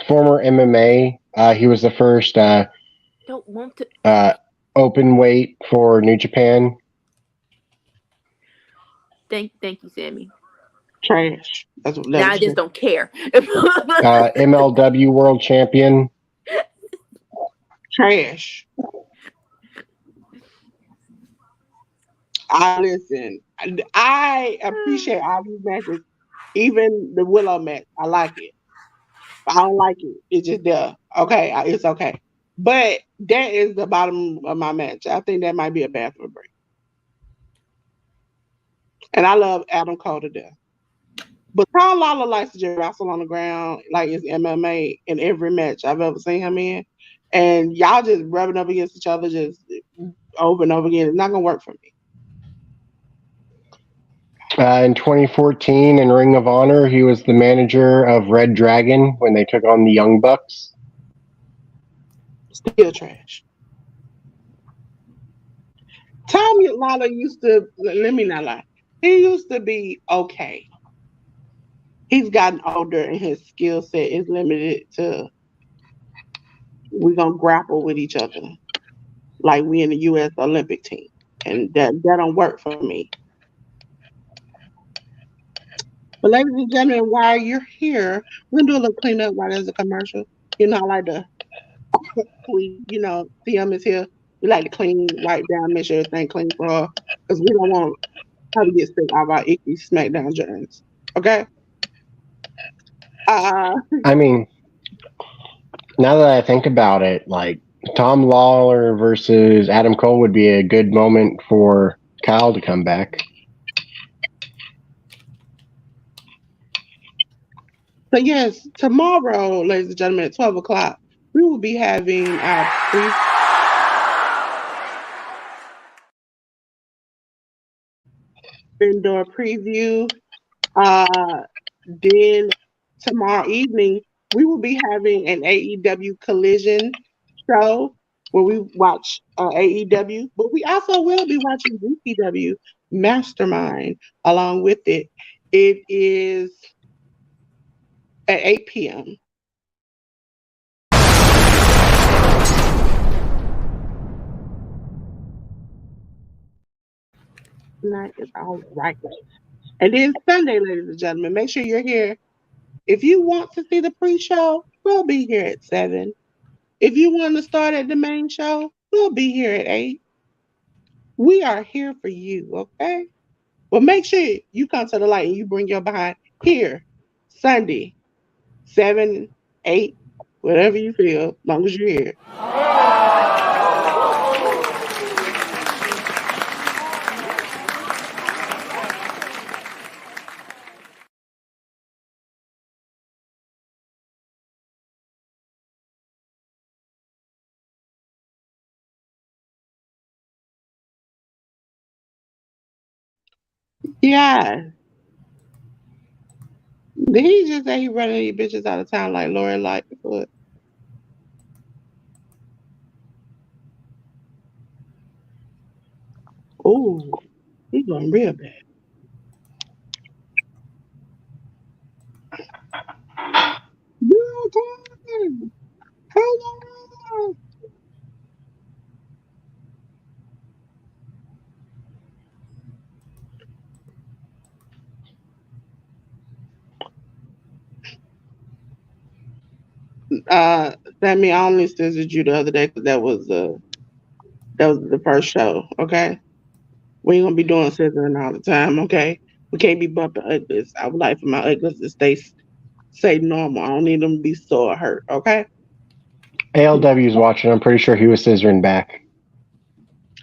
Former MMA. He was the first don't want to open weight for New Japan. Thank you, Sammy. Trash. That's what Now I that just don't care. MLW World Champion. trash. I listen. I appreciate all these matches, even the Willow match. I like it. I don't like it. It's just there. Okay, it's okay. But that is the bottom of my match. I think that might be a bathroom break. And I love Adam Cole to death. But Tom Lawler likes to just wrestle on the ground like it's MMA in every match I've ever seen him in. And y'all just rubbing up against each other just over and over again. It's not going to work for me. In 2014, in Ring of Honor, he was the manager of Red Dragon when they took on the Young Bucks. Still trash. Tom Lawler used to, let me not lie, he used to be okay. He's gotten older and his skill set is limited to we're going to grapple with each other like we in the U.S. Olympic team. And that don't work for me. But ladies and gentlemen, while you're here, we're going to do a little cleanup while there's a commercial. You know, I like to, CM is here. We like to clean, wipe down, make sure everything clean for her. Because we don't want her to get sick out of our icky Smackdown journeys. Okay? I mean, now that I think about it, like Tom Lawler versus Adam Cole would be a good moment for Kyle to come back. So yes, tomorrow, ladies and gentlemen, at 12 o'clock, we will be having our indoor preview. Then tomorrow evening, we will be having an AEW Collision show where we watch AEW, but we also will be watching WCW Mastermind along with it. It is at 8 p.m. Tonight is all right. And then Sunday, ladies and gentlemen, make sure you're here. If you want to see the pre-show, we'll be here at 7. If you want to start at the main show, we'll be here at 8. We are here for you, okay? Well, make sure you come to the light and you bring your behind here Sunday, 7, 8, whatever you feel, as long as you're here. Yeah. Did he just say he running these bitches out of town like Lori Lightfoot? Oh, he's going real bad. Real time. Hello. Sammy, I only scissored you the other day because that was the first show. Okay, we ain't gonna be doing scissoring all the time. Okay, we can't be bumping uglies. I would like for my uglies to stay normal. I don't need them to be sore hurt. Okay. ALW's watching. I'm pretty sure he was scissoring back.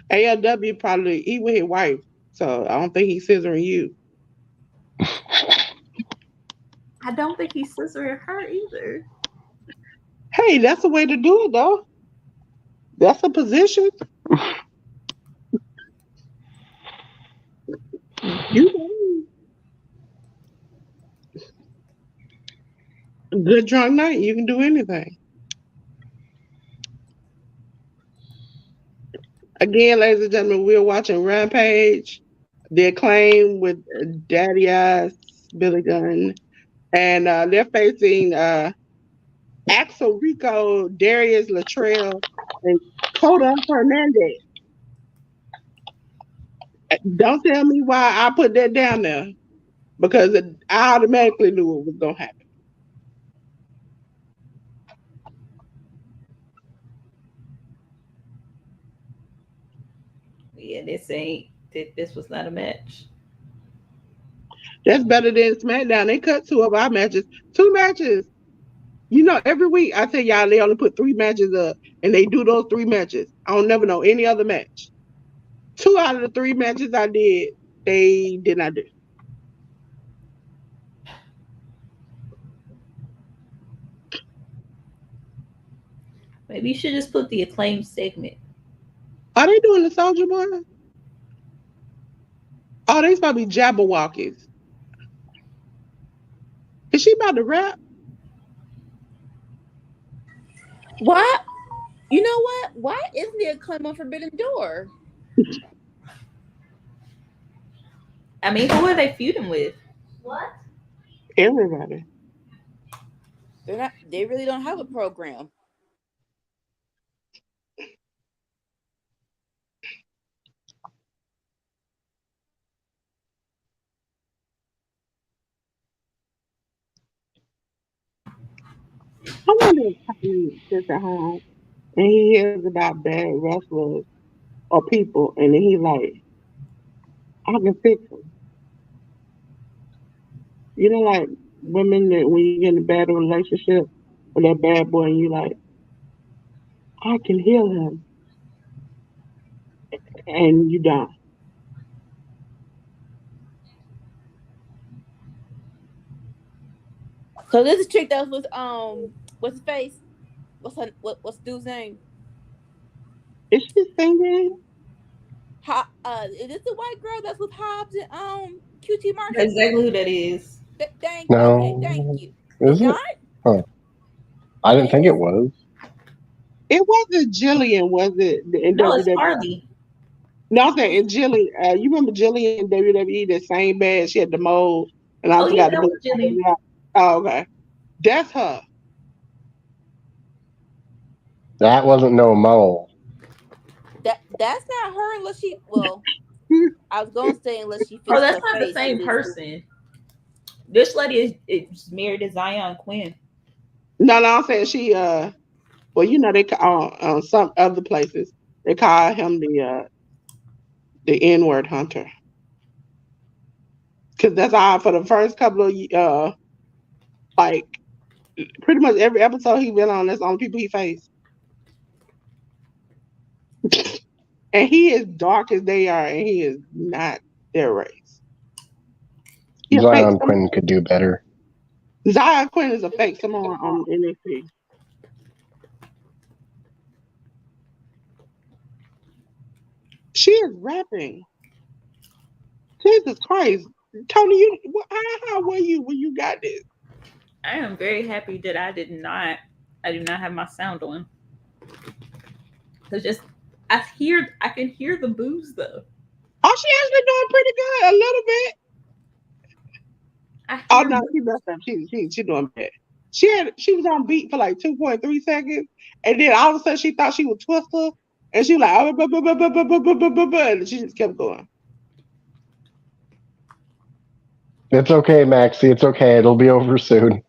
ALW probably he with his wife, so I don't think he's scissoring you. I don't think he's scissoring her either. Hey, that's a way to do it though. That's a position. You know. Good drunk night, you can do anything. Again, ladies and gentlemen, we're watching Rampage, The Acclaim with Daddy Ass, Billy Gunn, and they're facing Axel Rico, Darius Latrell, and Coda Hernandez. Don't tell me why I put that down there. because I automatically knew what was gonna happen. Yeah, this was not a match. That's better than SmackDown. They cut 2 of our matches. 2 matches. Every week I tell y'all they only put 3 matches up, and they do those 3 matches. I don't never know any other match. 2 out of the 3 matches I did, they did not do. Maybe you should just put the Acclaim segment. Are they doing the Soldier Boy? Oh, they supposed to be Jabberwockies. Is she about to rap? Why? You know what? Why isn't there a claim on Forbidden Door? I mean, who are they feuding with? What? Everybody. They're not. They really don't have a program. I wonder if Tommy sits at home and he hears about bad wrestlers or people, and then he's like, I can fix them. Like women that when you get in a bad relationship with that bad boy, and you like, I can heal him, and you don't. So this is a chick that was what's his face? What's the dude's name? Is she singing? Is this the white girl that's with Hobbs and QT Marshall? That's exactly who that is. Thank No. Okay, thank you. Is it? Not? Oh, I didn't think it was. It wasn't Jillian, was it? In No, it's WWE? Harley. No, I'm saying Jillian. You remember Jillian in WWE? That same bad. She had the mold, and I Oh yeah, forgot that to was Jillian. Oh, okay. That's her. That wasn't no mole. That's not her unless she. Well, I was gonna say unless she. Oh, fixed that's her not the face same and person. This lady is married to Zion Quinn. No, I'm saying she. Well, they call some other places they call him the N-word hunter, because that's all for the first couple of like pretty much every episode he been on. That's the only people he faced, and he is dark as they are, and he is not their race. He a fake Zion Quinn could do better. Zion Quinn is a fake Samoan on NXT. She is rapping. Jesus Christ, Tony, how were you when you got this? I am very happy that I do not have my sound on. Cause I can hear the boos though. Oh, she actually doing pretty good, a little bit. Oh no, she messed up. She doing bad. She was on beat for like 2.3 seconds, and then all of a sudden she thought she was Twister, and she was like, and she just kept going. It's okay, Maxie. It's okay. It'll be over soon.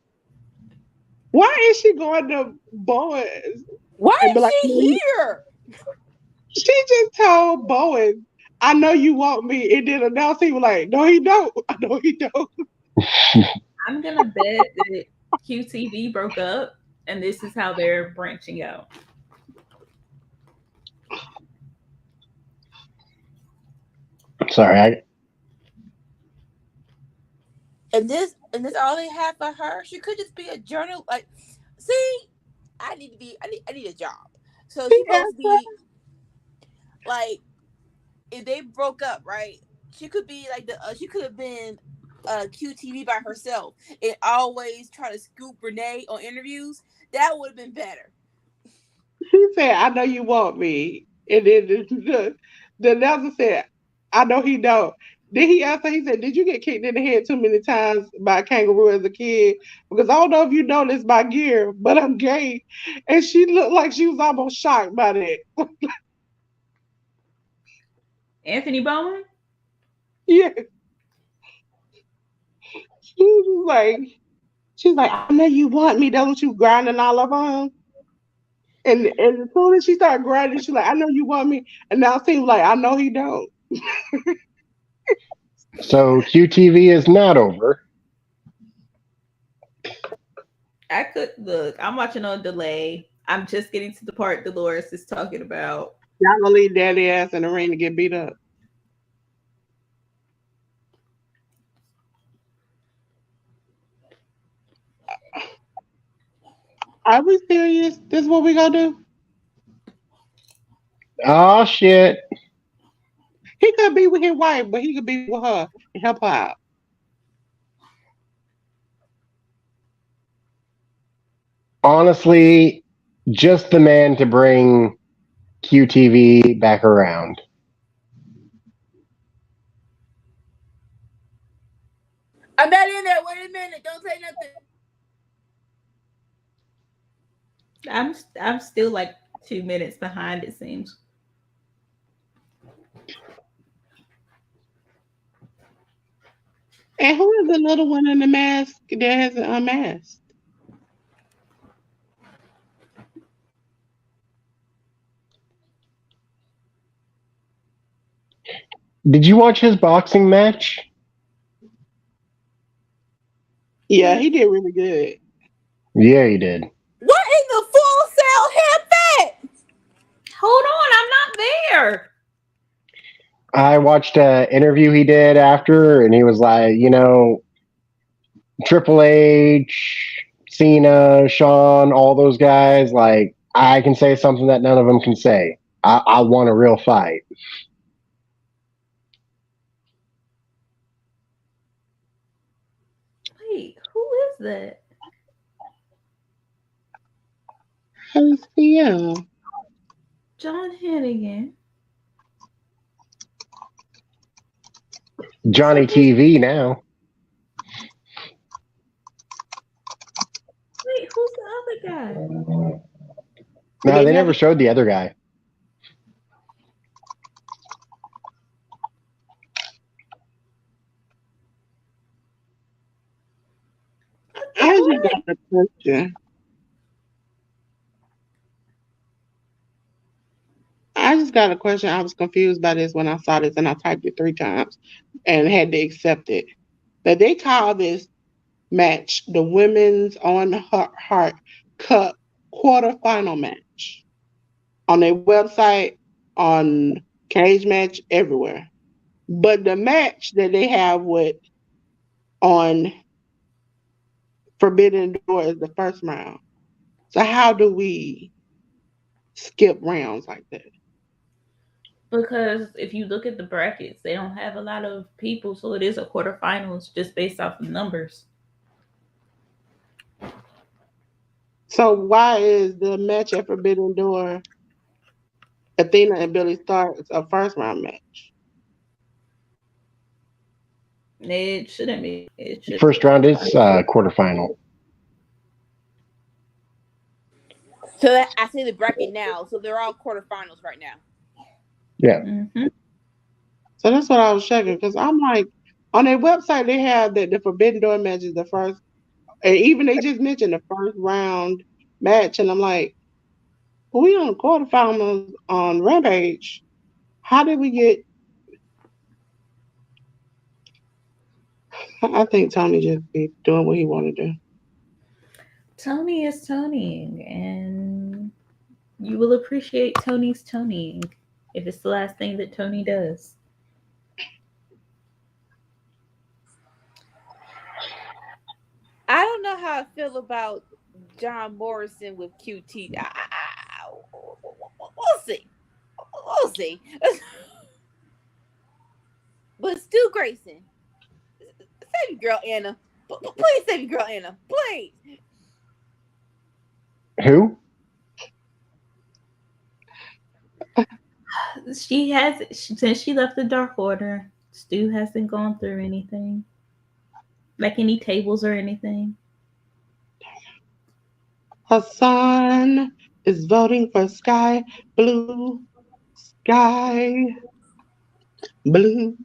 Why is she going to Boaz? Why and be is like, she here? She just told Boaz, I know you want me, and then announced he was like, no, he don't. I know he don't. I'm gonna bet that QTV broke up, and this is how they're branching out. Sorry, And this all they have for her. She could just be a journal. Like, see, I need a job. So she's supposed to be like, if they broke up, right? She could be like she could have been QTV by herself and always try to scoop Renee on interviews. That would have been better. She said, I know you want me. And then the announcer said, I know he don't. Then he asked her, he said, did you get kicked in the head too many times by a kangaroo as a kid? Because I don't know if you noticed my gear, but I'm gay. And she looked like she was almost shocked by that. Anthony Bowen? Yeah. she's like, I know you want me. That's what you grinding all over him. And as soon as she started grinding, she's like, I know you want me. And now it seems like I know he don't. So QTV is not over. I could look. I'm watching on delay. I'm just getting to the part Dolores is talking about. Y'all gonna leave daddy ass in the ring to get beat up. Are we serious? This is what we gonna do? Oh shit. He could be with his wife, but he could be with her and help her out. Honestly, just the man to bring QTV back around. I'm not in there. Wait a minute. Don't say nothing. I'm still like 2 minutes behind, it seems. And who is the little one in the mask that hasn't unmasked? Did you watch his boxing match? Yeah, he did really good. Yeah, he did. What in the full cell headband? Hold on, I'm not there. I watched an interview he did after, and he was like, Triple H, Cena, Shawn, all those guys, like, I can say something that none of them can say. I want a real fight. Wait, who is that? Who's you? John Hannigan. Johnny TV now. Wait, who's the other guy? No, they never showed the other guy. I just got a question. I just got a question. I was confused by this when I saw this and I typed it 3 times and had to accept it. That they call this match the Women's on Heart Cup quarterfinal match on their website, on Cage Match, everywhere. But the match that they have with on Forbidden Door is the first round. So how do we skip rounds like that? Because if you look at the brackets, they don't have a lot of people, so it is a quarterfinals just based off of numbers. So why is the match at Forbidden Door Athena and Billy Starks a first round match? It shouldn't be. It should. First round is quarterfinal. So I see the bracket now. So they're all quarterfinals right now. Yeah. Mm-hmm. So that's what I was checking because I'm like, on their website they have that the Forbidden Door match is the first, and even they just mentioned the first round match, and I'm like, we on quarterfinals on Rampage. How did we get? I think Tony just be doing what he want to do. Tony is Tonying, and you will appreciate Tony's Tonying if it's the last thing that Tony does. I don't know how I feel about John Morrison with QT. We'll see. We'll see. But Stu Grayson, save your girl Anna. Please save your girl Anna. Please. Who? Since she left the Dark Order, Stu hasn't gone through anything. Like any tables or anything. Hassan is voting for Sky Blue. Sky Blue.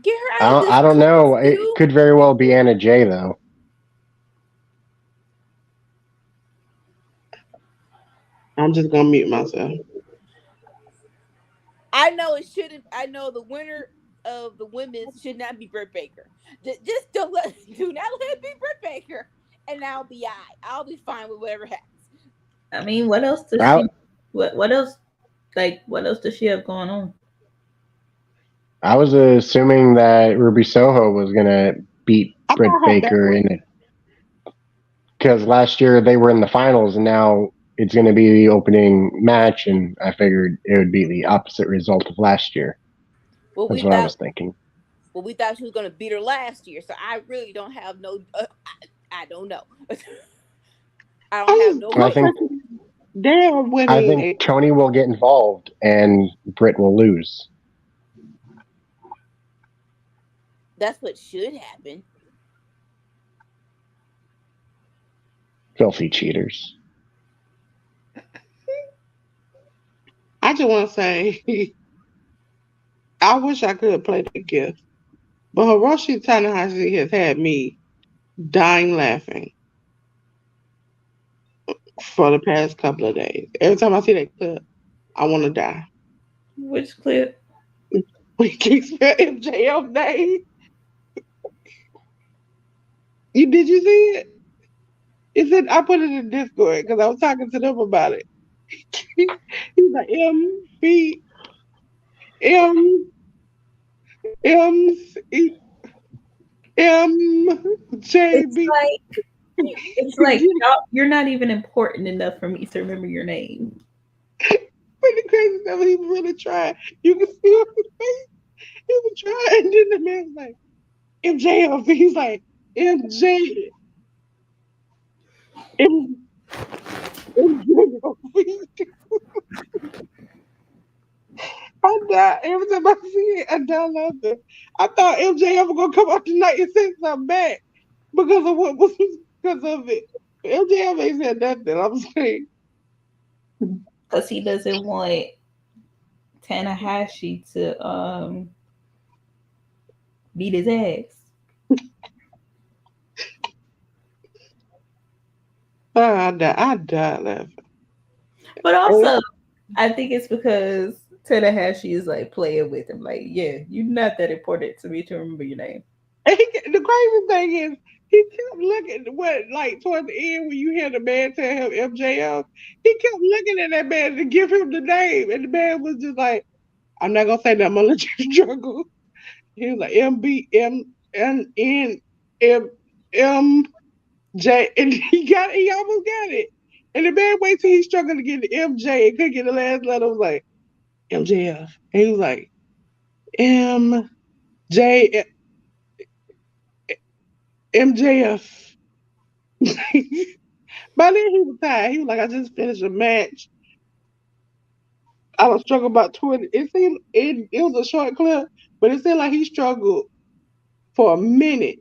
Get her out of this. I don't know. It costume. could very well be Anna Jay though. I'm just gonna mute myself. I know it shouldn't. I know the winner of the women's should not be Britt Baker. Just do not let it be Britt Baker, and I'll be I'll be fine with whatever happens. I mean, what else does she? What else? Like, what else does she have going on? I was assuming that Ruby Soho was gonna beat Britt Baker in it because last year they were in the finals, and now it's going to be the opening match, and I figured it would be the opposite result of last year. Well, that's what I was thinking. Well, we thought she was going to beat her last year, so I really don't have no. I don't know. I don't have no. I think Tony will get involved, and Britt will lose. That's what should happen. Filthy cheaters. I just want to say, I wish I could play the gift, but Hiroshi Tanahashi has had me dying laughing for the past couple of days. Every time I see that clip, I want to die. Which clip? We keep spelling MJF name. Did you see it? It said I put it in Discord because I was talking to them about it. He's like MB MJB. It's like you're not even important enough for me to remember your name. But the crazy stuff, he was really trying. You can see on his face. He was trying, and then the man was like, MJF. He's like, MJ. I died. Every time I see it, I die laughing. I thought MJF was gonna come out tonight and say something back because of what was because of it. MJF ain't said nothing. I'm saying because he doesn't want Tanahashi to beat his ass. I died laughing. But also, I think it's because Tanahashi is like playing with him. Like, yeah, you're not that important to me to remember your name. And the crazy thing is, he kept looking towards the end when you hear the man tell him MJF, he kept looking at that man to give him the name, and the man was just like, "I'm not gonna say that. I'm gonna let you struggle." He was like MJ, and he almost got it. And the man wait till he struggled to get the MJ and couldn't get the last letter. Was like MJF, and he was like MJ. MJF. By then he was tired. He was like, I just finished a match. I was struggling about 20. It was a short clip, but it seemed like he struggled for a minute,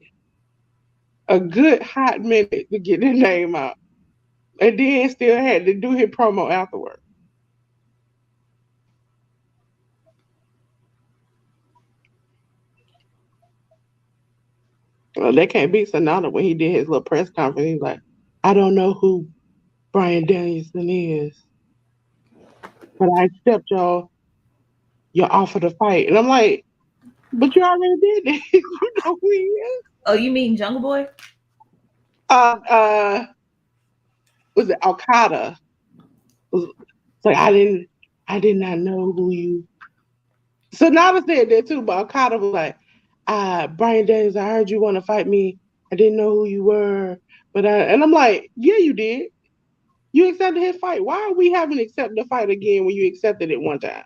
a good hot minute to get his name out. And then still had to do his promo afterward. Well, they can't beat Sonata when he did his little press conference. He's like, I don't know who Bryan Danielson is, but I accept your offer to fight. And I'm like, but you already did that. You know who he is. Oh, you mean Jungle Boy? Was it Okada? It's like I did not know who you. So Nava said that too, but Okada was like, Bryan Daniels, I heard you want to fight me. I didn't know who you were, and I'm like, yeah, you did. You accepted his fight. Why are we having to accept the fight again when you accepted it one time?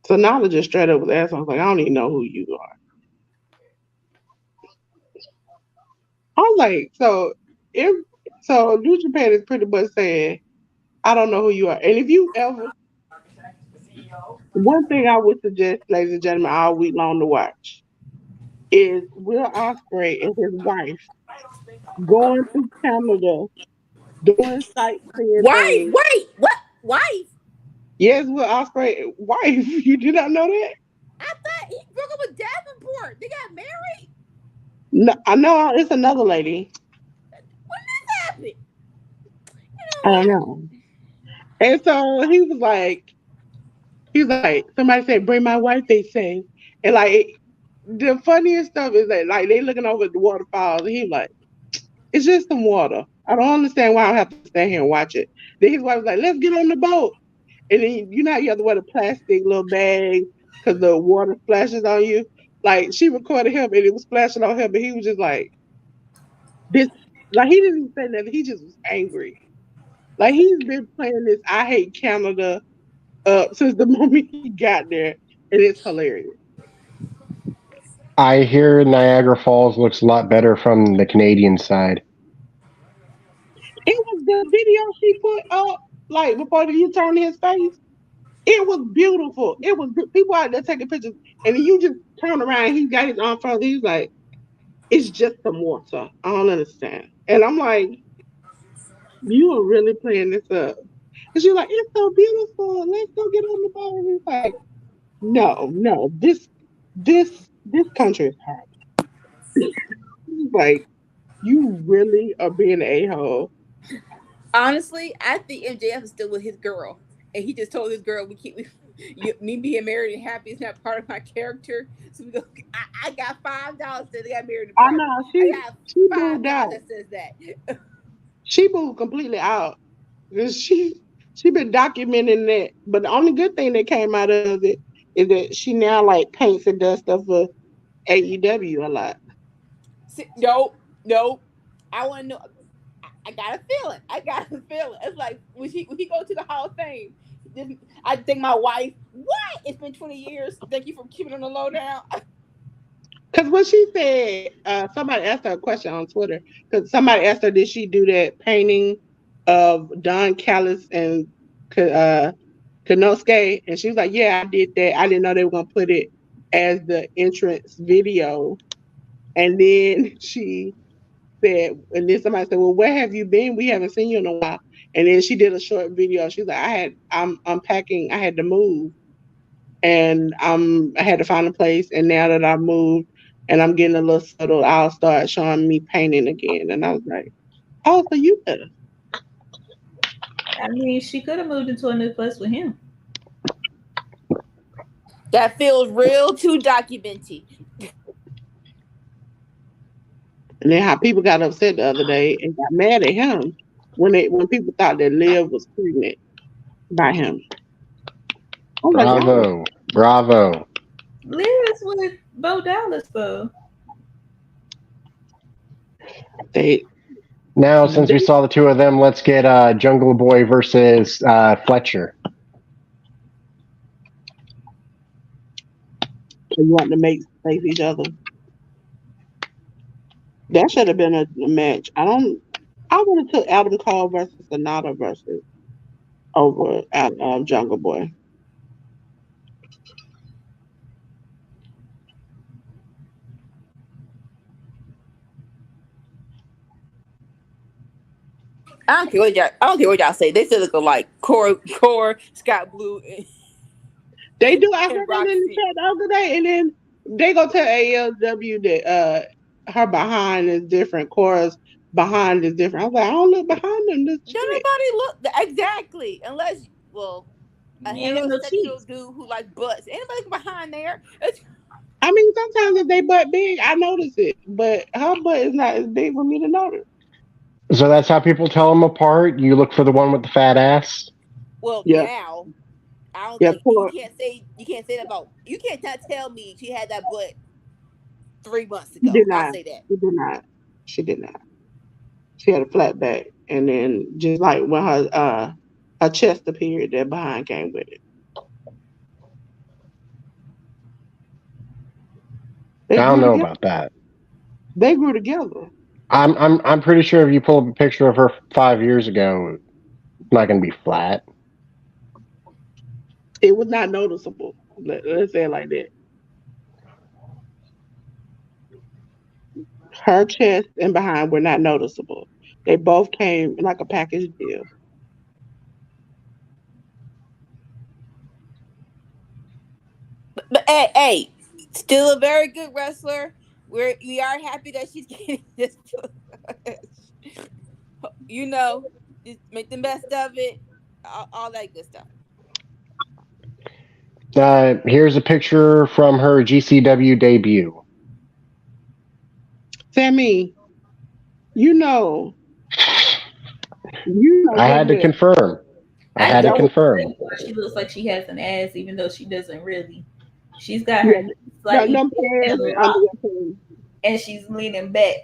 So Nava just straight up was asking, I was like, I don't even know who you are. I was like, so New Japan is pretty much saying, I don't know who you are. And if you ever, one thing I would suggest, ladies and gentlemen, all week long to watch is Will Ospreay and his wife going through Canada, doing sightseeing things. Wait, what? Wife? Yes, with Osprey wife. You did not know that? I thought he broke up with Davenport. They got married. No, I know it's another lady. When this happened? You I know don't what? know. And so he was like, somebody said, bring my wife, they say. And like, the funniest stuff is that, like, they looking over at the waterfalls, and he's like, it's just some water. I don't understand why I have to stand here and watch it. Then his wife was like, let's get on the boat. And then, you know, you have to wear the plastic little bag because the water splashes on you. Like, she recorded him, and it was splashing on him, and he was just like, this, like, he didn't even say nothing. He just was angry. Like, he's been playing this I Hate Canada since the moment he got there, and it's hilarious. I hear Niagara Falls looks a lot better from the Canadian side. It was the video she put up, like before the U turn his face. It was beautiful. It was people out there taking pictures, and then you just turn around. He got his arm further. He's like, "It's just some water." I don't understand. And I'm like, "You are really playing this up?" And she's like, "It's so beautiful. Let's go get on the boat." And he's like, "No, no, this country is hard." He's like, "You really are being an a-hole." Honestly, I think MJF is still with his girl, and he just told his girl, me being married and happy is not part of my character. So we go. I got $5 that they got married in I private. know I she got she five moved dollars out. that says that. She moved completely out. 'Cause she been documenting that. But the only good thing that came out of it is that she now like paints and does stuff for AEW a lot. No, no. I want to know. I got a feeling. I got a feeling. It's like when he go to the Hall of Fame. I think my wife. What? It's been 20 years. Thank you for keeping on the lowdown. Because when she said, somebody asked her a question on Twitter. Because somebody asked her, did she do that painting of Don Callis and uh, Kanosuke? And she was like, yeah, I did that. I didn't know they were going to put it as the entrance video. And then she said, and then somebody said, well, where have you been? We haven't seen you in a while. And then she did a short video. She's like, I'm unpacking. I had to move, and I had to find a place. And now that I've moved and I'm getting a little settled, I'll start showing me painting again. And I was like, oh, so you better. I mean, she could have moved into a new place with him. That feels real too documenty. And then how people got upset the other day and got mad at him when people thought that Liv was pregnant by him. I was like, y'all, Bravo. Bravo. Liz with Bo Dallas though. they Now, since we saw the two of them, let's get Jungle Boy versus Fletcher. want to make face each other. That should have been a match. I would have took Adam Cole versus Sonata versus over at Jungle Boy. I don't care what y'all say. They still look like Core, Scott Blue. They do. I heard And them in the Roxy. chat the other day, and then they go tell AEW that her behind is different. Cora's behind is different. I was like, I don't look behind them. This Don't shit. nobody look exactly unless a He ain't got no heterosexual cheeks. dude who like butts. Anybody behind there? I mean, sometimes if they butt big, I notice it, but her butt is not as big for me to notice. So that's how people tell them apart. You look for the one with the fat ass. Well, Yeah, now I don't yeah. think Cora you can't say that about you can't not tell me she had that butt 3 months she ago. did I'll not. say that. She did not. She did not. She had a flat back, and then just like when her chest appeared, that behind came with it. I They don't grew know together. about that. They grew together. I'm pretty sure if you pull up a picture of her 5 years ago, it's not going to be flat. It was not noticeable. Let's say it like that. Her chest and behind were not noticeable. They both came like a package deal. But hey, still a very good wrestler. We are happy that she's getting this push. You know, just make the best of it. All that good stuff. Here's a picture from her GCW debut. Sammy, you know I had to good. confirm. I had to don't confirm. know why she looks like she has an ass, even though she doesn't really. She's got Yeah, her slightly them pads and under your chin. and she's leaning back.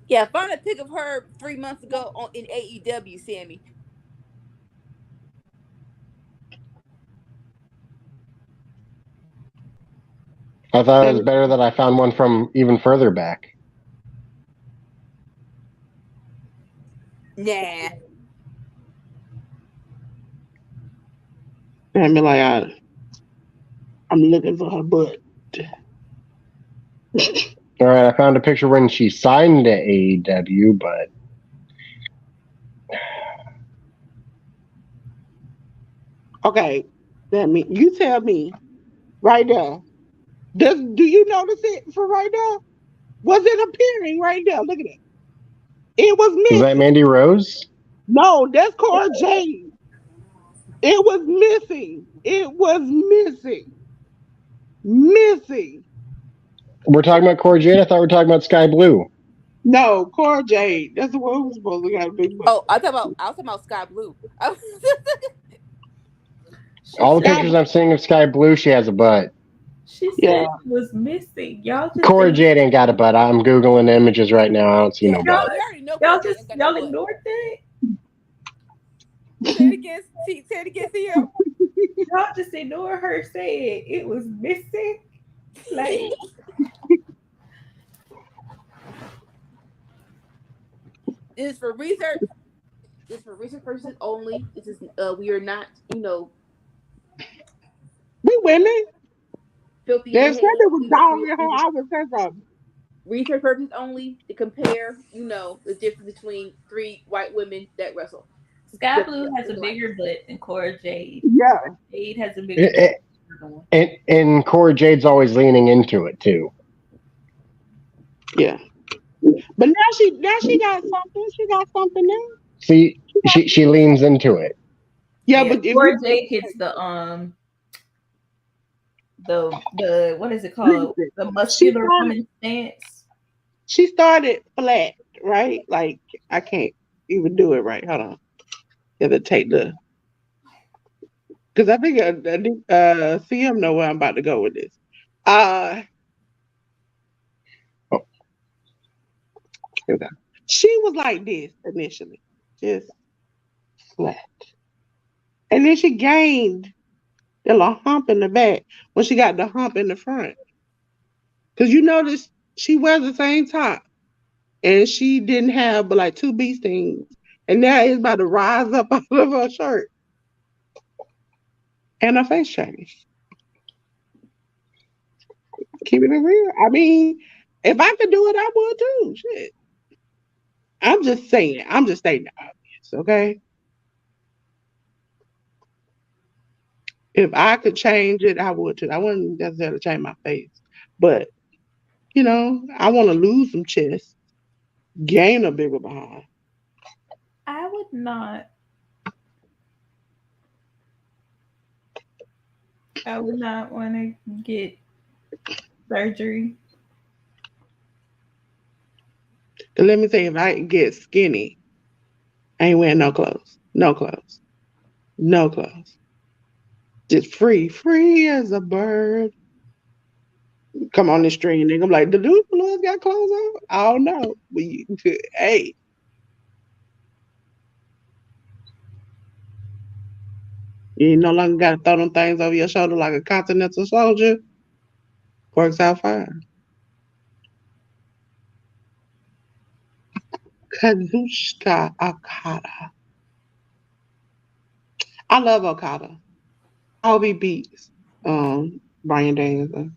Yeah, find a pic of her 3 months ago in AEW, Sammy. I thought it was better that I found one from even further back. Nah. Sammy, like I'm looking for her butt. All right, I found a picture when she signed to AEW, but Okay, Sammy, you tell me right there. Do you notice it from right there? Was it appearing right there? Look at it. It was is that missing. Mandy Rose? No, that's Cora Jade. It was missing. It was missing. Missing. We're talking about Cora Jade? I thought we were talking about Sky Blue. No, Cora Jade. That's the one who's supposed to got a big butt. Oh, I was talking about Sky Blue. All the Sky pictures I'm seeing of Sky Blue, she has a butt. She said Yeah. it was missing. Y'all just Cora Jade ain't got a butt. I'm Googling images right now. I don't see no we butt. already know. y'all ignored that. Say it again. Say it again, CM. Y'all just ignored her saying it was missing. Like This is for research. This is for research purposes only. This is we are not, We women. filthy They in said the head. it was down with her. I would say something. Research purposes only to compare, the difference between three white women that wrestle. Sky Blue has a bigger butt than Cora Jade. Yeah. Cora Jade has a bigger butt. And Cora Jade's always leaning into it too. Yeah. But now she got something. She got something now. See, she leans into it. Yeah, but if Cora Jade hits the what is it called? The muscular woman stance. She started flat, right? Like I can't even do it right. Hold on. You have to take the because I think CM know where I'm about to go with this. Here we go. She was like this initially, just flat, and then she gained the little hump in the back when she got the hump in the front. Because you notice she wears the same top, and she didn't have but like two bee stings, and now it's about to rise up out of her shirt, and her face changed. Keeping it real. I mean, if I could do it, I would too. Shit. I'm just saying. I'm just stating the obvious, okay? If I could change it, I would too. I wouldn't necessarily change my face. But, I want to lose some chest, gain a bigger behind. I would not. I would not want to get surgery. Let me tell you, if I get skinny, I ain't wearing no clothes. No clothes. No clothes. Just free as a bird. Come on the stream, nigga. I'm like, the dude below got clothes on? I don't know. But hey. You no longer got to throw them things over your shoulder like a continental soldier. Works out fine. Kazushka Okada. I love Okada. I hope he beats Brian Danielson.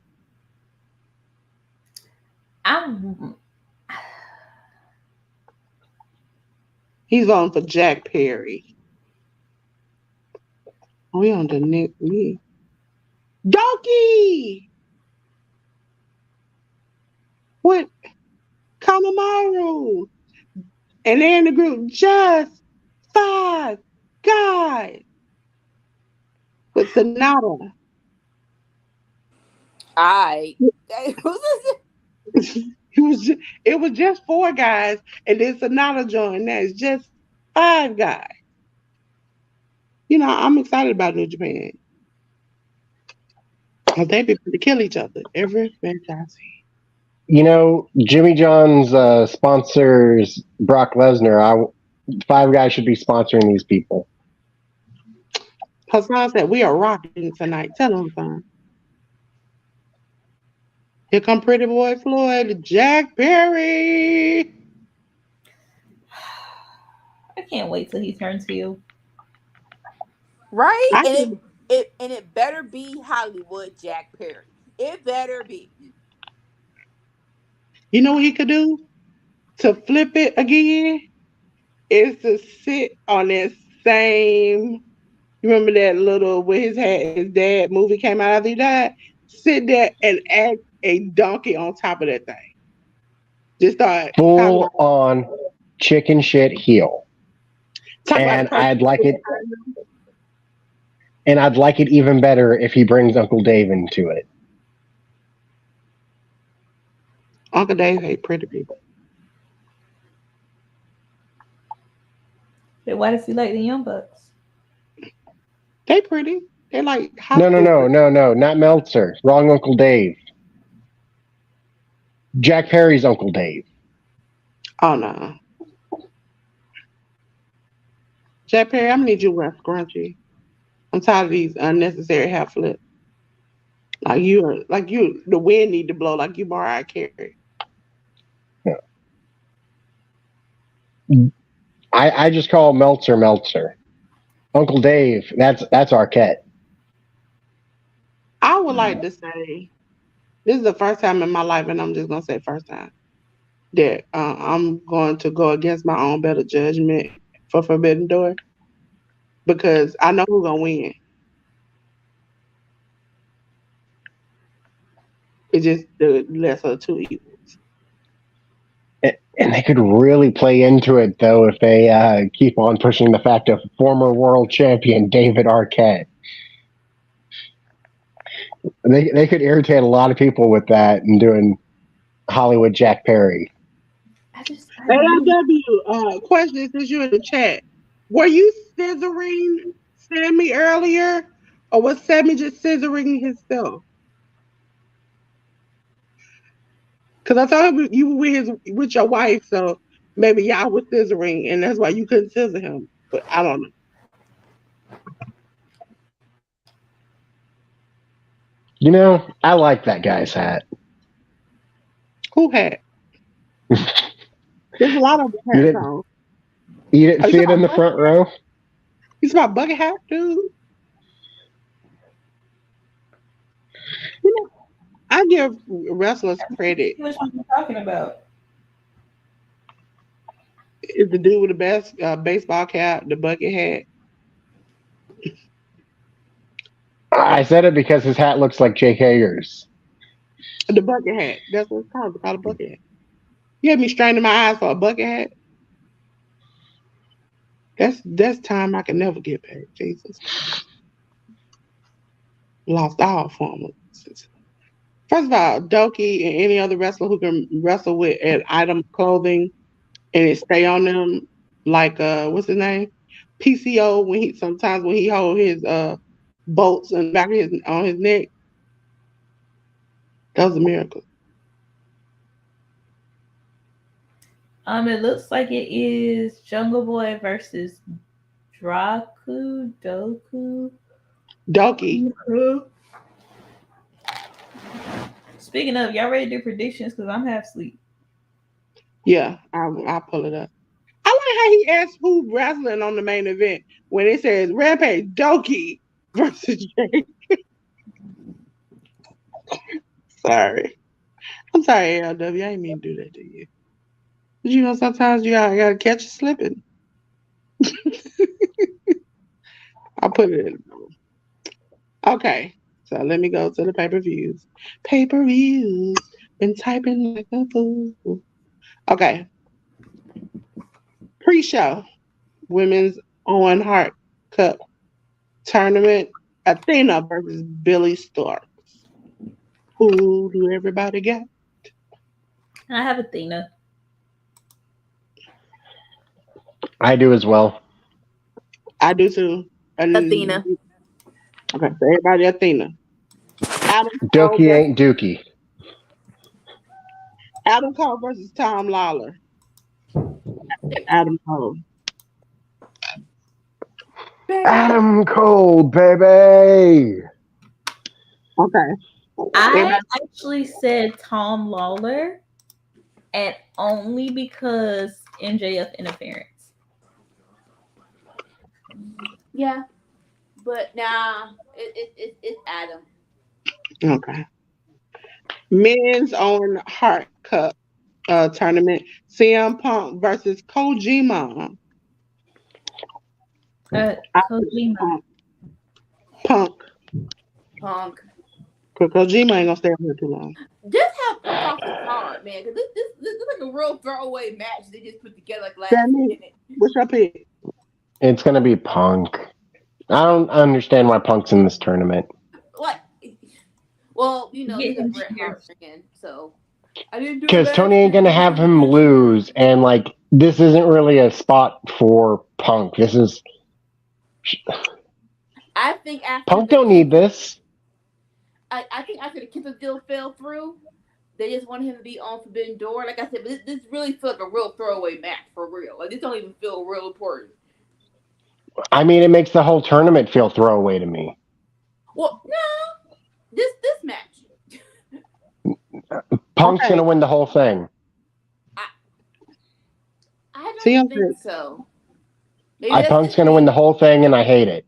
I'm He's on for Jack Perry. We on the next week. Doki! What? Kamamaru! And they're in the group, just 5 guys with Sonata. It was just 4 guys, and then Sonata joined. Now it's just 5 guys. You know, I'm excited about New Japan. They be to kill each other every match I see. You know, Jimmy John's sponsors Brock Lesnar. 5 guys should be sponsoring these people. Hassan said, we are rocking tonight. Tell him, son. Here come Pretty Boy Floyd, Jack Perry. I can't wait till he turns heel. Right? I And it better be Hollywood Jack Perry. It better be. You know what he could do to flip it again? Is to sit on that same. You remember that little with his dad movie came out after he died? Sit there and act a donkey on top of that thing. Just start Full on chicken shit heel. And I'd like it. And I'd like it even better if he brings Uncle Dave into it. Uncle Dave hate pretty people. But why does he like the Young Bucks? They pretty. They like No, not Meltzer. Wrong Uncle Dave. Jack Perry's Uncle Dave. Oh no. Jack Perry, I'm gonna need you to wear scrunchy. I'm tired of these unnecessary hair flips. Like you, the wind need to blow like you Mariah Carey. I just call Meltzer. Uncle Dave, that's Arquette. I would like to say, this is the first time in my life, and I'm just gonna say first time, that I'm going to go against my own better judgment for Forbidden Door, because I know who's gonna win. It's just the lesser of two evils. And they could really play into it, though, if they keep on pushing the fact of former world champion David Arquette. They could irritate a lot of people with that and doing Hollywood Jack Perry. AEW, question since you're in the chat. Were you scissoring Sammy earlier, or was Sammy just scissoring himself? Because I thought you were with your wife, so maybe y'all were scissoring, and that's why you couldn't scissor him. But I don't know. You know, I like that guy's hat. Who hat? There's a lot of hats on. You didn't see it in the front row? He's about bucket hat, dude. You know, I give wrestlers credit. Which one are you talking about? Is the dude with the best baseball cap, the bucket hat? I said it because his hat looks like Jake Hager's. The bucket hat. That's what it's called. It's called a bucket hat. You had me straining my eyes for a bucket hat? That's time I can never get back. Jesus. Lost all form of sense. First of all, Doki and any other wrestler who can wrestle with an item of clothing and it stay on them, like what's his name? PCO, when he hold his bolts in the back of on his neck. That was a miracle. It looks like it is Jungle Boy versus Doki. Speaking of, y'all ready to do predictions? Because I'm half asleep. Yeah, I'll pull it up. I like how he asked who wrestling on the main event when it says Rampage Doki versus Jake. Sorry. I'm sorry, ALW. I didn't mean to do that to you. But you know, sometimes you gotta catch you slipping. I'll put it in. Okay, so let me go to the pay-per-views. Pay-per-views. Been typing like a fool. Okay. Pre-show. Women's Owen Hart Cup tournament. Athena versus Billy Starks. Who do everybody get? I have Athena. I do as well. I do too. And, Athena. Okay, so everybody Athena. Adam Cole Dookie versus, ain't Dookie. Adam Cole versus Tom Lawler. Adam Cole. Adam Cole, baby. Okay. I Everybody- actually said Tom Lawler, and only because MJF interference. Yeah, but nah, it's Adam. Okay. Men's Owen Hart Cup tournament. CM Punk versus Kojima. Kojima. Punk. Punk. Cause Kojima ain't gonna stay up here too long. Just have Punk off the card, man, because this is like a real throwaway match they just put together like last Sammy, minute. what's your pick? It's gonna be Punk. I don't understand why Punk's in this tournament. What? Well, you know, he's a Getting Bret Hart fan, so I didn't do Because that. Tony ain't gonna have him lose, and like this isn't really a spot for Punk. This is I think after Punk the don't need this. I think after the Kenta deal fell through, they just wanted him to be on Forbidden Door. Like I said, but this really feels like a real throwaway match for real. Like this don't even feel real important. I mean, it makes the whole tournament feel throwaway to me. Well, no, this match. Punk's Okay. gonna win the whole thing. I don't See, I'm think good. so. Maybe I that's Punk's just gonna me. win the whole thing, and I hate it.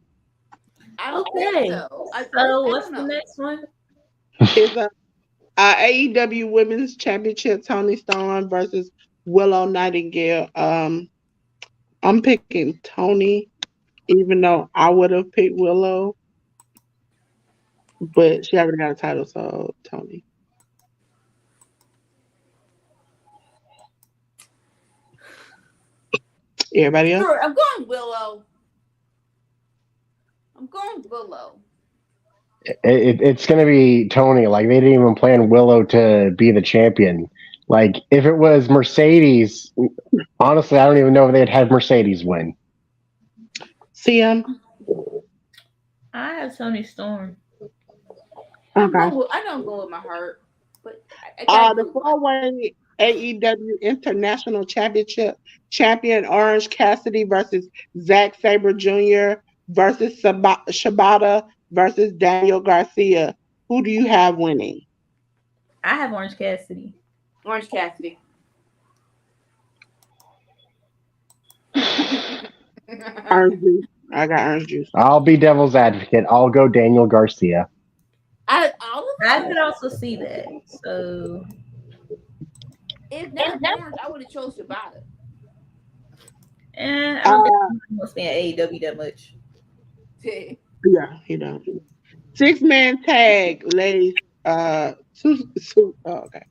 I don't Okay. think so. I So don't what's the know. next one? It's a AEW Women's Championship. Tony Storm versus Willow Nightingale. I'm picking Tony, even though I would have picked Willow, but she already got a title, so Tony. Everybody else? Sure, I'm going Willow. I'm going Willow. It's gonna be Tony. Like they didn't even plan Willow to be the champion. Like if it was Mercedes, honestly, I don't even know if they'd have Mercedes win. CM? I have Tony Storm. I Okay. know I'm going with my heart, but I gotta The go with four-way AEW International Championship champion Orange Cassidy versus Zack Sabre Jr. versus Shibata versus Daniel Garcia. Who do you have winning? I have Orange Cassidy. Orange Cassidy. Orange juice. I got orange juice. I'll be devil's advocate. I'll go Daniel Garcia. I could also see that. So If not Orange, I would have chose Shibata. and I don't think I'm gonna stay in AEW that much. Yeah, he don't. 6-man tag, ladies. Okay.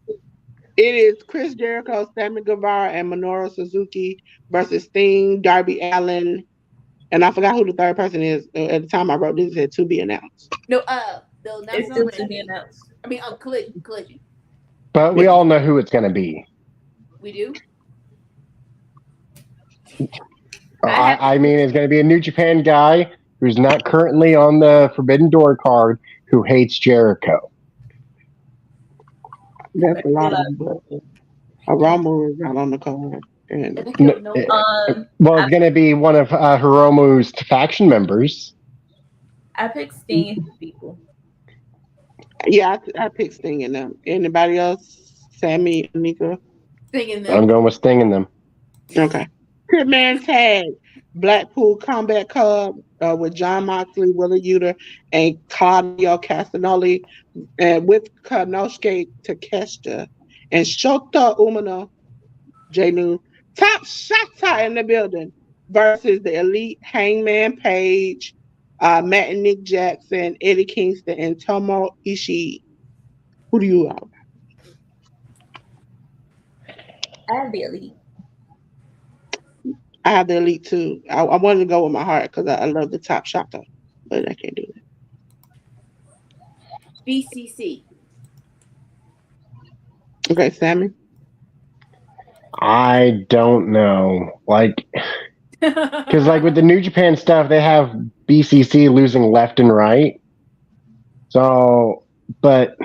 It is Chris Jericho, Sammy Guevara, and Minoru Suzuki versus Sting, Darby Allin, and I forgot who the third person is. At the time I wrote this, it said to be announced. No, It's that's still not to be announced. I mean, collision. But we all know who it's gonna be. We do. I mean, it's gonna be a New Japan guy who's not currently on the Forbidden Door card who hates Jericho. That's a lot of them. A Rumble is not on the card. And I think you know. Well, it's gonna be one of Hiromu's faction members. I picked Sting and his people. yeah, I picked Sting in them. Anybody else? Sammy, Anika? Thinking I'm them. going with Sting in them. Okay. 10-man tag. Blackpool Combat Club with John Moxley, Willie Uter, and Claudio Castagnoli, and with Konosuke Takeshita and Shota Umino, J-New, top shotter in the building versus the Elite Hangman Page, Matt and Nick Jackson, Eddie Kingston, and Tomo Ishii. Who do you have? I have the Elite. I have the Elite too. I wanted to go with my heart because I love the top shotter, but I can't do it. BCC. Okay, Sammy. I don't know. Like, because like with the New Japan stuff, they have BCC losing left and right. So, but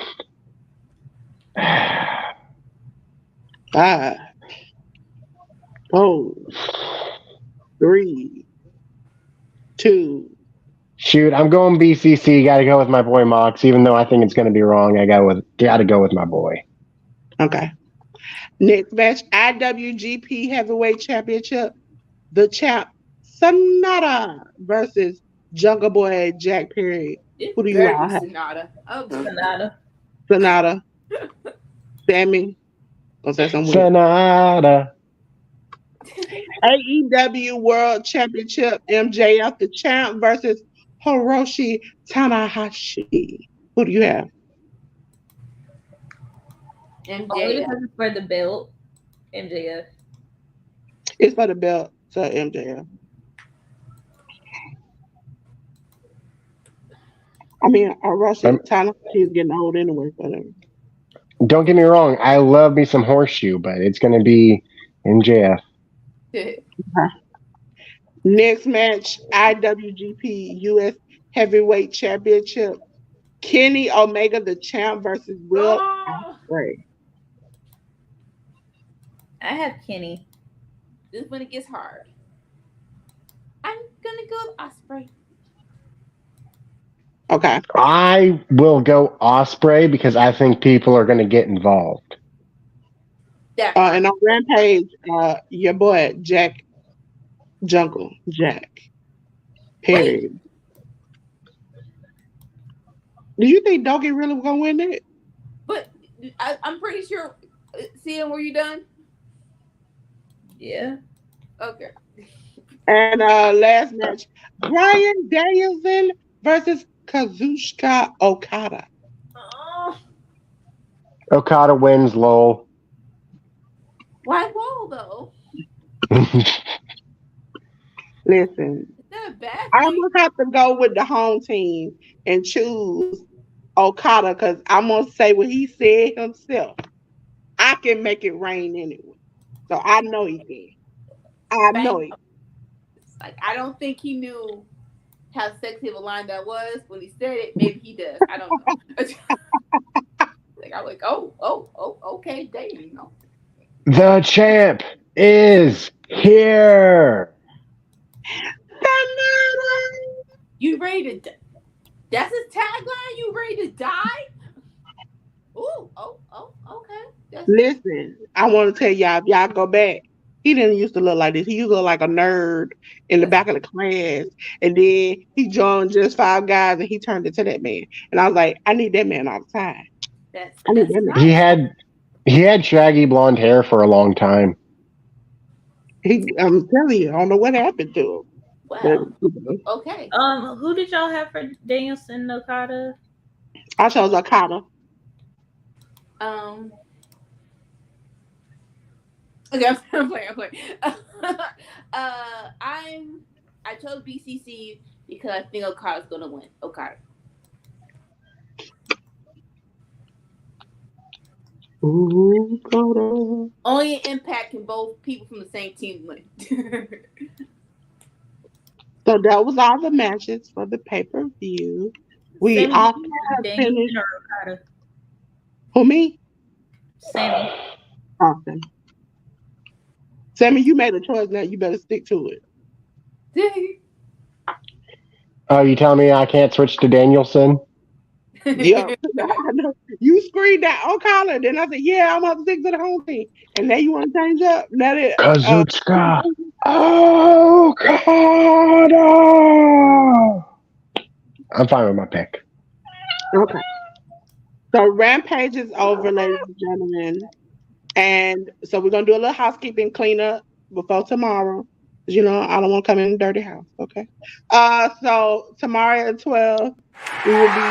Five, 4, 3, 2. shoot, I'm going BCC. Got to go with my boy Mox, even though I think it's going to be wrong. I got to go with my boy. Okay. Next match, IWGP Heavyweight Championship. The champ Sonata versus Jungle Boy Jack Perry. Who do you all have? Sonata. Oh, Sonata. Sonata. Sammy. Gonna say something weird. Sonata. AEW World Championship, MJF the champ versus Hiroshi Tanahashi. Who do you have? Only MJ. because it's for the belt. MJF. It's for the belt to MJF. I mean, Hiroshi Tanahashi is getting old anyway. Whatever. Don't get me wrong. I love me some horseshoe, but it's going to be MJF. Next match, IWGP US Heavyweight Championship. Kenny Omega the champ versus Will Ospreay. I have Kenny. This is when it gets hard. I'm gonna go with Osprey. Okay. I will go Osprey because I think people are going to get involved. And on Rampage, your boy Jack Jungle Jack. Period. Do you think Doggy really was gonna win it? But I'm pretty sure. Seeing were you done? Yeah. Okay. And last match, Bryan Danielson versus Kazuchika Okada. Oh, Okada wins, lol. why wall though? Listen, Is that a bad I'm thing? gonna have to go with the home team and choose Okada because I'm gonna say what he said himself. I can make it rain anyway. So I know he can. I know he can. Like I don't think he knew how sexy of a line that was when he said it. Maybe he does. I don't know. Like I'm like, okay, damn, you know. The champ is here. You ready to? That's his tagline. You ready to die? Ooh, okay. That's Listen, I want to tell y'all, if y'all go back, he didn't used to look like this. He used to look like a nerd in the back of the class. And then he joined Just Five Guys and he turned into that man. And I was like, I need that man all the time. that's I need that man. right. He had shaggy blonde hair for a long time. I'm telling you, I don't know what happened to him. Well, But, okay. Who did y'all have for Danielson Okada? I chose Okada. Okay, I'm playing. I chose BCC because I think Okada's gonna win. Okada. Ooh, Okada. Only an Impact can both people from the same team win. So that was all the matches for the pay-per-view. We Sammy, all did you have finished. Danielson or Okada? Who, me? Sammy. Awesome. Sammy, you made a choice now. You better stick to it. Oh, you tell me I can't switch to Danielson? Yeah. I know. You screamed that Okada. Then I said, yeah, I'm about to stick to the home team. And now you want to change up? Now that Kazuchika Okada! I'm fine with my pick. Okay. So Rampage is over, ladies and gentlemen. And so we're gonna do a little housekeeping cleanup before tomorrow. 'Cause, you know, I don't want to come in a dirty house. Okay. So tomorrow at 12, we will be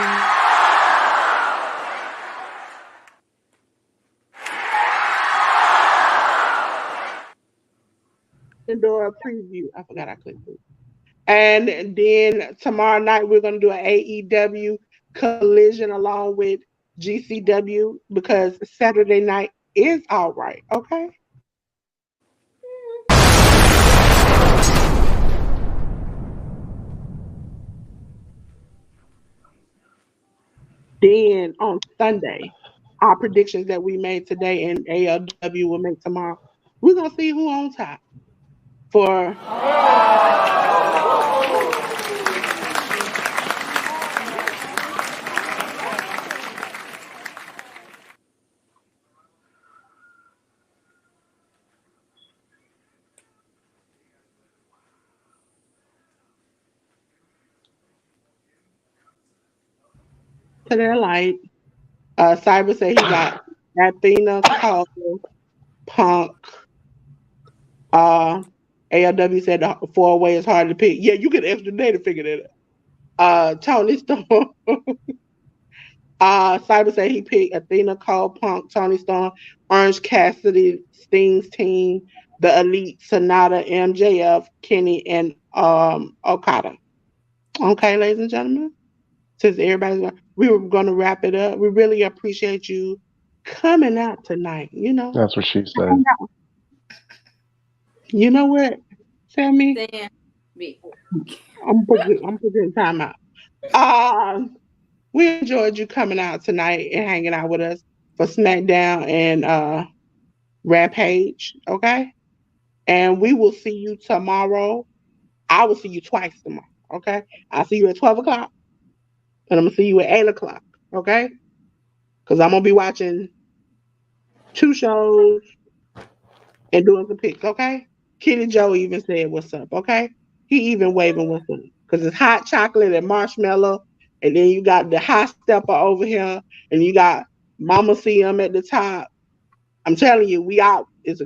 indoor preview. I forgot I clicked it. And then tomorrow night we're gonna do an AEW collision along with GCW because Saturday night is all right. Okay. Then on Sunday, our predictions that we made today and AEW will make tomorrow. We're gonna see who on top for to their light. Cyber said he got Athena, Cole, Punk. Uh, ALW said the 4-way is hard to pick. Yeah, you get extra day to figure that out. Tony Storm. Cyber said he picked Athena, Cole, Punk, Tony Storm, Orange Cassidy, Sting's team, the Elite, Sonata, MJF, Kenny, and Okada. Okay, ladies and gentlemen. Since we were going to wrap it up. We really appreciate you coming out tonight. You know, That's what she said. you know what, Sammy? Sam, me. I'm putting time out. We enjoyed you coming out tonight and hanging out with us for Smackdown and Rampage. Okay, and we will see you tomorrow. I will see you twice tomorrow. Okay, I'll see you at 12 o'clock, and I'm gonna see you at 8 o'clock. Okay, because I'm gonna be watching 2 shows and doing some picks, okay? Kitty Joe even said what's up, okay? He even waving what's up. Because it's hot chocolate and marshmallow, and then you got the hot stepper over here, and you got Mama CM at the top. I'm telling you, we out. It's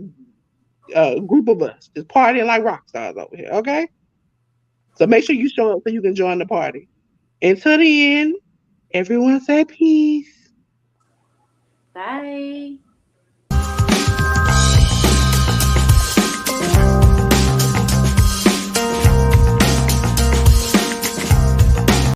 a group of us. It's partying like rock stars over here, okay? So make sure you show up so you can join the party. Until the end, everyone say peace. Bye.